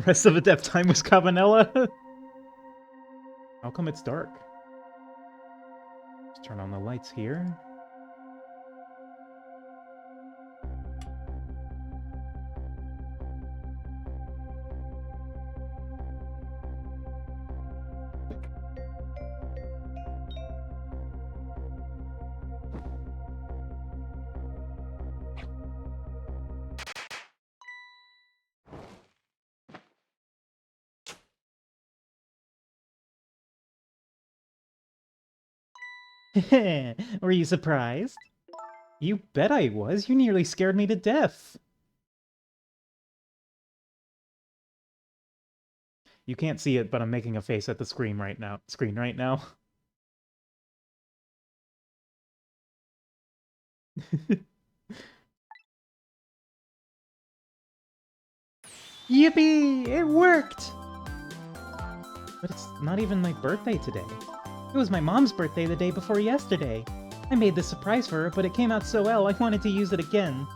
Rest of a Death Time was Cabanela? How come it's dark? Let's turn on the lights here. Were you surprised? You bet I was. You nearly scared me to death. You can't see it, but I'm making a face at the screen right now. Yippee! It worked! But it's not even my birthday today. It was my mom's birthday the day before yesterday. I made this surprise for her, but it came out so well I wanted to use it again.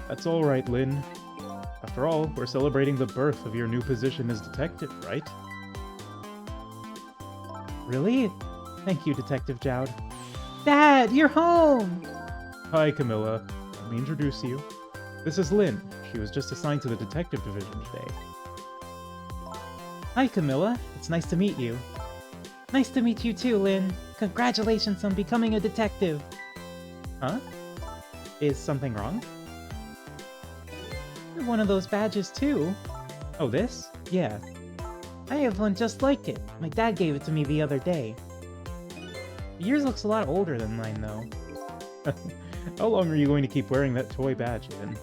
That's all right, Lynn. After all, we're celebrating the birth of your new position as detective, right? Really? Thank you, Detective Jowd. Dad, you're home! Hi, Camilla. Let me introduce you. This is Lynn. She was just assigned to the detective division today. Hi, Camilla. It's nice to meet you. Nice to meet you too, Lynn. Congratulations on becoming a detective. Huh? Is something wrong? You're one of those badges too. Oh, this? Yeah. I have one just like it. My dad gave it to me the other day. Yours looks a lot older than mine, though. How long are you going to keep wearing that toy badge, Lynn?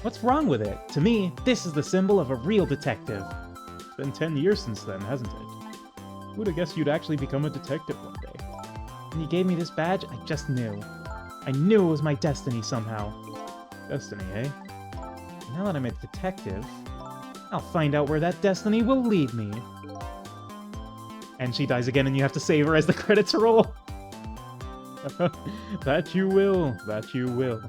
What's wrong with it? To me, this is the symbol of a real detective. It's been 10 years since then, hasn't it? Who'd have guessed you'd actually become a detective one day? When you gave me this badge, I just knew. I knew it was my destiny somehow. Destiny, eh? Now that I'm a detective, I'll find out where that destiny will lead me. And she dies again and you have to save her as the credits roll. That you will. That you will.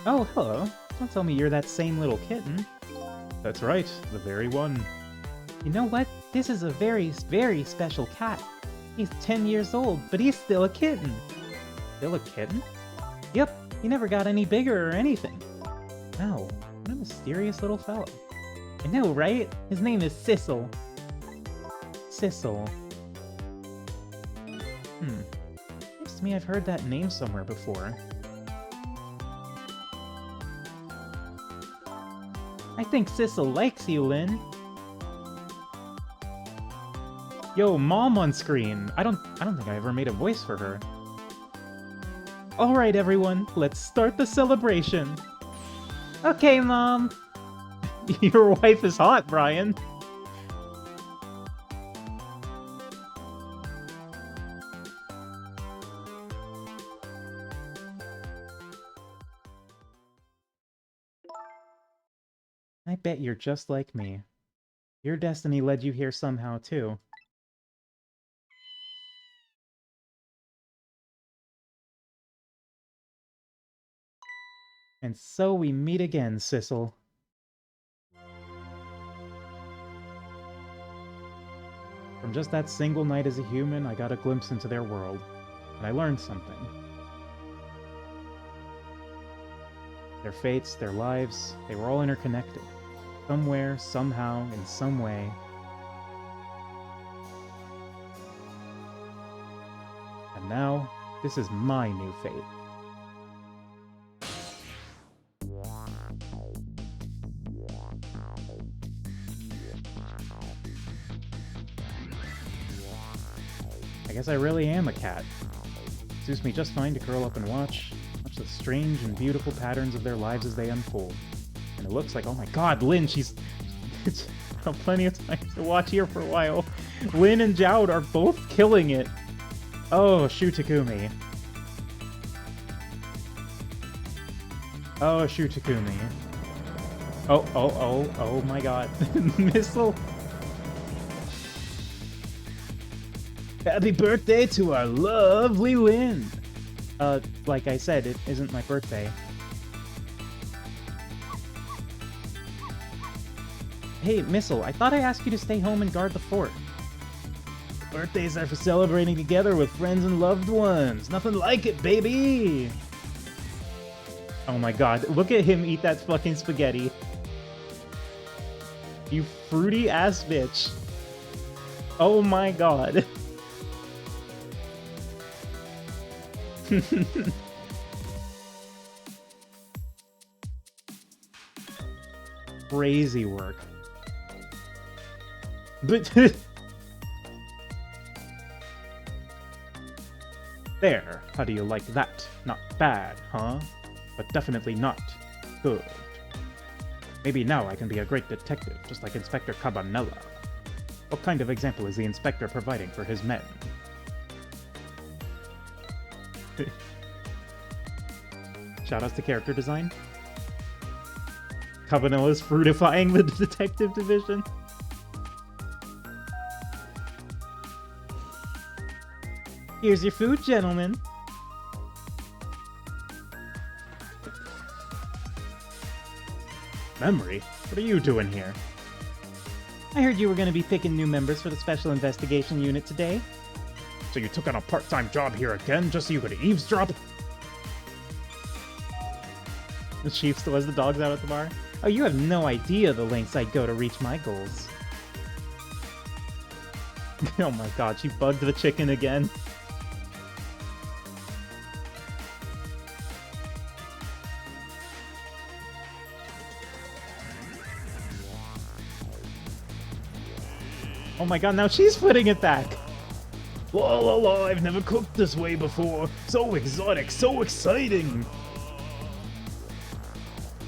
Oh, hello. Don't tell me you're that same little kitten. That's right, the very one. You know what? This is a very, very special cat. He's 10 years old, but he's still a kitten. Still a kitten? Yep, he never got any bigger or anything. Wow, what a mysterious little fellow. I know, right? His name is Sissel. Sissel. Seems to me I've heard that name somewhere before. I think Sissel likes you, Lynn. Yo, Mom on screen. I don't think I ever made a voice for her. Alright everyone, let's start the celebration. Okay, Mom. Your wife is hot, Brian. I bet you're just like me. Your destiny led you here somehow, too. And so we meet again, Sissel. From just that single night as a human, I got a glimpse into their world, and I learned something. Their fates, their lives, they were all interconnected. Somewhere, somehow, in some way. And now, this is my new fate. I guess I really am a cat. It suits me just fine to curl up and watch the strange and beautiful patterns of their lives as they unfold. And it looks like, oh my god, Lynn, she's got plenty of time to watch here for a while. Lynn and Jowd are both killing it. Oh, Shu Takumi. Oh, Shu Takumi. Oh my god. Missile. Happy birthday to our lovely Lynn! Like I said, it isn't my birthday. Hey, Missile, I thought I asked you to stay home and guard the fort. Birthdays are for celebrating together with friends and loved ones. Nothing like it, baby! Oh my god, look at him eat that fucking spaghetti. You fruity ass bitch. Oh my god. Crazy work. But there, how do you like that? Not bad, huh? But definitely not good. Maybe now I can be a great detective, just like Inspector Cabanela. What kind of example is the inspector providing for his men? Shoutouts to character design. Cabanela's fruitifying the detective division. Here's your food, gentlemen. Memory, what are you doing here? I heard you were going to be picking new members for the Special Investigation Unit today. So you took on a part-time job here again just so you could eavesdrop? The chief still has the dogs out at the bar. Oh, you have no idea the lengths I'd go to reach my goals. Oh my god, she bugged the chicken again. Oh my god, now she's putting it back! La la la, I've never cooked this way before. So exotic, so exciting!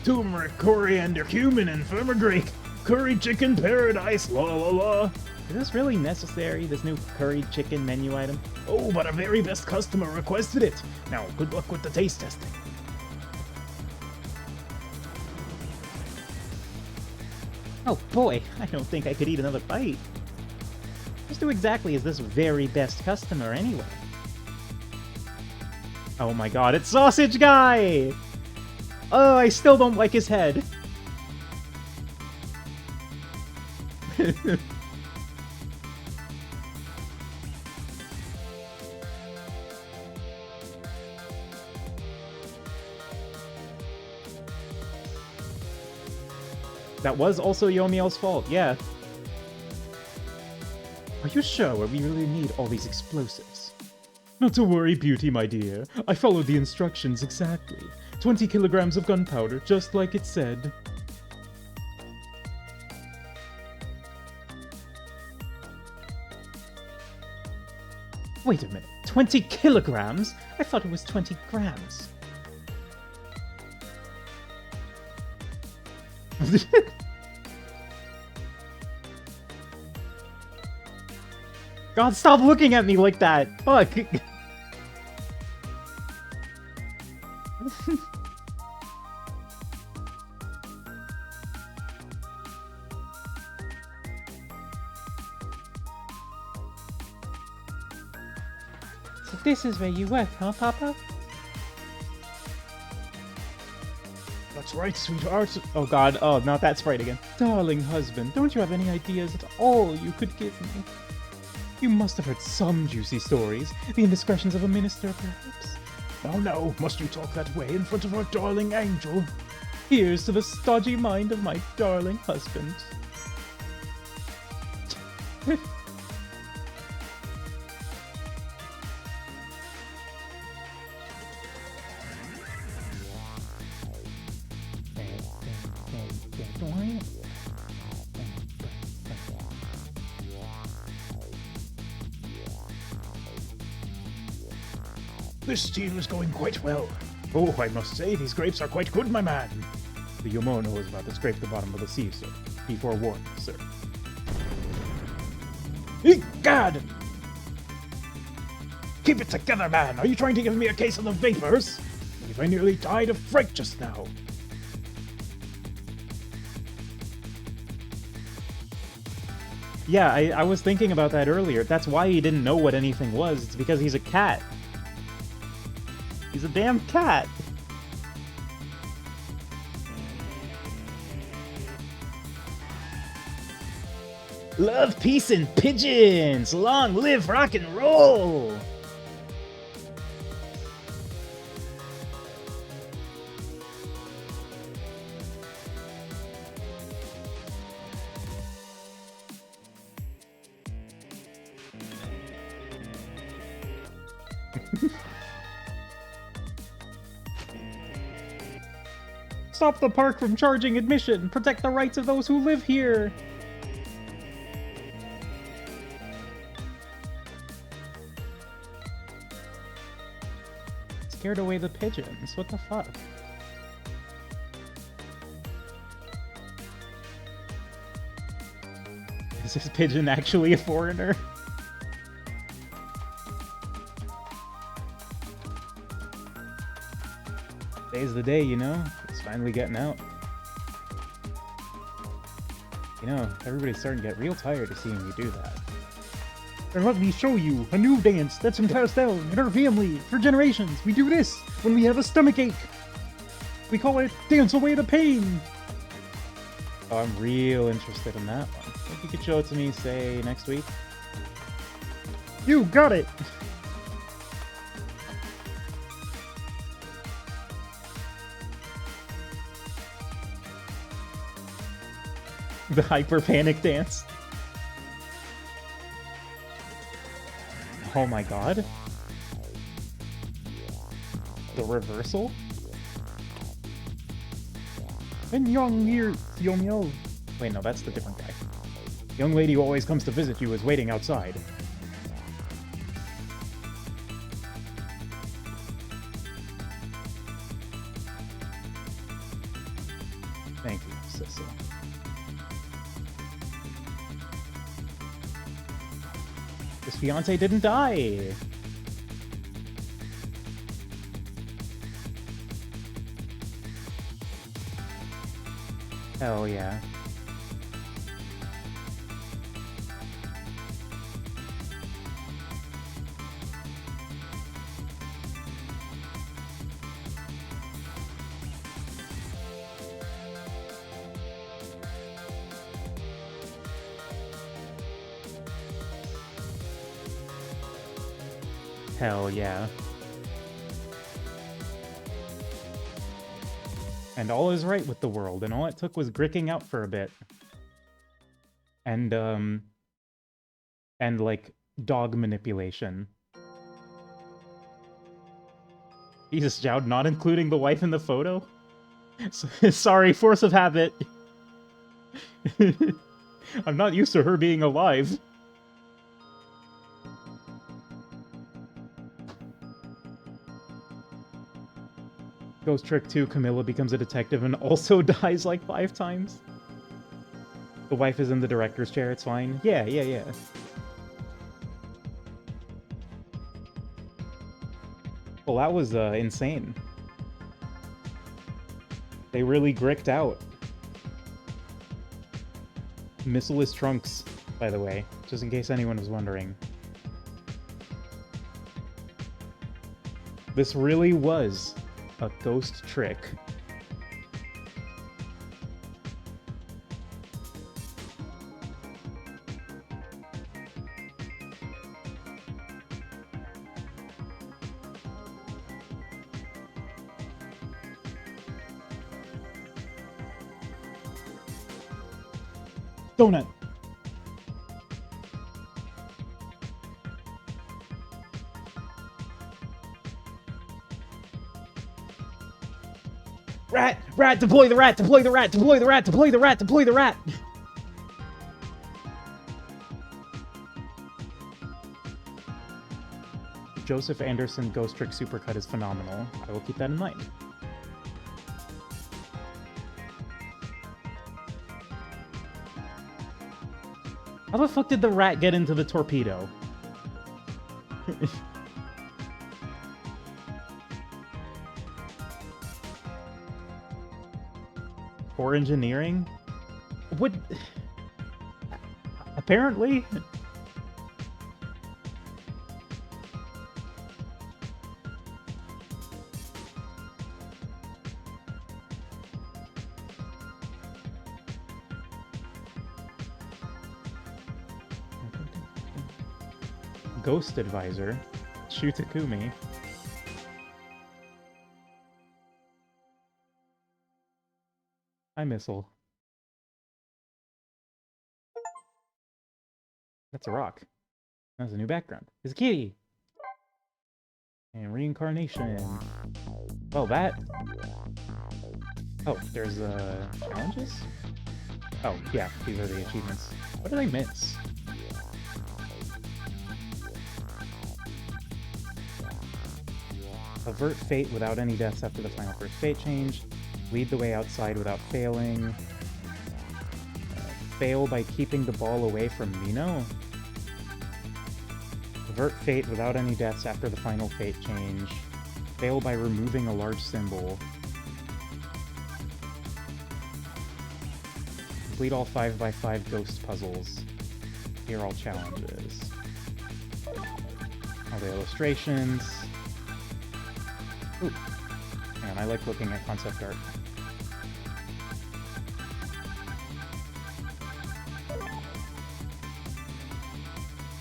Turmeric, coriander, cumin, and fenugreek. Curry chicken paradise, la la la. Is this really necessary, this new curried chicken menu item? Oh, but our very best customer requested it. Now, good luck with the taste testing. Oh boy, I don't think I could eat another bite. Just who exactly is this very best customer anyway? Oh my god, it's Sausage Guy! Oh, I still don't like his head. That was also Yomiel's fault, yeah. Are you sure we really need all these explosives? Not to worry, Beauty, my dear. I followed the instructions exactly. 20 kilograms of gunpowder, just like it said. Wait a minute, 20 kilograms? I thought it was 20 grams. God, stop looking at me like that! Fuck! So this is where you work, huh, Papa? That's right, sweetheart. Oh god, oh, not that sprite again. Darling husband, don't you have any ideas at all you could give me? You must have heard some juicy stories. The indiscretions of a minister, perhaps? Oh no, must you talk that way in front of our darling angel? Here's to the stodgy mind of my darling husband. This steal is going quite well. Oh, I must say, these grapes are quite good, my man. The Yomono is about to scrape the bottom of the sea, sir. Be forewarned, sir. Egad! Keep it together, man! Are you trying to give me a case of the vapors? I nearly died of fright just now. Yeah, I was thinking about that earlier. That's why he didn't know what anything was. It's because he's a cat. He's a damn cat. Love, peace, and pigeons! Long live rock and roll! Stop the park from charging admission! Protect the rights of those who live here! Scared away the pigeons. What the fuck? Is this pigeon actually a foreigner? Today's the day, you know? It's finally getting out. You know, everybody's starting to get real tired of seeing you do that. And let me show you a new dance that's been passed down in our family for generations. We do this when we have a stomachache. We call it Dance Away the Pain. Oh, I'm real interested in that one. If you could show it to me, say, next week. You got it! The hyper panic dance. Oh my god. The reversal? And Yomiel. Wait, no, that's the different guy. The young lady who always comes to visit you is waiting outside. Thank you, Sissy. His fiance didn't die! Hell yeah. hell, yeah. And all is right with the world, and all it took was gricking out for a bit. And like, dog manipulation. Jesus, Jowd, not including the wife in the photo? Sorry, force of habit. I'm not used to her being alive. Ghost Trick 2, Camilla becomes a detective and also dies like 5 times. The wife is in the director's chair, it's fine. Yeah. Well, that was insane. They really gricked out. Missileless Trunks, by the way, just in case anyone was wondering. This really was a ghost trick. Donut. Rat, deploy the rat, deploy the rat, deploy the rat, deploy the rat, deploy the rat! Joseph Anderson Ghost Trick Supercut is phenomenal. I will keep that in mind. How the fuck did the rat get into the torpedo? Poor engineering? What? Apparently? Ghost Advisor, Shu Takumi. Hi, Missile. That's a rock. That's a new background. It's a kitty! And reincarnation. Oh, that... Oh, there's, challenges? Oh, yeah, these are the achievements. What did I miss? Avert fate without any deaths after the final first fate change. Lead the way outside without failing. Fail by keeping the ball away from Mino. Avert fate without any deaths after the final fate change. Fail by removing a large symbol. Complete all 5x5 ghost puzzles. Here are all challenges. All the illustrations. Ooh. Man, I like looking at concept art.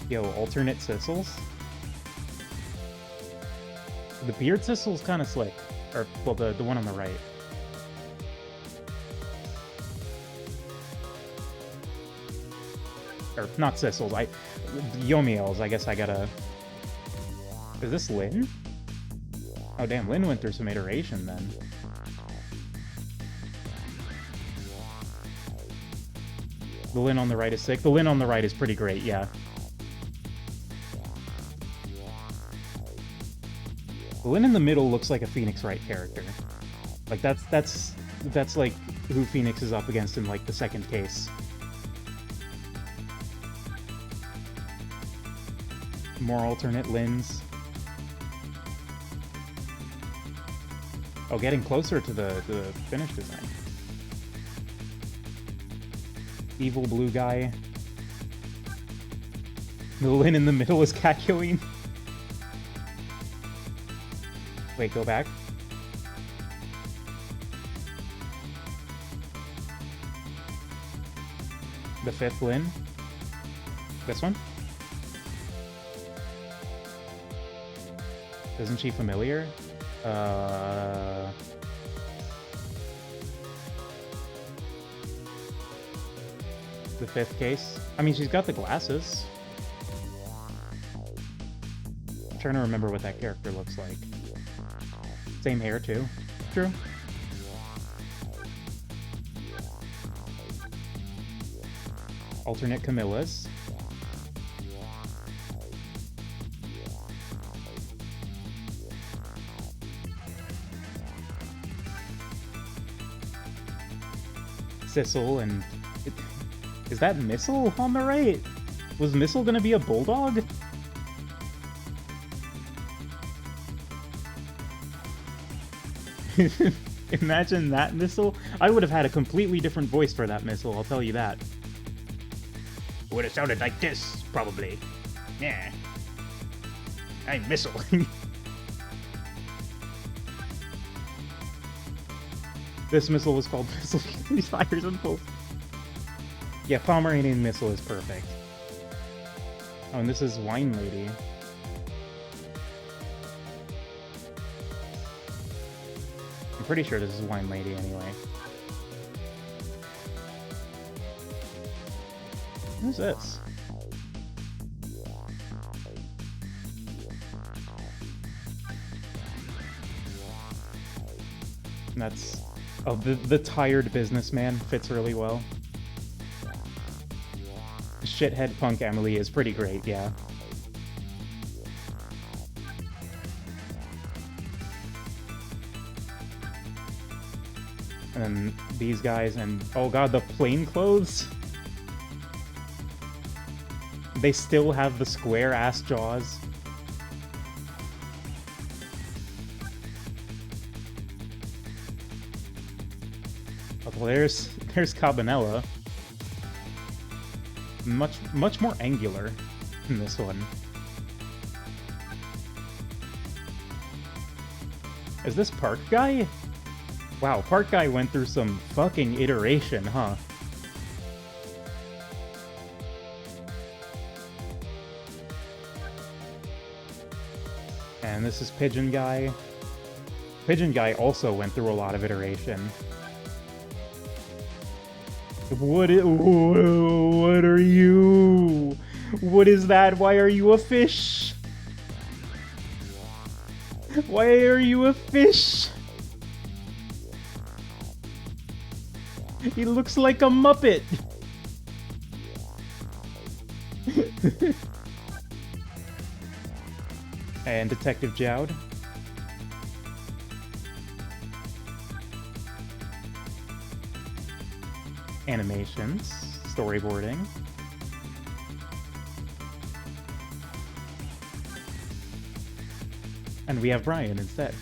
Yo, alternate Sissels? The beard Sissel's kind of slick. Or, well, the one on the right. Or, not Sissels, Yomiel's, I guess I gotta... Is this Lynn? Oh damn, Lynn went through some iteration then. The Lynn on the right is sick. The Lynn on the right is pretty great, yeah. The Lynn in the middle looks like a Phoenix Wright character. Like that's like who Phoenix is up against in like the second case. More alternate Lynns. Oh, getting closer to the finished design. Evil blue guy. The Lynn in the middle is Kakyoin. Wait, go back. The fifth Lynn. This one. Isn't she familiar? The fifth case. I mean, she's got the glasses. I'm trying to remember what that character looks like. Same hair, too. True. Alternate Camillas. Sissel and... Is that Missile on the right? Was Missile gonna be a bulldog? Imagine that Missile. I would have had a completely different voice for that Missile, I'll tell you that. Would have sounded like this, probably. Yeah. I'm Missile. This Missile was called Missile. These fires and pulls. Yeah, Pomeranian Missile is perfect. Oh, and this is Wine Lady. I'm pretty sure this is Wine Lady anyway. Who's this? That's... Oh, the tired businessman fits really well. Shithead punk Emily is pretty great, yeah. And then these guys, and oh god, the plainclothes? They still have the square-ass jaws. Oh, there's Cabanela. Much more angular in this one. Is this Park Guy? Wow, Park Guy went through some fucking iteration, huh? And this is Pigeon Guy. Pigeon Guy also went through a lot of iteration. What are you? What is that? Why are you a fish? Why are you a fish? He looks like a Muppet. And Detective Jowd. Animations, storyboarding. And we have Brian instead.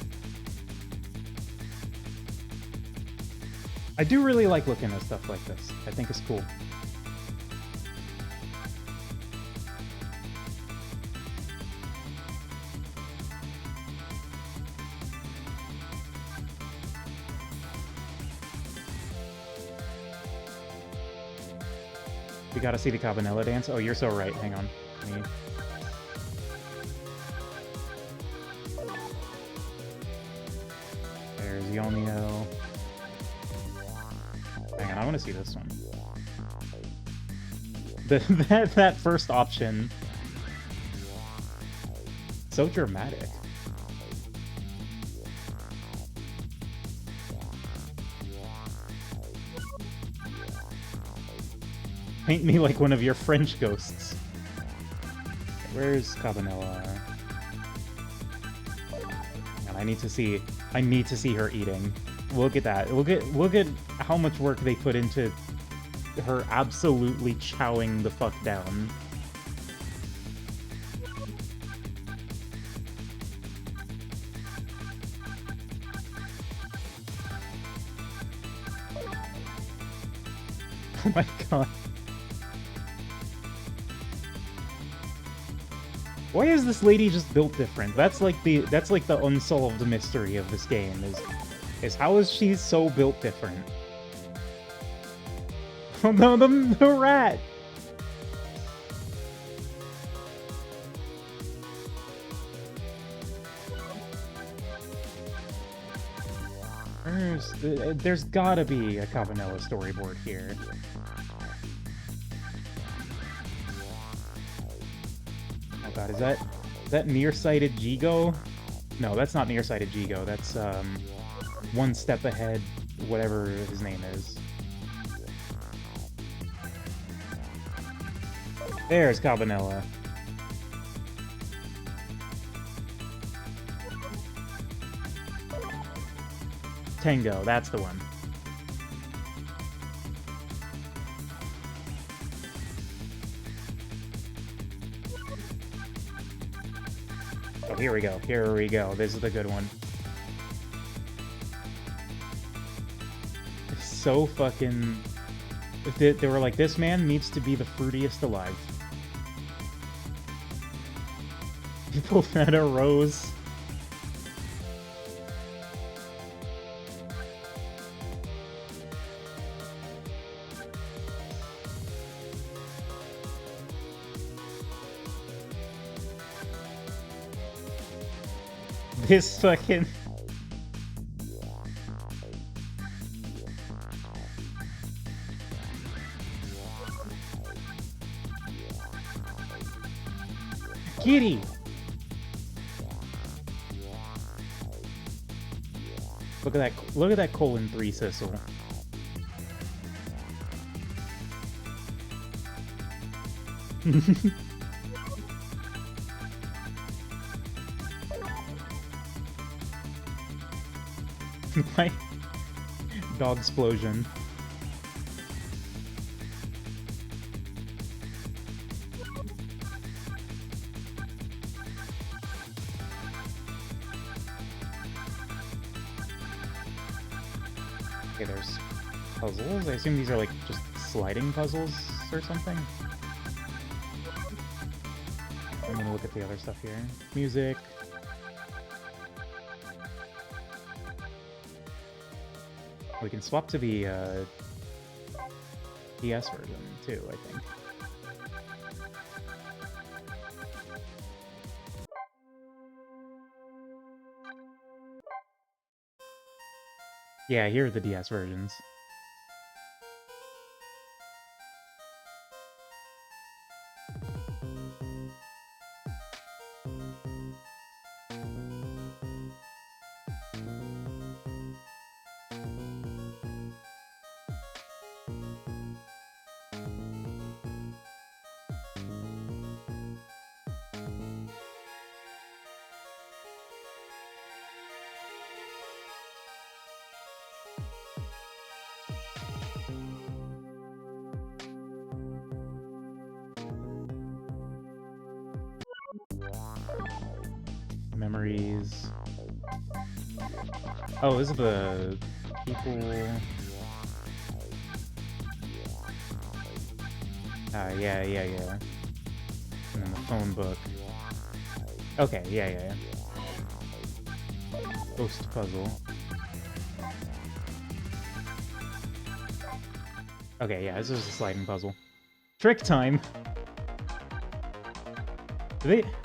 I do really like looking at stuff like this. I think it's cool. We gotta see the Cabanela dance. Oh, you're so right. Hang on. There's Yomio. Hang on, I want to see this one. That first option. So dramatic. Paint me like one of your French ghosts. Where's Cabanela? And I need to see her eating. Look at that. Look at how much work they put into her absolutely chowing the fuck down. Oh my god. Why is this lady just built different? That's like the unsolved mystery of this game is how is she so built different? Oh no, the rat! There's gotta be a Cabanela storyboard here. Oh god, is that nearsighted Jigo? No, that's not nearsighted Jigo. That's one step ahead, whatever his name is. There's Cabanela. Tango, that's the one. Oh, here we go. Here we go. This is the good one. It's so fucking... They were like, this man needs to be the fruitiest alive. People fed a rose. This fucking... Kitty! Look at that colon 3 Sissel. My dog explosion. Okay, there's puzzles. I assume these are like just sliding puzzles or something. I'm gonna look at the other stuff here. Music. We can swap to the DS version too, I think. Yeah, here are the DS versions. Memories. Oh, this is the people... yeah. And then the phone book. Okay, yeah. Ghost puzzle. Okay, yeah, this is a sliding puzzle. Trick time!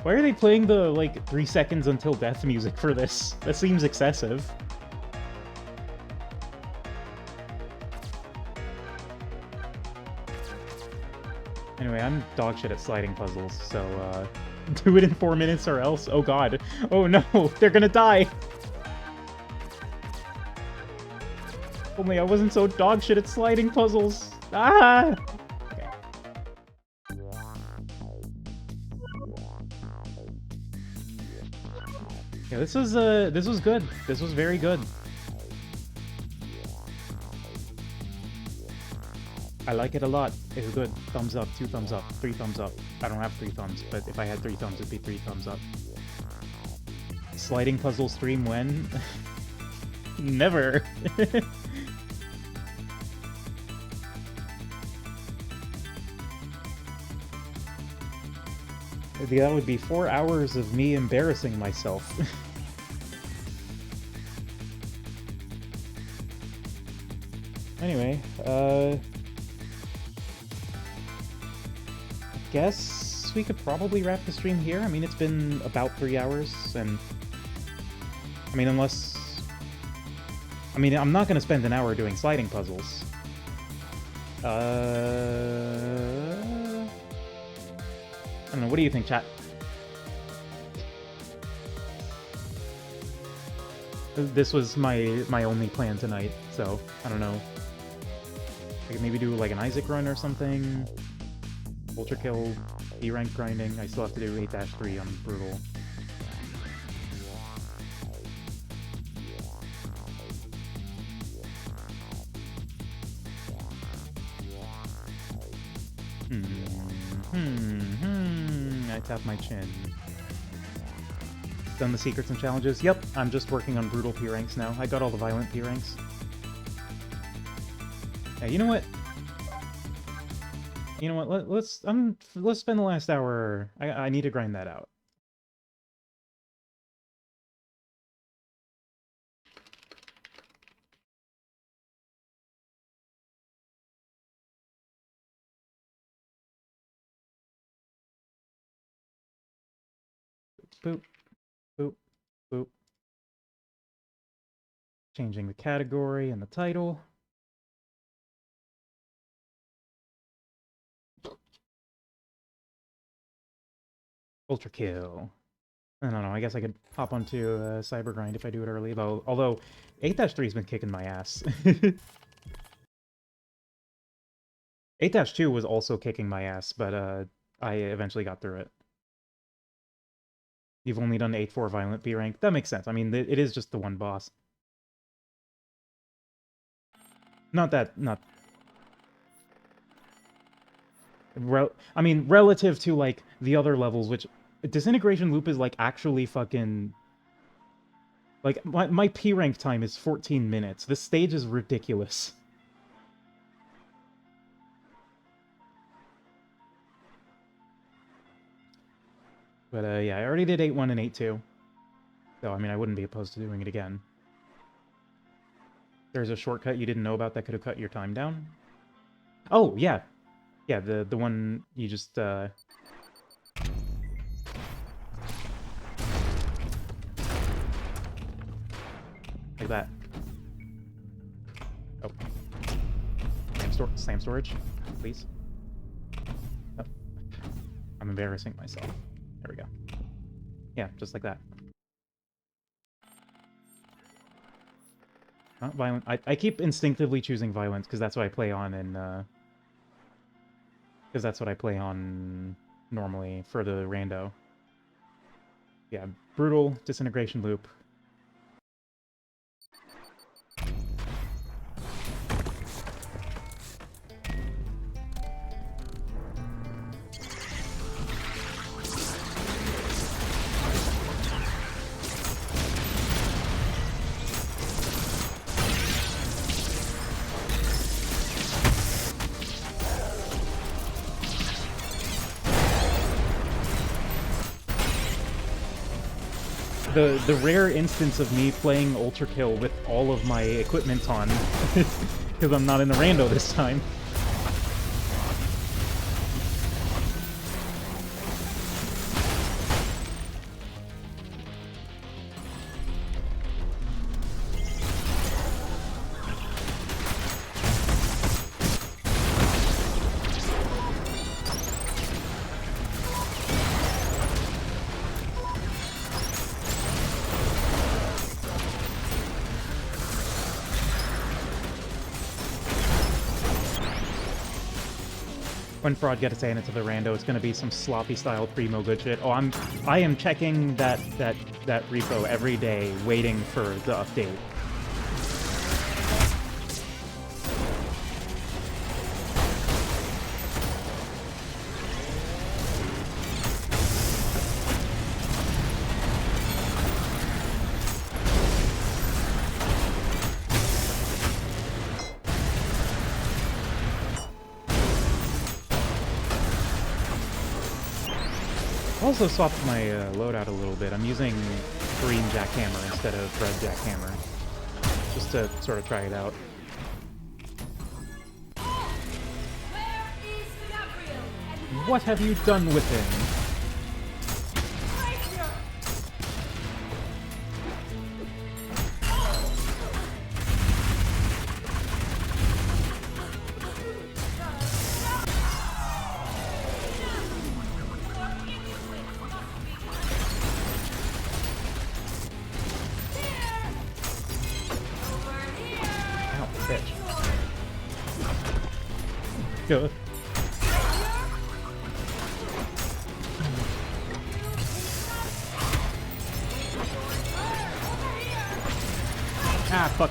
Why are they playing the, like, 3 seconds until death music for this? That seems excessive. Anyway, I'm dog shit at sliding puzzles, so, do it in 4 minutes or else. Oh god. Oh no, they're gonna die! Only I wasn't so dog shit at sliding puzzles. Ah! Yeah, this was good. This was very good. I like it a lot. It's good. Thumbs up, 2 thumbs up, 3 thumbs up. I don't have 3 thumbs, but if I had 3 thumbs, it'd be 3 thumbs up. Sliding puzzle stream when? Never. That would be 4 hours of me embarrassing myself. Anyway, I guess we could probably wrap the stream here. I mean, it's been about 3 hours, and... I mean, unless I mean, I'm not gonna spend an hour doing sliding puzzles. I don't know, what do you think, chat? This was my only plan tonight, so I don't know. I could maybe do like an Isaac run or something. Ultra kill, B rank grinding. I still have to do 8-3 on brutal. I tap my chin. Done the secrets and challenges? Yep, I'm just working on brutal P ranks now. I got all the violent P ranks. Yeah, you know what? You know what? Let's spend the last hour. I need to grind that out. Boop, boop, boop. Changing the category and the title. Ultra kill. I don't know, I guess I could hop onto Cyber Grind if I do it early, though. Although 8-3's been kicking my ass. 8-2 was also kicking my ass, but I eventually got through it. You've only done 8-4 violent B rank. That makes sense. I mean, it is just the one boss. Not... I mean, relative to, like, the other levels, which... Disintegration Loop is, like, actually fucking... Like, my P rank time is 14 minutes. This stage is ridiculous. But, yeah, I already did 8-1 and 8-2. So, I mean, I wouldn't be opposed to doing it again. There's a shortcut you didn't know about that could have cut your time down? Oh, yeah. Yeah, the one you just, Like that. Oh. Slam storage, please. Oh. I'm embarrassing myself. There we go. Yeah, just like that. Not violent. I keep instinctively choosing violence because that's what I play on in, because that's what I play on normally for the rando. Yeah, brutal, disintegration loop. The rare instance of me playing Ultra Kill with all of my equipment on, because I'm not in the rando this time. When Fraud gets into the rando, it's gonna be some sloppy style primo good shit. Oh, I am checking that repo every day, waiting for the update. Also swapped my loadout a little bit. I'm using green jackhammer instead of red jackhammer, just to sort of try it out. What have you done with him? bitch. Go. Ah, fuck.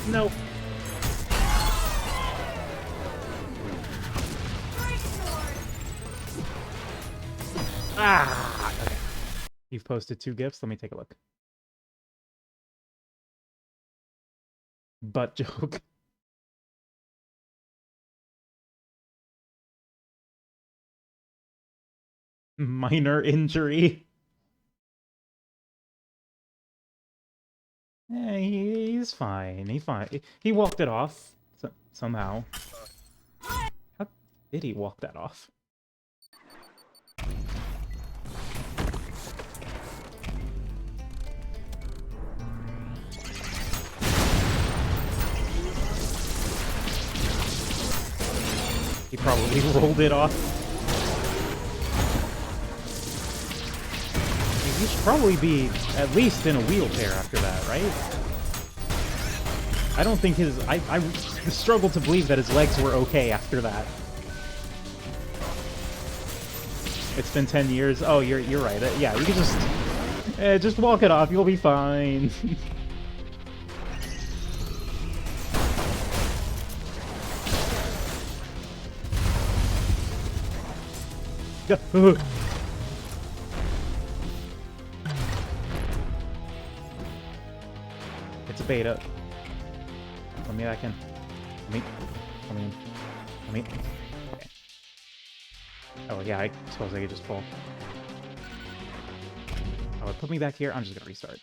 No. Ah! Okay. You've posted 2 gifs. Let me take a look. Butt joke. Minor injury. He's fine. He's fine. He walked it off somehow. How did he walk that off? He probably rolled it off. He should probably be at least in a wheelchair after that, right? I don't think his... I struggle to believe that his legs were okay after that. It's been 10 years. Oh, you're right. Yeah, you can just walk it off. You'll be fine. It's a beta. Let me back in. Let me. Okay. Oh yeah, I suppose I could just fall. Oh, put me back here. I'm just gonna restart.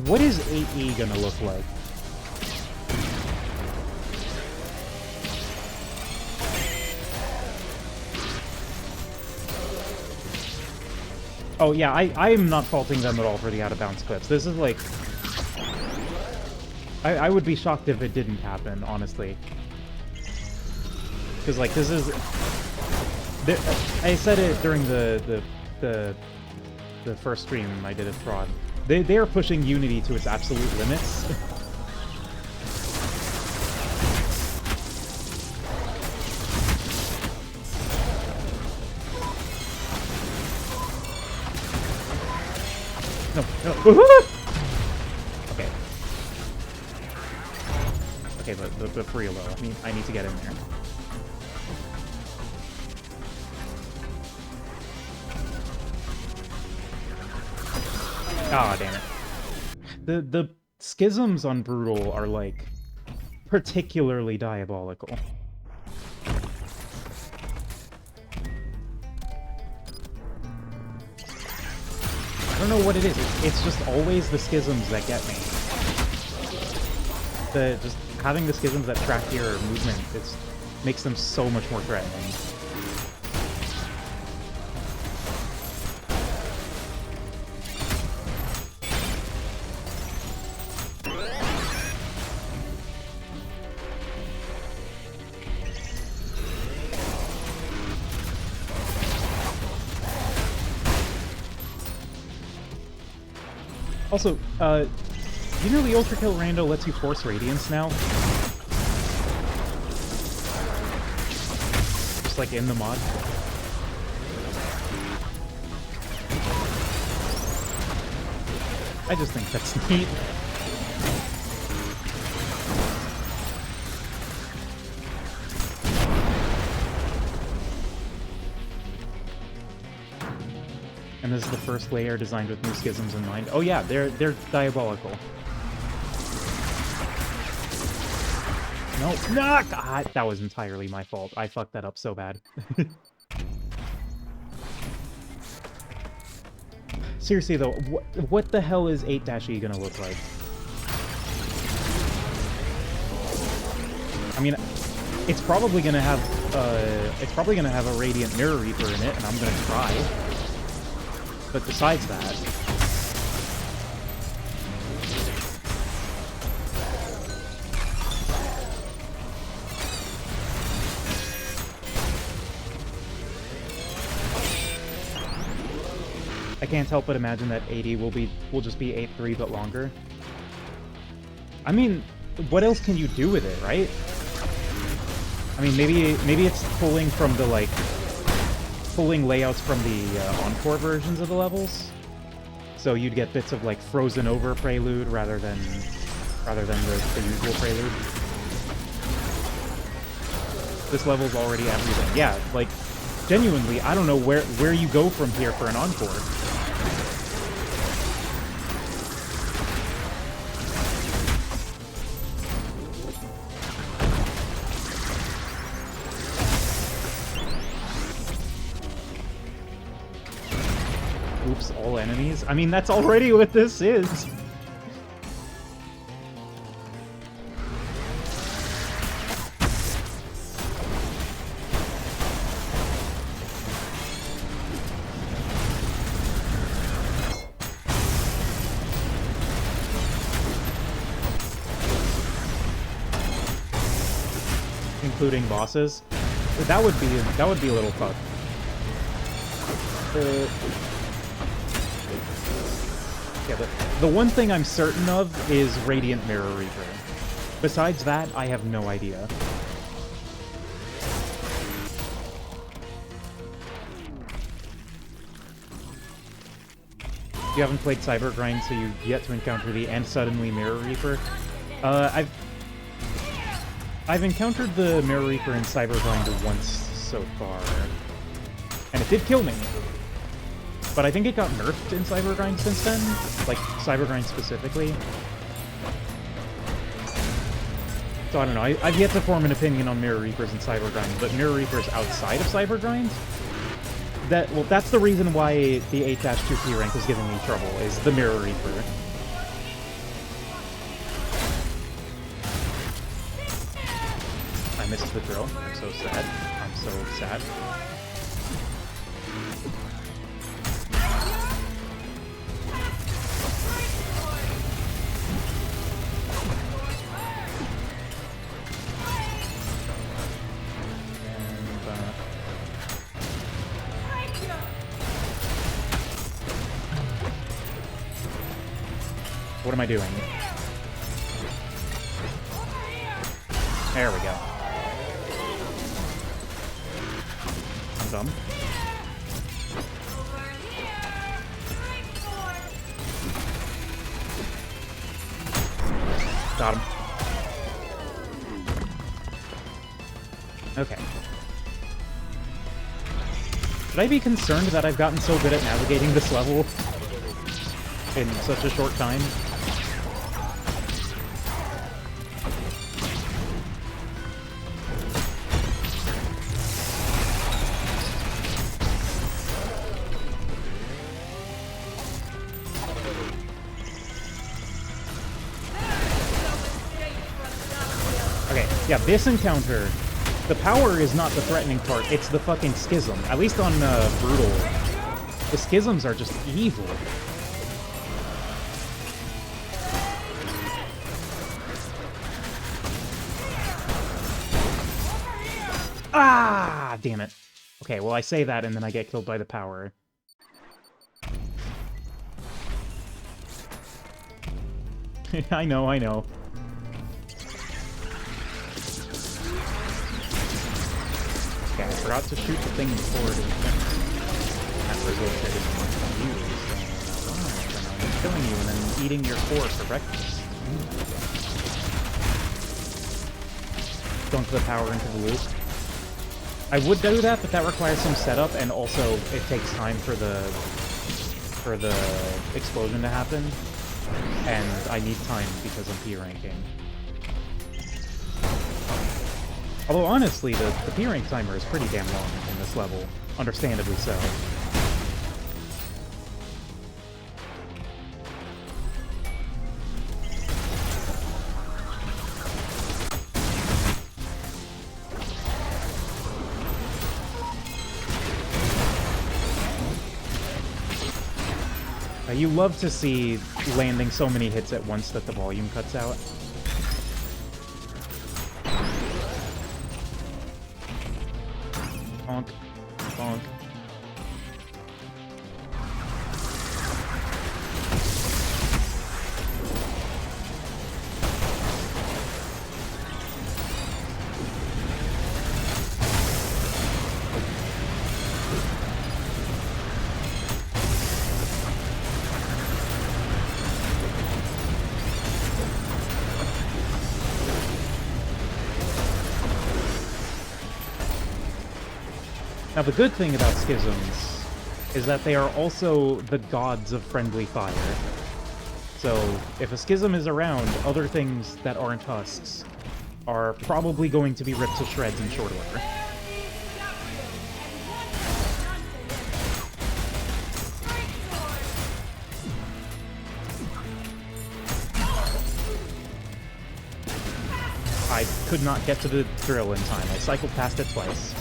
What is 8E gonna look like? Oh yeah, I am not faulting them at all for the out-of-bounds clips. This is like... I would be shocked if it didn't happen, honestly. Because like, this is... I said it during the first stream I did at Fraud. They are pushing Unity to its absolute limits. No. Okay. Okay, the free low. I need to get in there. Ah, damn it. The schisms on Brutal are, like, particularly diabolical. I don't know what it is. It's just always the schisms that get me. Just having the schisms that track your movement, makes them so much more threatening. Also, you know the Ultra Kill Rando lets you force Radiance now? Just like in the mod. I just think that's neat. And this is the first layer designed with new schisms in mind. Oh yeah, they're diabolical. No, God, that was entirely my fault. I fucked that up so bad. Seriously though, what the hell is 8-E gonna look like? I mean, it's probably gonna have a Radiant Mirror Reaper in it, and I'm gonna try. But besides that, I can't help but imagine that 80 will just be 8-3 but longer. I mean, what else can you do with it, right? I mean, maybe it's pulling from the pulling layouts from the Encore versions of the levels. So you'd get bits of like Frozen Over Prelude rather than the usual Prelude. This level's already everything. Yeah, like genuinely, I don't know where you go from here for an Encore. Oops, all enemies? I mean, that's already what this is! Including bosses? That would be a little fucked. Yeah, the one thing I'm certain of is Radiant Mirror Reaper. Besides that, I have no idea. You haven't played Cybergrind, so you've yet to encounter the And Suddenly Mirror Reaper. I've encountered the Mirror Reaper in Cybergrind once so far, and it did kill me. But I think it got nerfed in Cybergrind since then, like Cybergrind specifically. So I don't know, I've yet to form an opinion on Mirror Reapers in Cybergrind, but Mirror Reapers outside of Cybergrind, that's the reason why the 8-2P rank is giving me trouble, is the Mirror Reaper. I missed the drill. I'm so sad. I'm so sad. What am I doing? There we go. I'm dumb. Got him. Okay. Should I be concerned that I've gotten so good at navigating this level in such a short time? Yeah, this encounter, the power is not the threatening part, it's the fucking schism. At least on Brutal, the schisms are just evil. Ah, damn it. Okay, well I say that and then I get killed by the power. I know. Okay, I forgot to shoot the thing before it that resulted in you, so I'm killing you and then eating your core for breakfast. Dunk the power into the loop. I would do that, but that requires some setup, and also it takes time for the explosion to happen, and I need time because I'm P-ranking. Although, honestly, the P-rank timer is pretty damn long in this level. Understandably so. You love to see landing so many hits at once that the volume cuts out. Bonk. Bonk. Now, the good thing about Schisms is that they are also the gods of friendly fire. So, if a Schism is around, other things that aren't husks are probably going to be ripped to shreds in short order. I could not get to the drill in time. I cycled past it twice.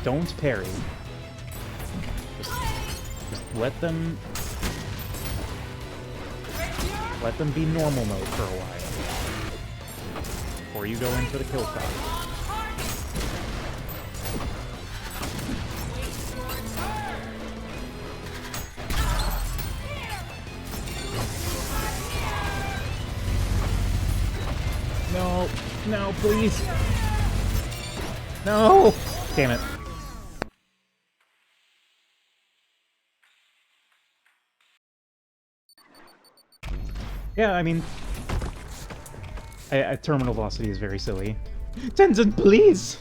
Don't parry. Just let them be normal mode for a while before you go in for the kill shot. No, no, please. No! Damn it. Yeah, I mean, terminal velocity is very silly. Tenzin, please!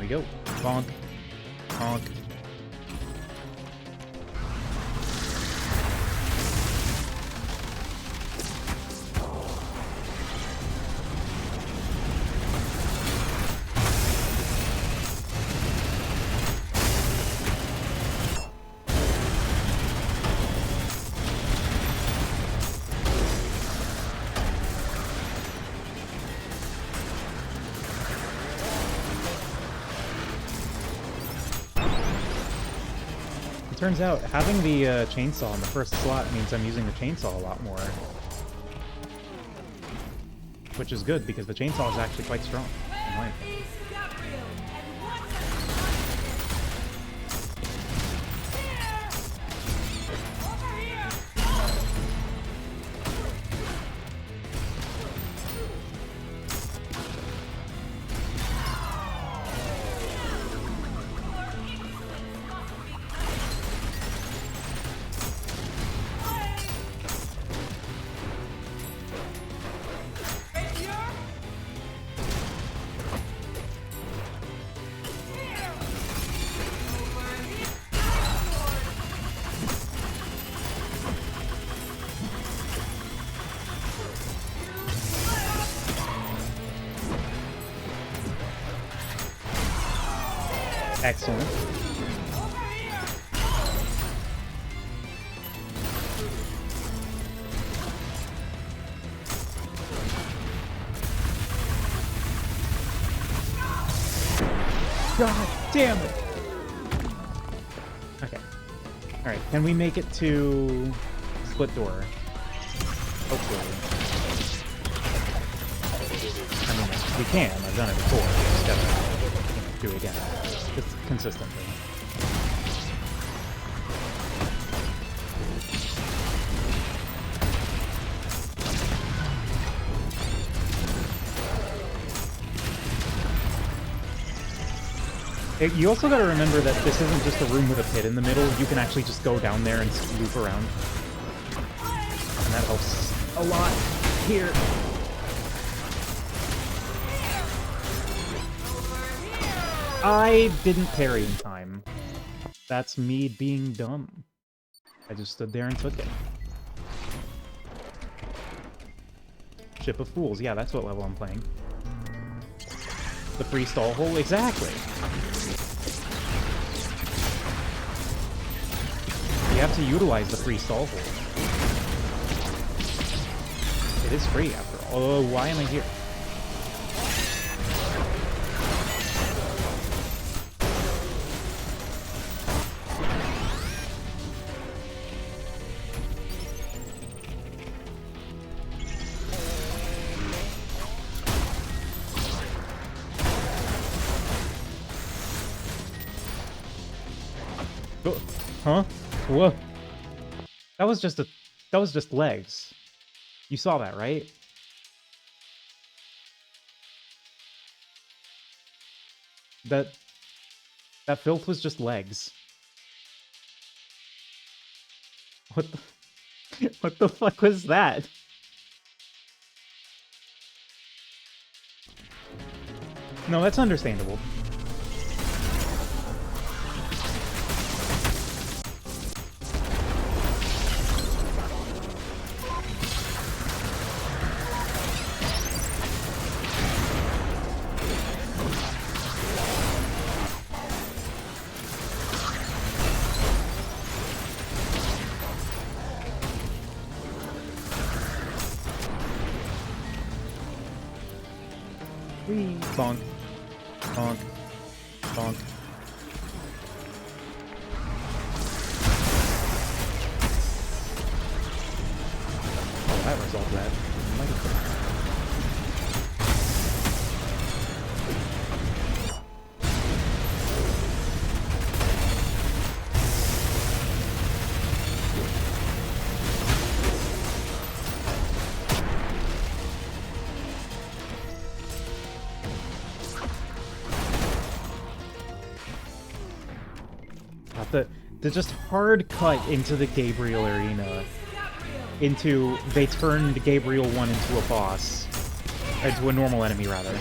Go. Bonk. Bonk. Turns out, having the chainsaw in the first slot means I'm using the chainsaw a lot more. Which is good, because the chainsaw is actually quite strong, in my opinion. Excellent. God damn it! Okay. Alright, can we make it to split door? Hopefully. I mean, We can. I've done it before. Just gotta do it again. Just consistently. You also gotta remember that this isn't just a room with a pit in the middle. You can actually just go down there and loop around. And that helps a lot here. I didn't parry in time. That's me being dumb. I just stood there and took it. Ship of Fools. Yeah, that's what level I'm playing. The free stall hole? Exactly. You have to utilize the free stall hole. It is free after all. Oh, why am I here? Huh? Whoa. That was just legs. You saw that, right? That filth was just legs. What the what the fuck was that? No, that's understandable. Bonk. Bonk. Bonk. Oh, that resolved that. Might have been. The just hard cut into the Gabriel arena. They turned Gabriel 1 into a boss. Into a normal enemy, rather.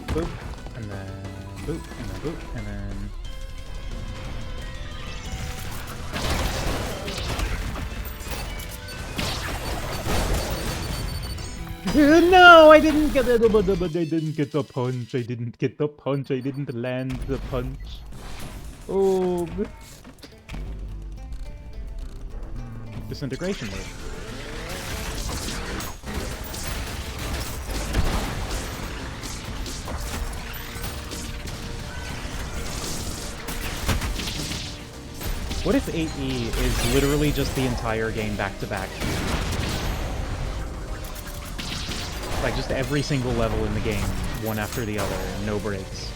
Boop, and then boop, and then boop, and then... No, I didn't get it. I didn't get the punch. I didn't get the punch. I didn't land the punch. Oh. Disintegration mode. What if 8E is literally just the entire game back-to-back? Like, just every single level in the game, one after the other, no breaks.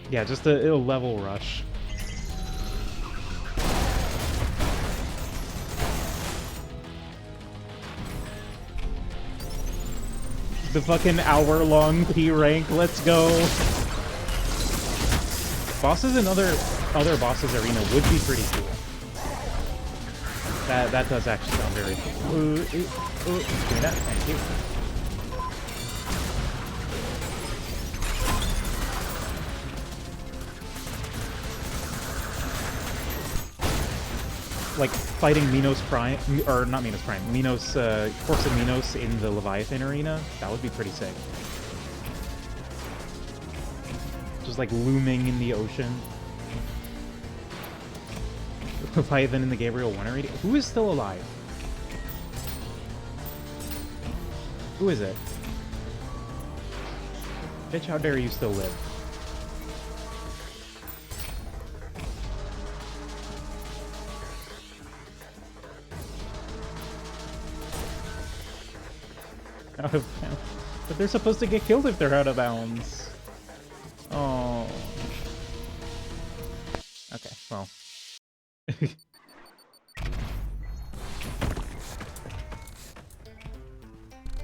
Yeah, just a level rush. The fucking hour-long P rank. Let's go. Bosses in other bosses arena would be pretty cool. That does actually sound very cool. Give me that. Thank you. Like fighting Minos Prime, or not Minos Prime, Minos, Corpse of Minos in the Leviathan arena, that would be pretty sick. Just like looming in the ocean. Leviathan in the Gabriel 1 arena. Who is still alive? Who is it? Bitch, how dare you still live? Out of bounds. But they're supposed to get killed if they're out of bounds. Oh. Okay, well.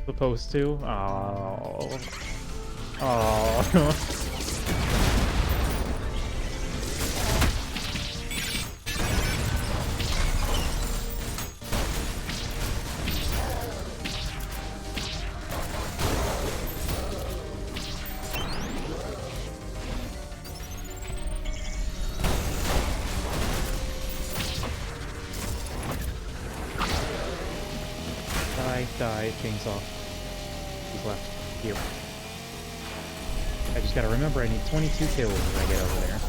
Supposed to? Oh. Oh. Die, chainsaw. He's left. Here. I just gotta remember I need 22 kills as I get over there.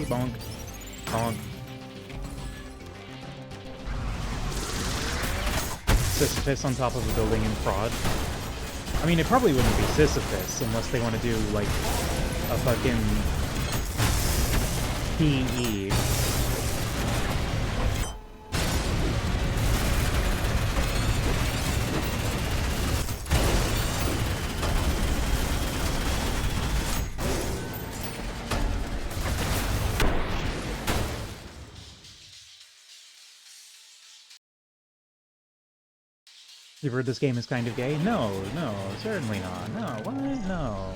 Bonk. Bonk. Sisyphus on top of a building in Prod. I mean, it probably wouldn't be Sisyphus unless they want to do, like, a fucking PE. You've heard this game is kind of gay? No, certainly not. No, what? No.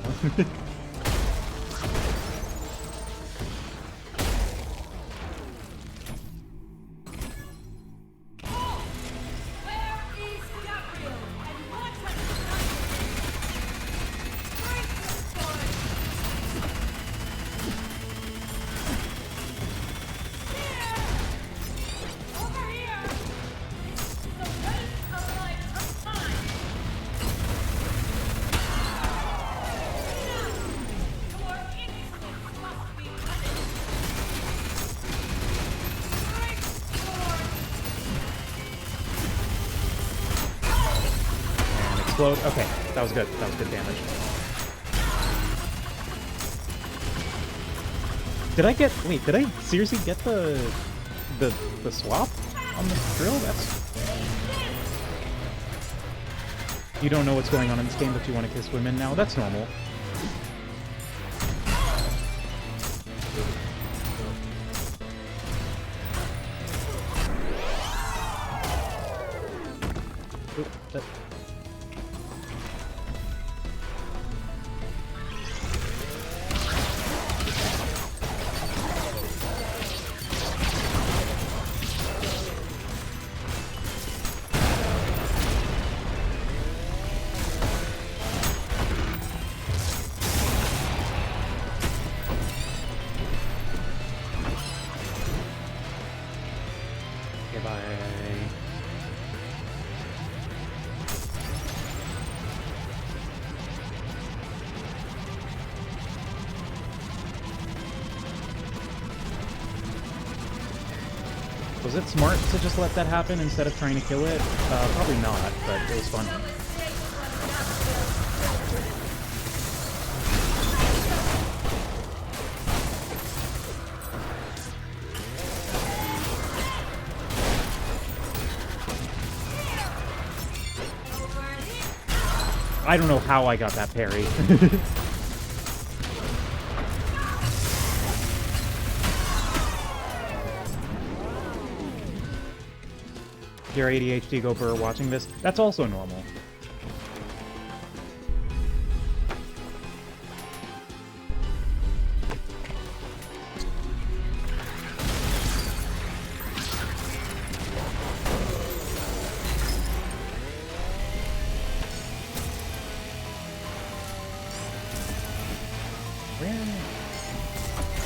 Explode. Okay, that was good. That was good damage. Did I get? Wait, did I seriously get the swap on the drill? That's. You don't know what's going on in this game, but you want to kiss women now? That's normal. Oop, that. Was it smart to just let that happen instead of trying to kill it? Probably not, but it was fun. I don't know how I got that parry. Your ADHD Gopher watching this, that's also normal.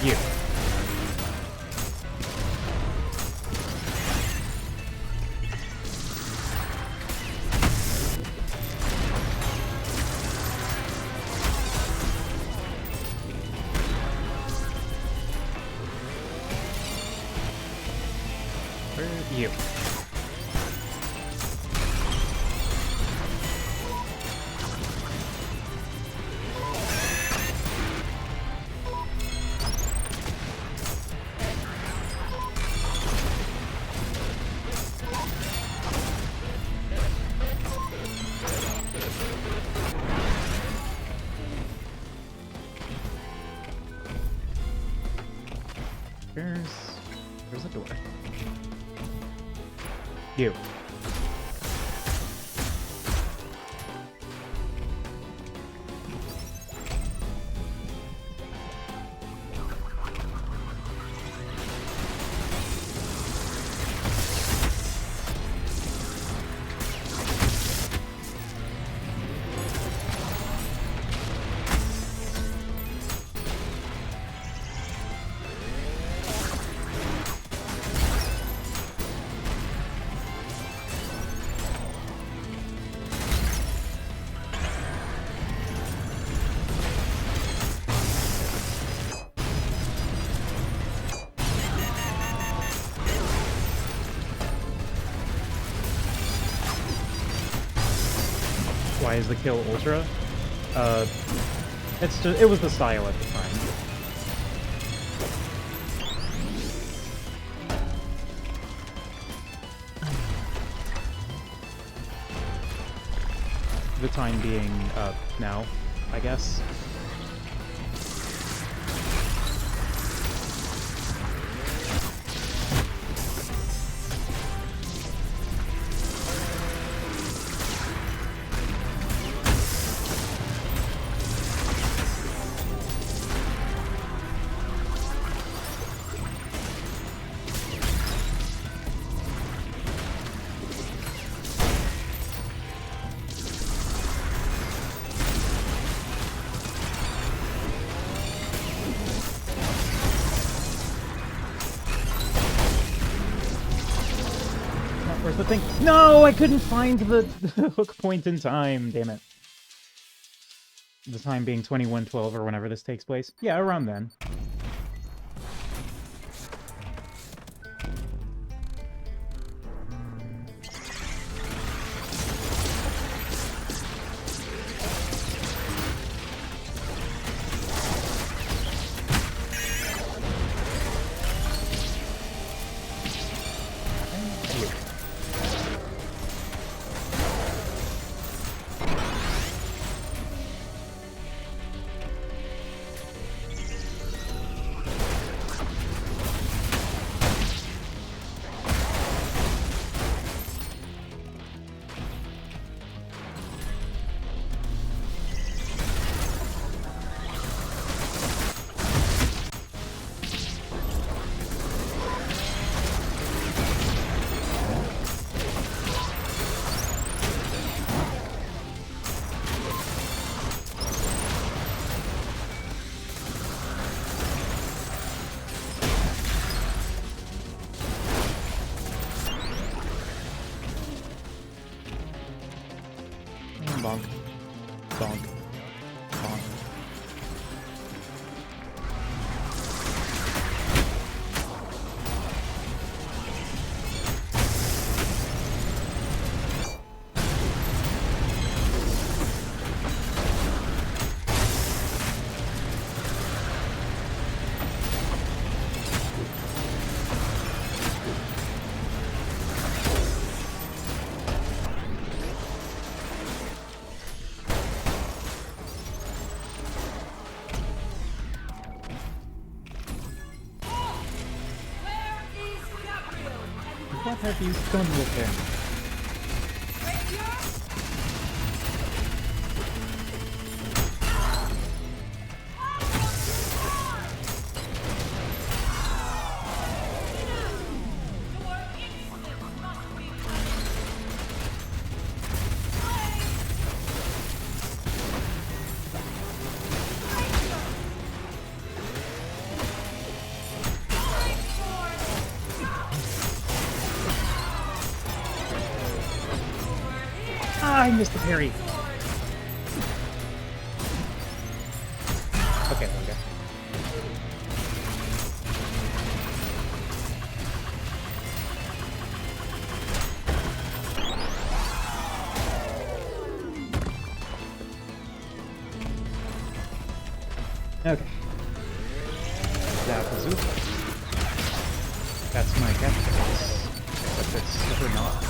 You. You. There's a door. You. Why is the kill ultra? It's just, it was the style at the time. The time being, now, I guess. Where's the thing? No, I couldn't find the hook point in time. Damn it. The time being 2112 or whenever this takes place. Yeah, around then. Bonk. Bonk. Bonk. What have you done with him? Ah, I missed the parry. Okay, okay. Okay. Zapazooka. That's my catchphrase. Except it's super not.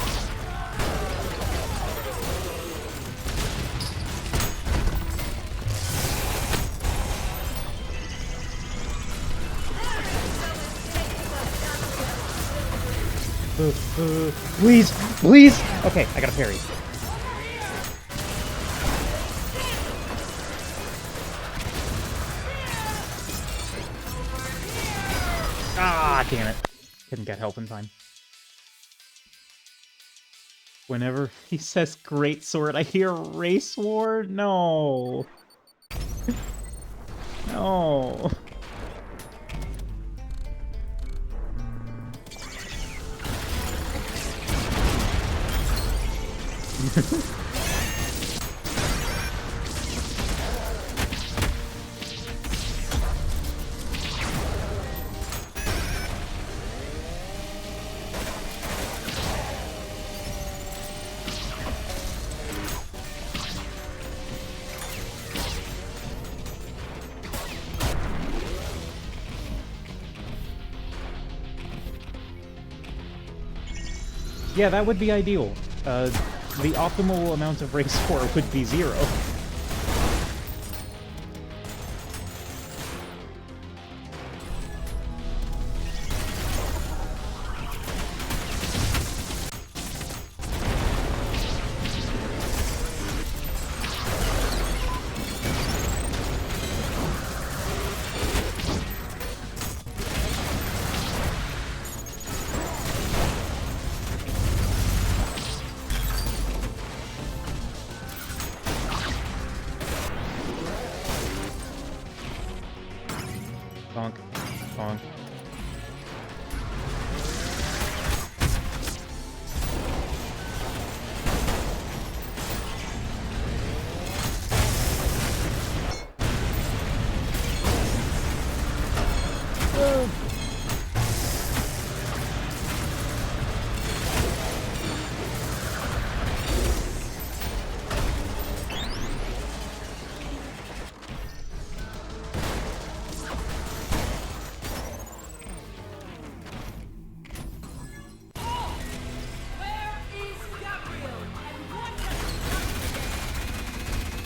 Please, please! Okay, I got a parry. Ah, damn it. Couldn't get help in time. Whenever he says great sword, I hear race war? No. No. Yeah, that would be ideal. The optimal amount of race war would be 0. Bonk. Bonk.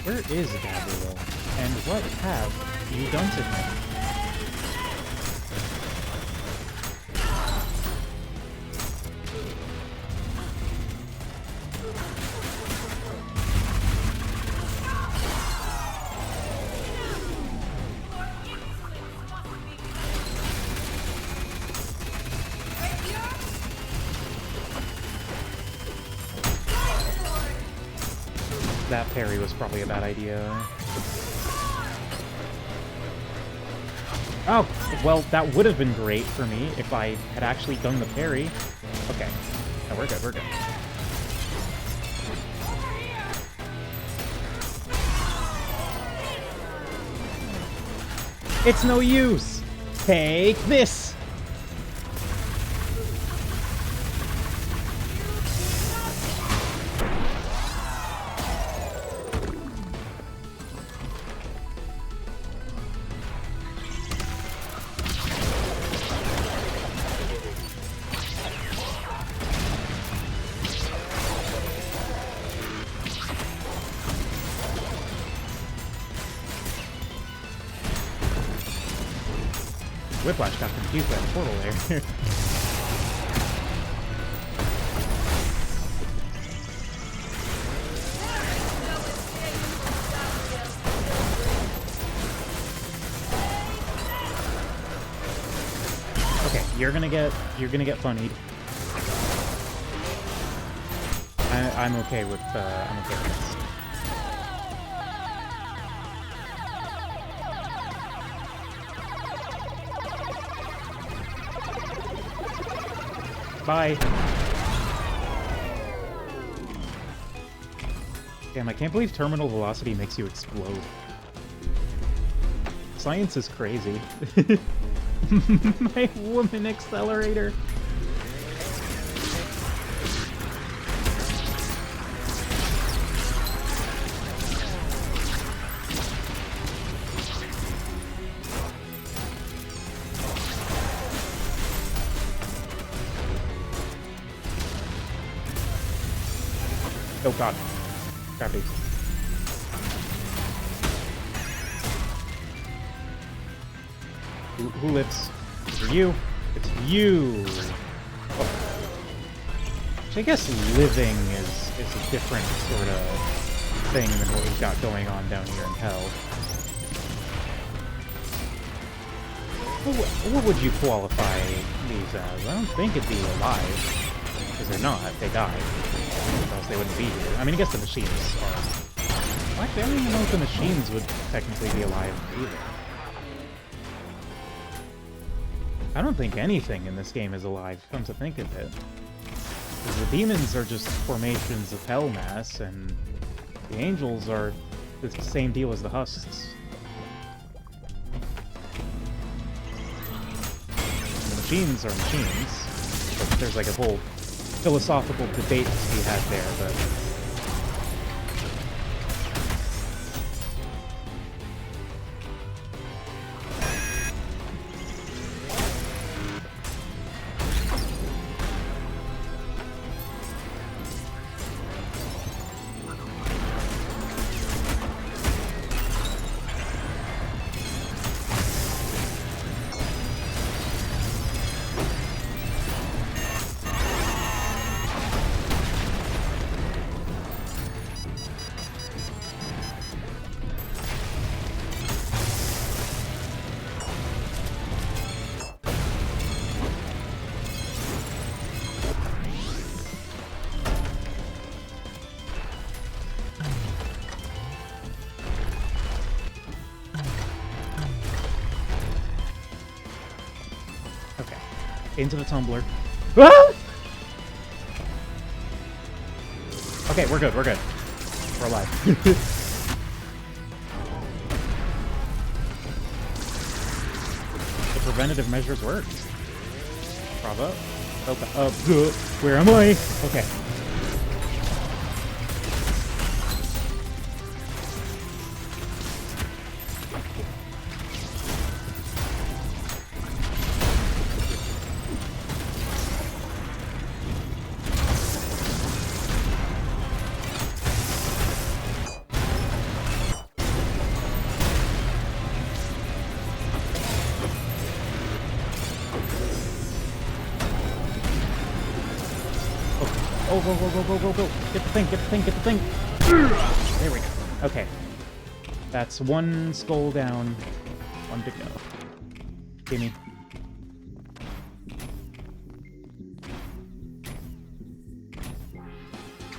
Where is Gabriel? And what have you done to him? That parry was probably a bad idea. Oh, well, that would have been great for me if I had actually done the parry. Okay. No, we're good, we're good. It's no use! Take this! Whiplash got confused by the portal there. you're gonna get funnied. I'm okay with this. Bye. Damn, I can't believe terminal velocity makes you explode. Science is crazy. My woman accelerator. Oh god. Gravity. Who lives? It's you. It's you. Oh. Which I guess living is a different sort of thing than what we've got going on down here in hell. What would you qualify these as? I don't think it'd be alive. Because they're not. They died. Or else they wouldn't be here. I mean, I guess the machines are... Well, actually, I don't even know if the machines would technically be alive either. I don't think anything in this game is alive, come to think of it. Because the demons are just formations of hell mass, and the angels are the same deal as the husks. The machines are machines, but there's like a whole philosophical debate to be had there, but... Into the tumbler. Ah! Okay, we're good, we're good. We're alive. The preventative measures worked. Bravo. Okay. Where am I? Okay. Oh, go, go, go, go, go, go. Get the thing, get the thing, get the thing. There we go. Okay. That's one skull down. One to go. Gimme.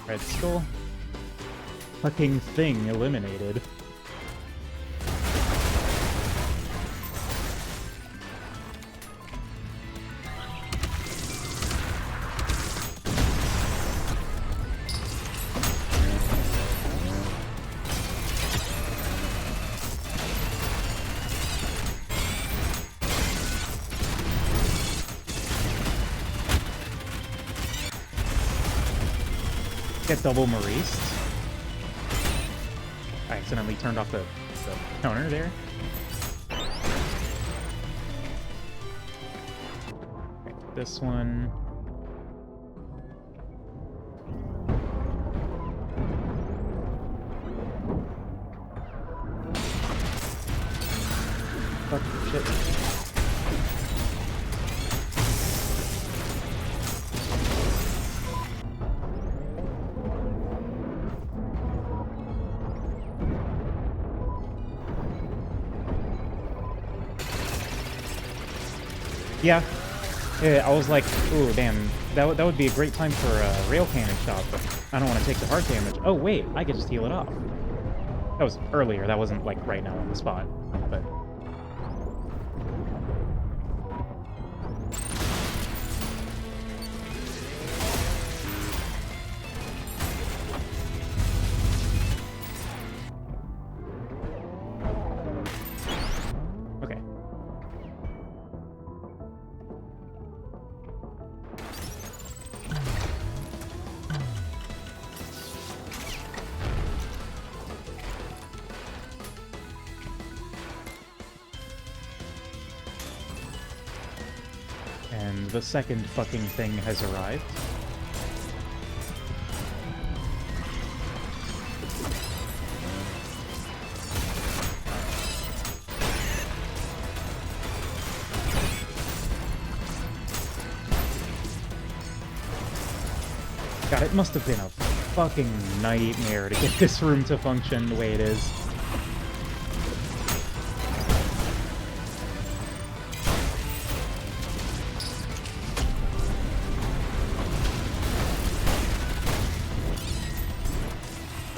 Red skull. Fucking thing eliminated. Get double Maurice. I accidentally turned off the counter there. Okay, this one. Fuck, shit. Yeah, Yeah, I was like, ooh, damn, that would be a great time for a rail cannon shot, but I don't want to take the heart damage. Oh, wait, I could just heal it off. That was earlier, that wasn't, like, right now on the spot, but... Okay. And the second fucking thing has arrived. God, it must have been a fucking nightmare to get this room to function the way it is.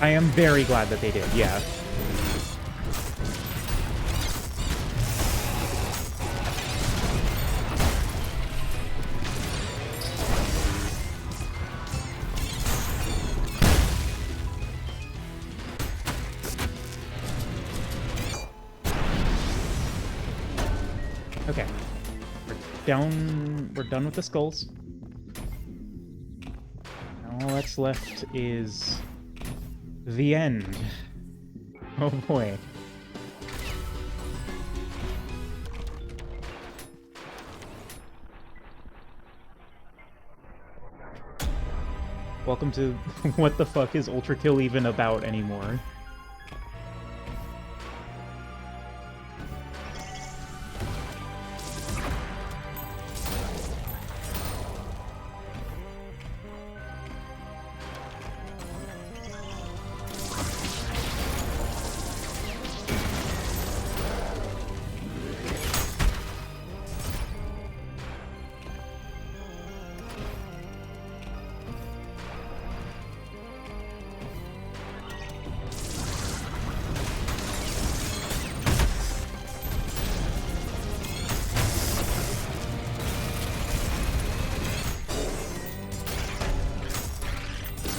I am very glad that they did, yeah. Okay. We're done with the skulls. All that's left is the end. Oh boy. Welcome to what the fuck is Ultra Kill even about anymore?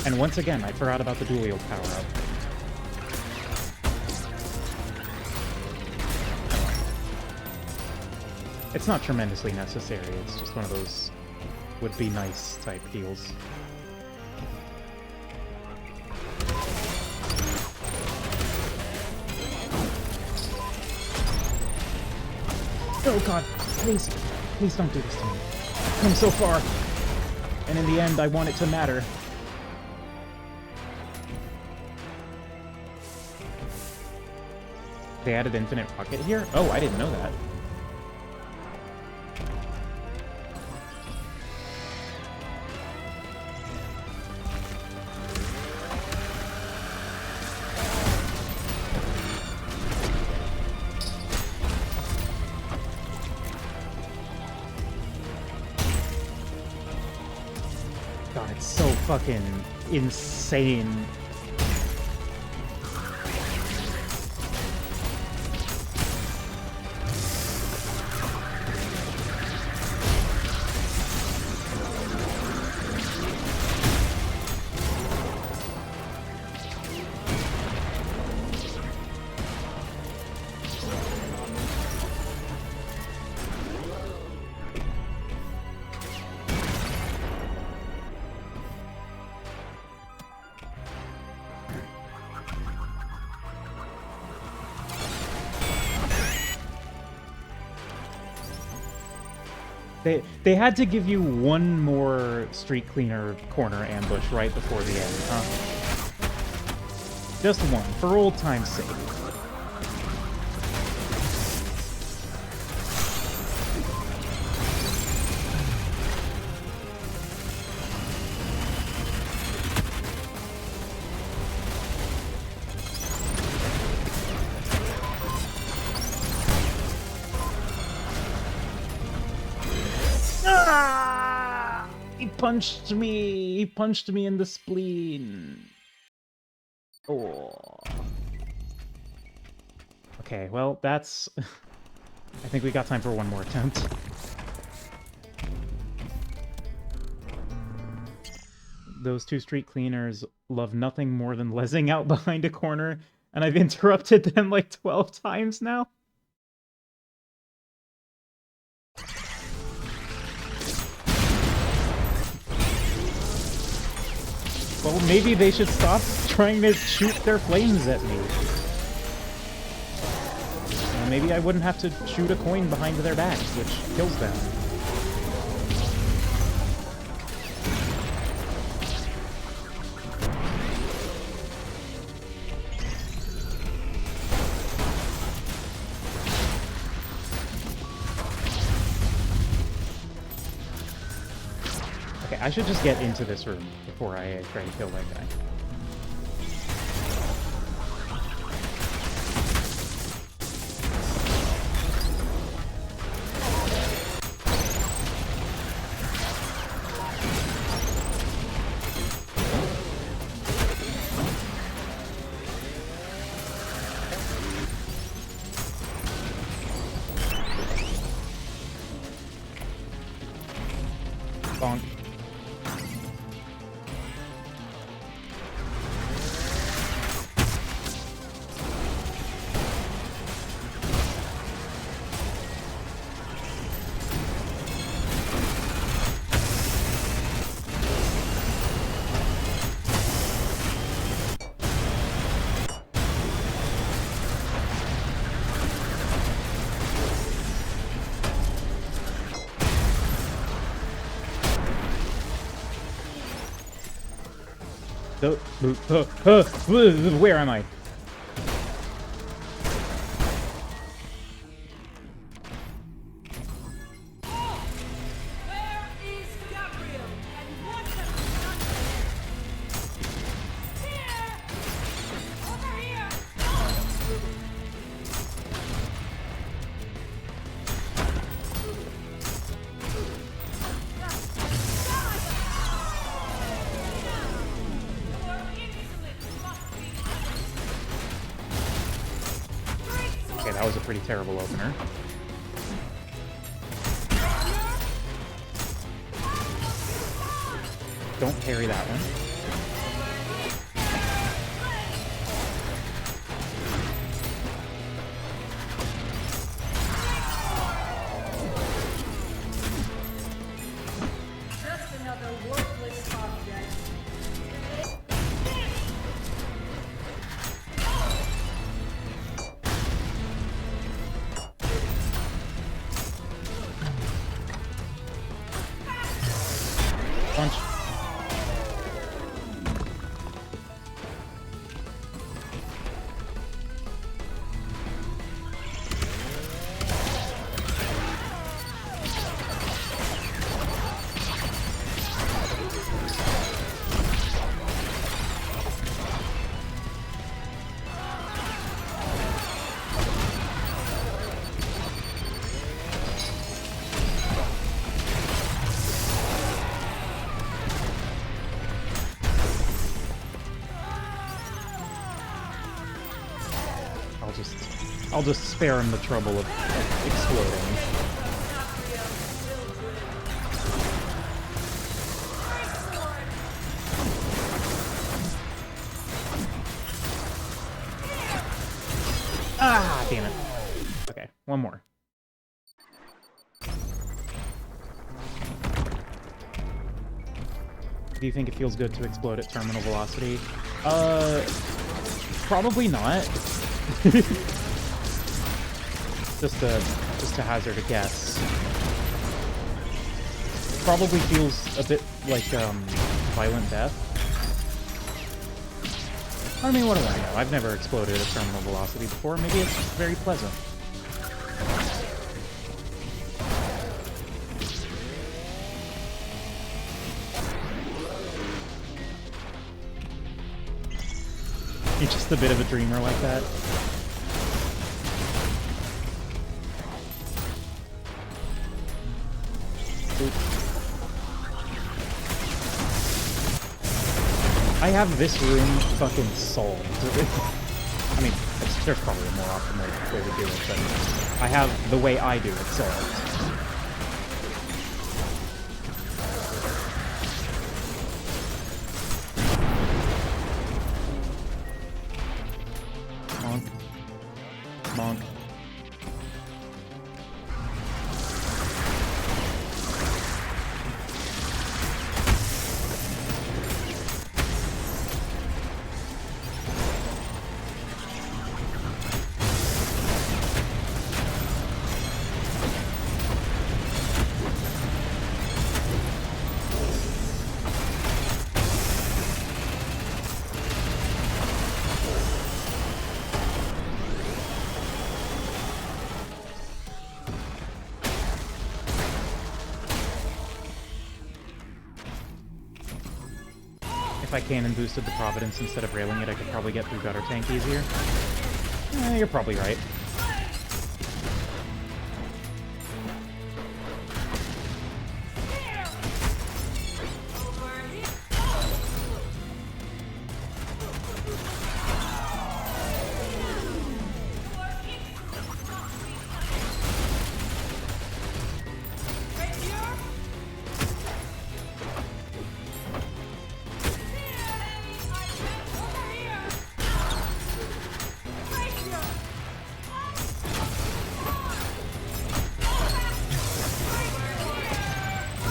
And once again, I forgot about the dual wield power-up. It's not tremendously necessary, it's just one of those would-be-nice type deals. Oh god, please, please don't do this to me. I've come so far, and in the end I want it to matter. They added infinite rocket here? Oh, I didn't know that. God, it's so fucking insane. They had to give you one more street cleaner corner ambush right before the end, huh? Just one, for old time's sake. punched me! He punched me in the spleen. Oh. Okay, well, that's... I think we got time for one more attempt. Those two street cleaners love nothing more than lezzing out behind a corner, and I've interrupted them like 12 times now. Well, maybe they should stop trying to shoot their flames at me. Maybe I wouldn't have to shoot a coin behind their backs, which kills them. Okay, I should just get into this room before I try to kill that guy. Bonk. Where am I? Where is Gabriel? And what have you done to him? Here! Over here! Okay, that was a pretty terrible opener. Don't parry that one. Just another worthless object. Punch. I'll just spare him the trouble of exploding. Ah, damn it. Okay, one more. Do you think it feels good to explode at terminal velocity? Probably not. just to hazard a guess. Probably feels a bit like violent death. I mean, what do I know? I've never exploded at terminal velocity before. Maybe it's very pleasant. You're just a bit of a dreamer like that. Oop. I have this room fucking solved. I mean, there's probably a more optimal way to do it, but I have the way I do it solved. Monk. Monk. If I cannon boosted the Providence instead of railing it, I could probably get through Gutter Tank easier. You're probably right.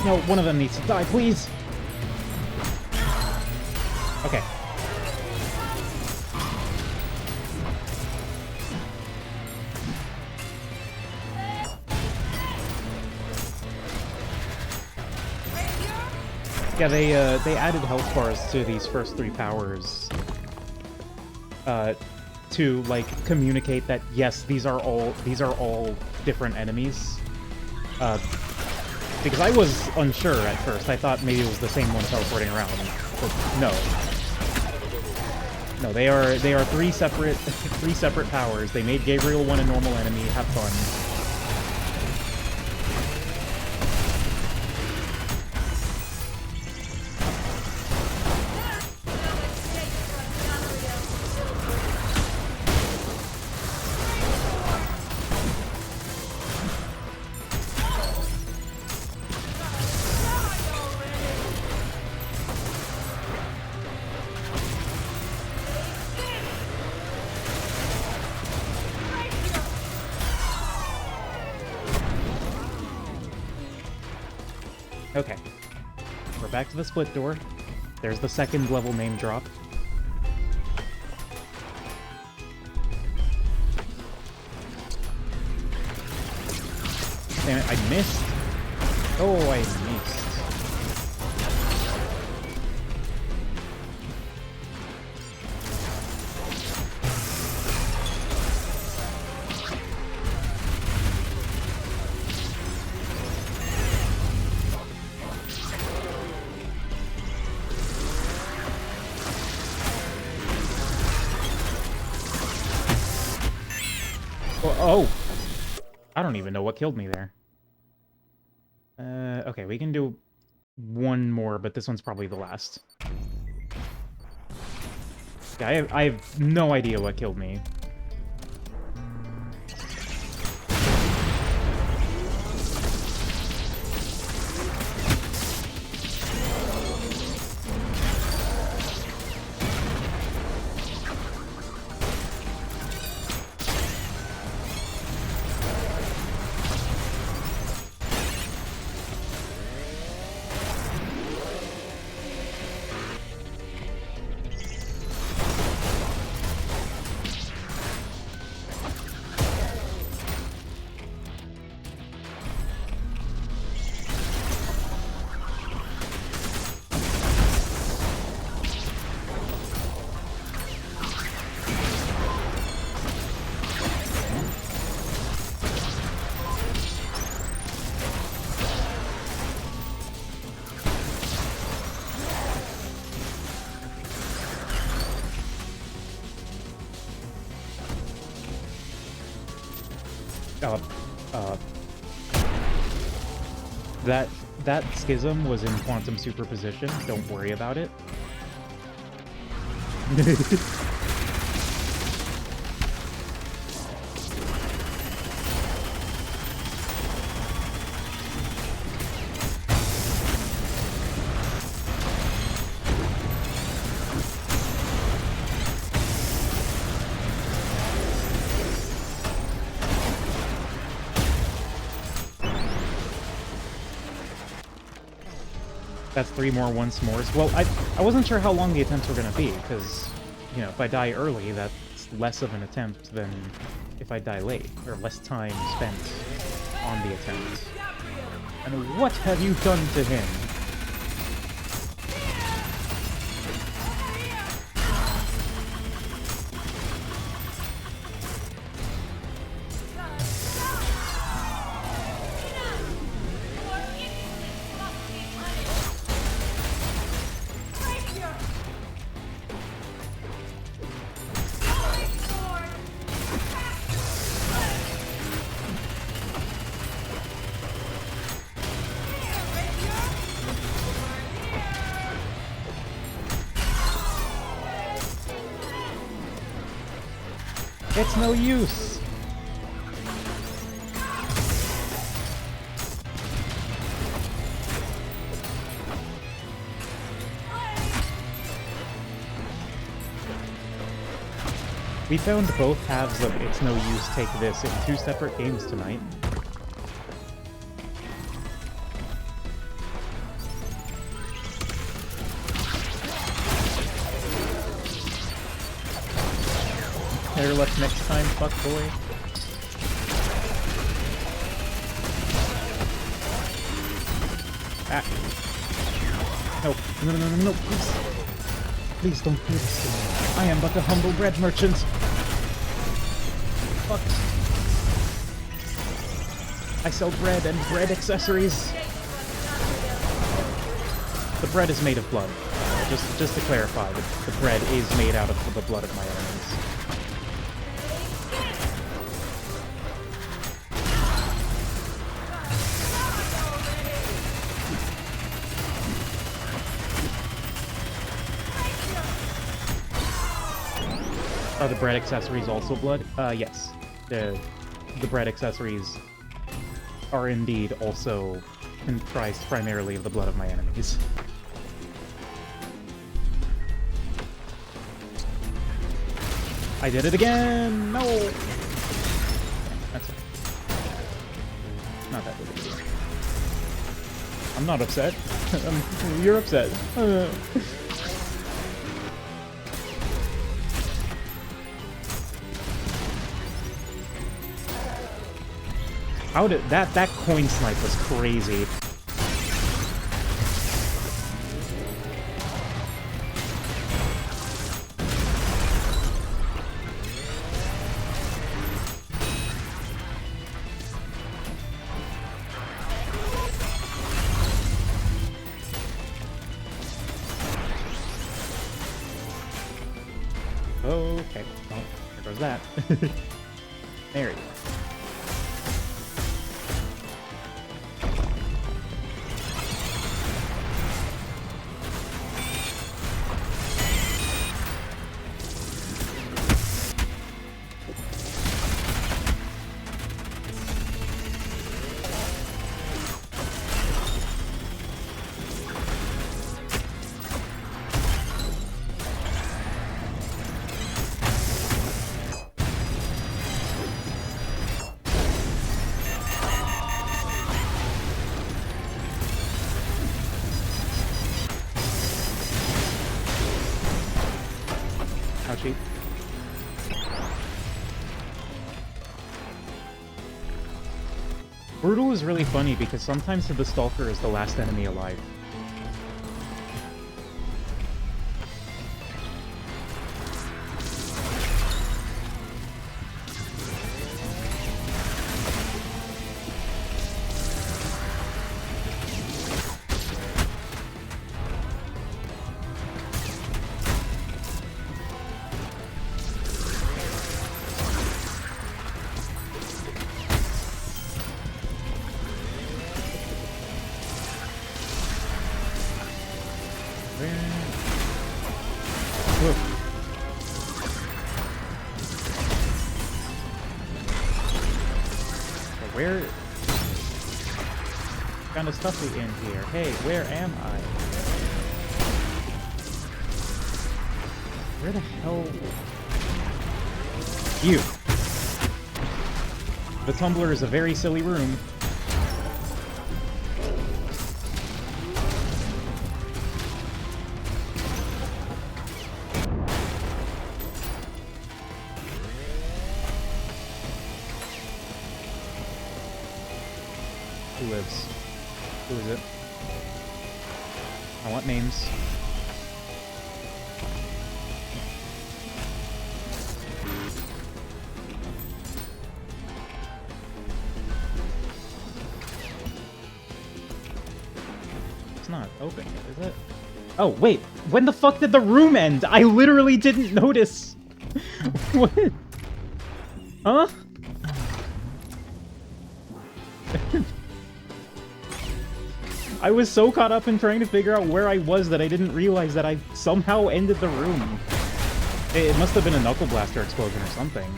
No, one of them needs to die, please! Okay. Yeah, they added health bars to these first 3 powers. To, like, communicate that, yes, these are all different enemies. Because I was unsure at first. I thought maybe it was the same one teleporting around. But no. No, they are 3 separate powers. They made Gabriel one a normal enemy. Have fun. Okay. We're back to the split door. There's the second level name drop. Damn it, I missed. Oh, I missed. Oh! I don't even know what killed me there. Okay, we can do one more, but this one's probably the last. Yeah, I have no idea what killed me. That schism was in quantum superposition. Don't worry about it. That's 3 more once mores. Well, I wasn't sure how long the attempts were gonna be, because, you know, if I die early, that's less of an attempt than if I die late, or less time spent on the attempt. And what have you done to him? It's no use! We found both halves of It's No Use Take This in 2 separate games tonight. Better luck next time, fuckboy. Ah. No, please. Please don't do this to me. I am but a humble bread merchant. Fuck. I sell bread and bread accessories. The bread is made of blood. Just to clarify, the bread is made out of the blood of my enemies. Are the bread accessories also blood? Yes. The bread accessories are indeed also comprised primarily of the blood of my enemies. I did it again! No! That's it. Not that big of a deal. I'm not upset. You're upset. How did that coin snipe was crazy. Okay, well, there goes that. There you go. Ouchie. Brutal is really funny because sometimes the Stalker is the last enemy alive. Where... kind of stuffy in here? Hey, where am I? Where the hell... You! The tumbler is a very silly room. Who lives? Who is it? I want names. It's not open yet, is it? Oh, wait! When the fuck did the room end? I literally didn't notice! What? Huh? I was so caught up in trying to figure out where I was that I didn't realize that I somehow ended the room. It must have been a Knuckle Blaster explosion or something.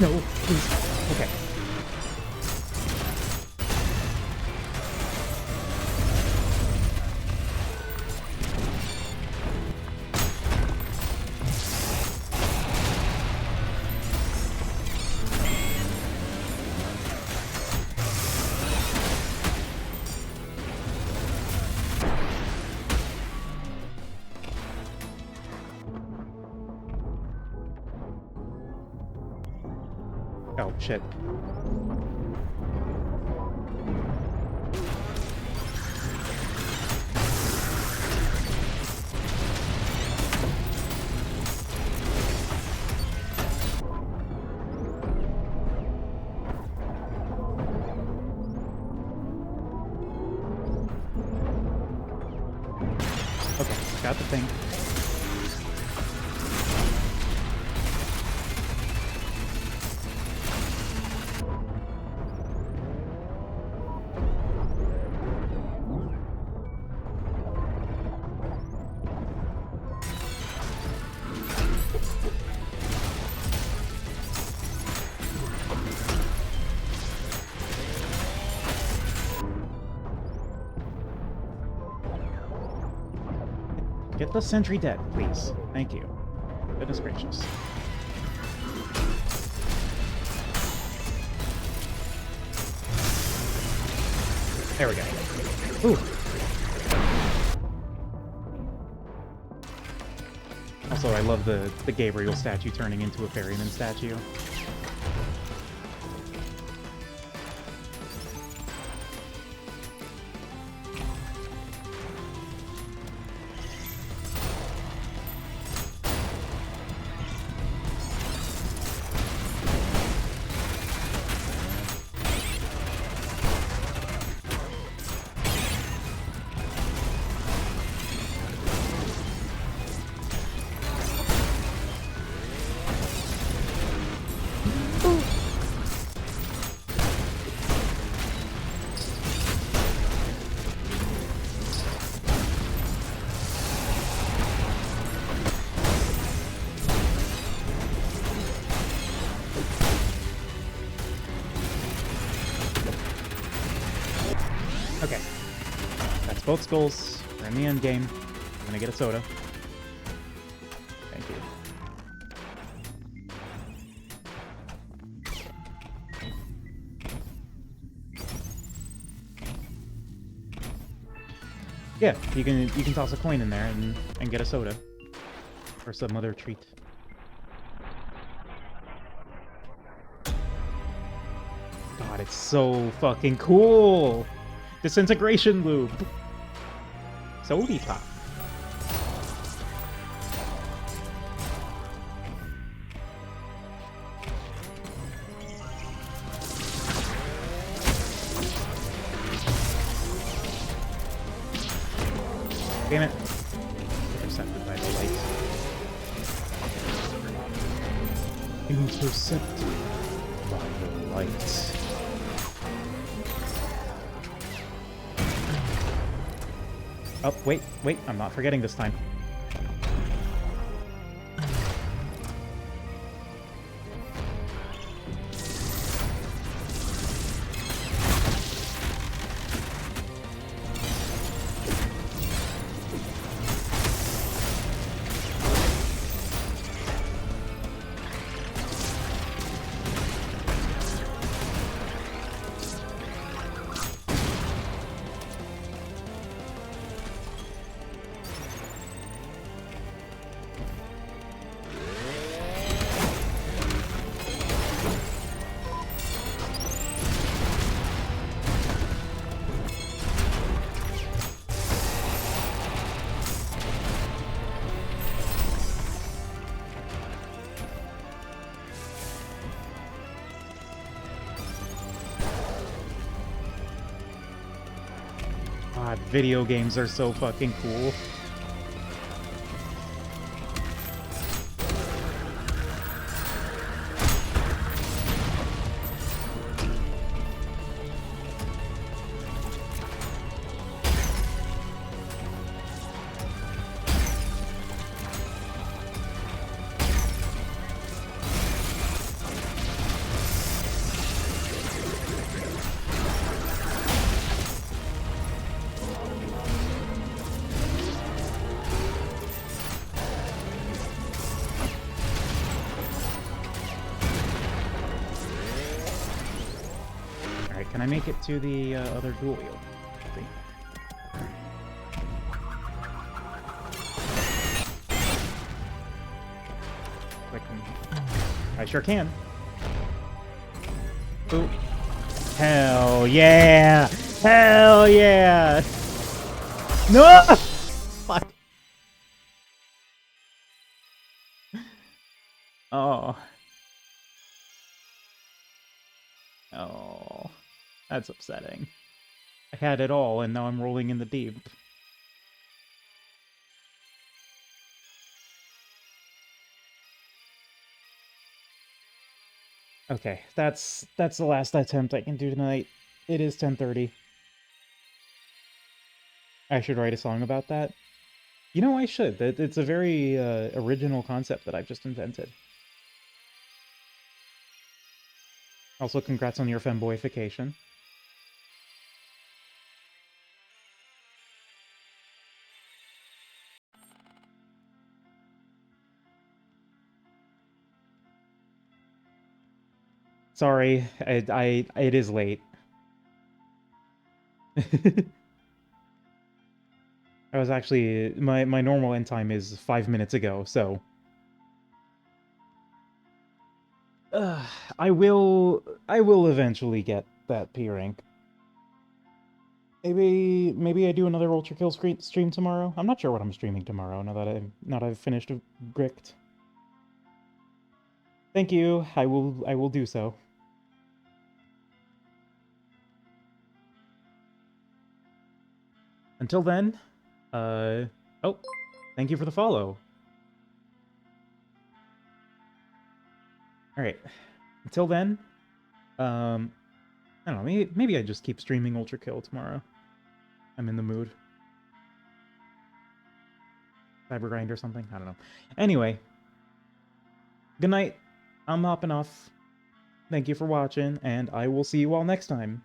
No, please. Okay. Oh, shit. Okay, got the thing. Get the sentry dead, please. Thank you. Goodness gracious. There we go. Ooh. Also, I love the Gabriel statue turning into a ferryman statue. Okay. That's both skulls. We're in the end game. I'm gonna get a soda. Thank you. Yeah, you can toss a coin in there and get a soda. Or some other treat. God, it's so fucking cool! Disintegration loop! Sody pop. Damn it. Intercepted by the light. Intercepted by the light. Oh, wait, I'm not forgetting this time. God, video games are so fucking cool. Alright, can I make it to the other dual wheel? See. I sure can. Ooh. Hell yeah! Hell yeah! No! Fuck. Oh. Oh. That's upsetting. I had it all, and now I'm rolling in the deep. Okay, that's the last attempt I can do tonight. It is 10:30. I should write a song about that. You know, I should. It's a very original concept that I've just invented. Also, congrats on your femboyification. Sorry, it is late. I was actually my normal end time is 5 minutes ago, so I will eventually get that P rank. Maybe I do another Ultra Kill stream tomorrow. I'm not sure what I'm streaming tomorrow now that I've finished Grict. Thank you. I will do so. Until then, oh, thank you for the follow. All right. Until then, I don't know. Maybe I just keep streaming Ultra Kill tomorrow. I'm in the mood. Cyber Grind or something. I don't know. Anyway, good night. I'm hopping off. Thank you for watching, and I will see you all next time.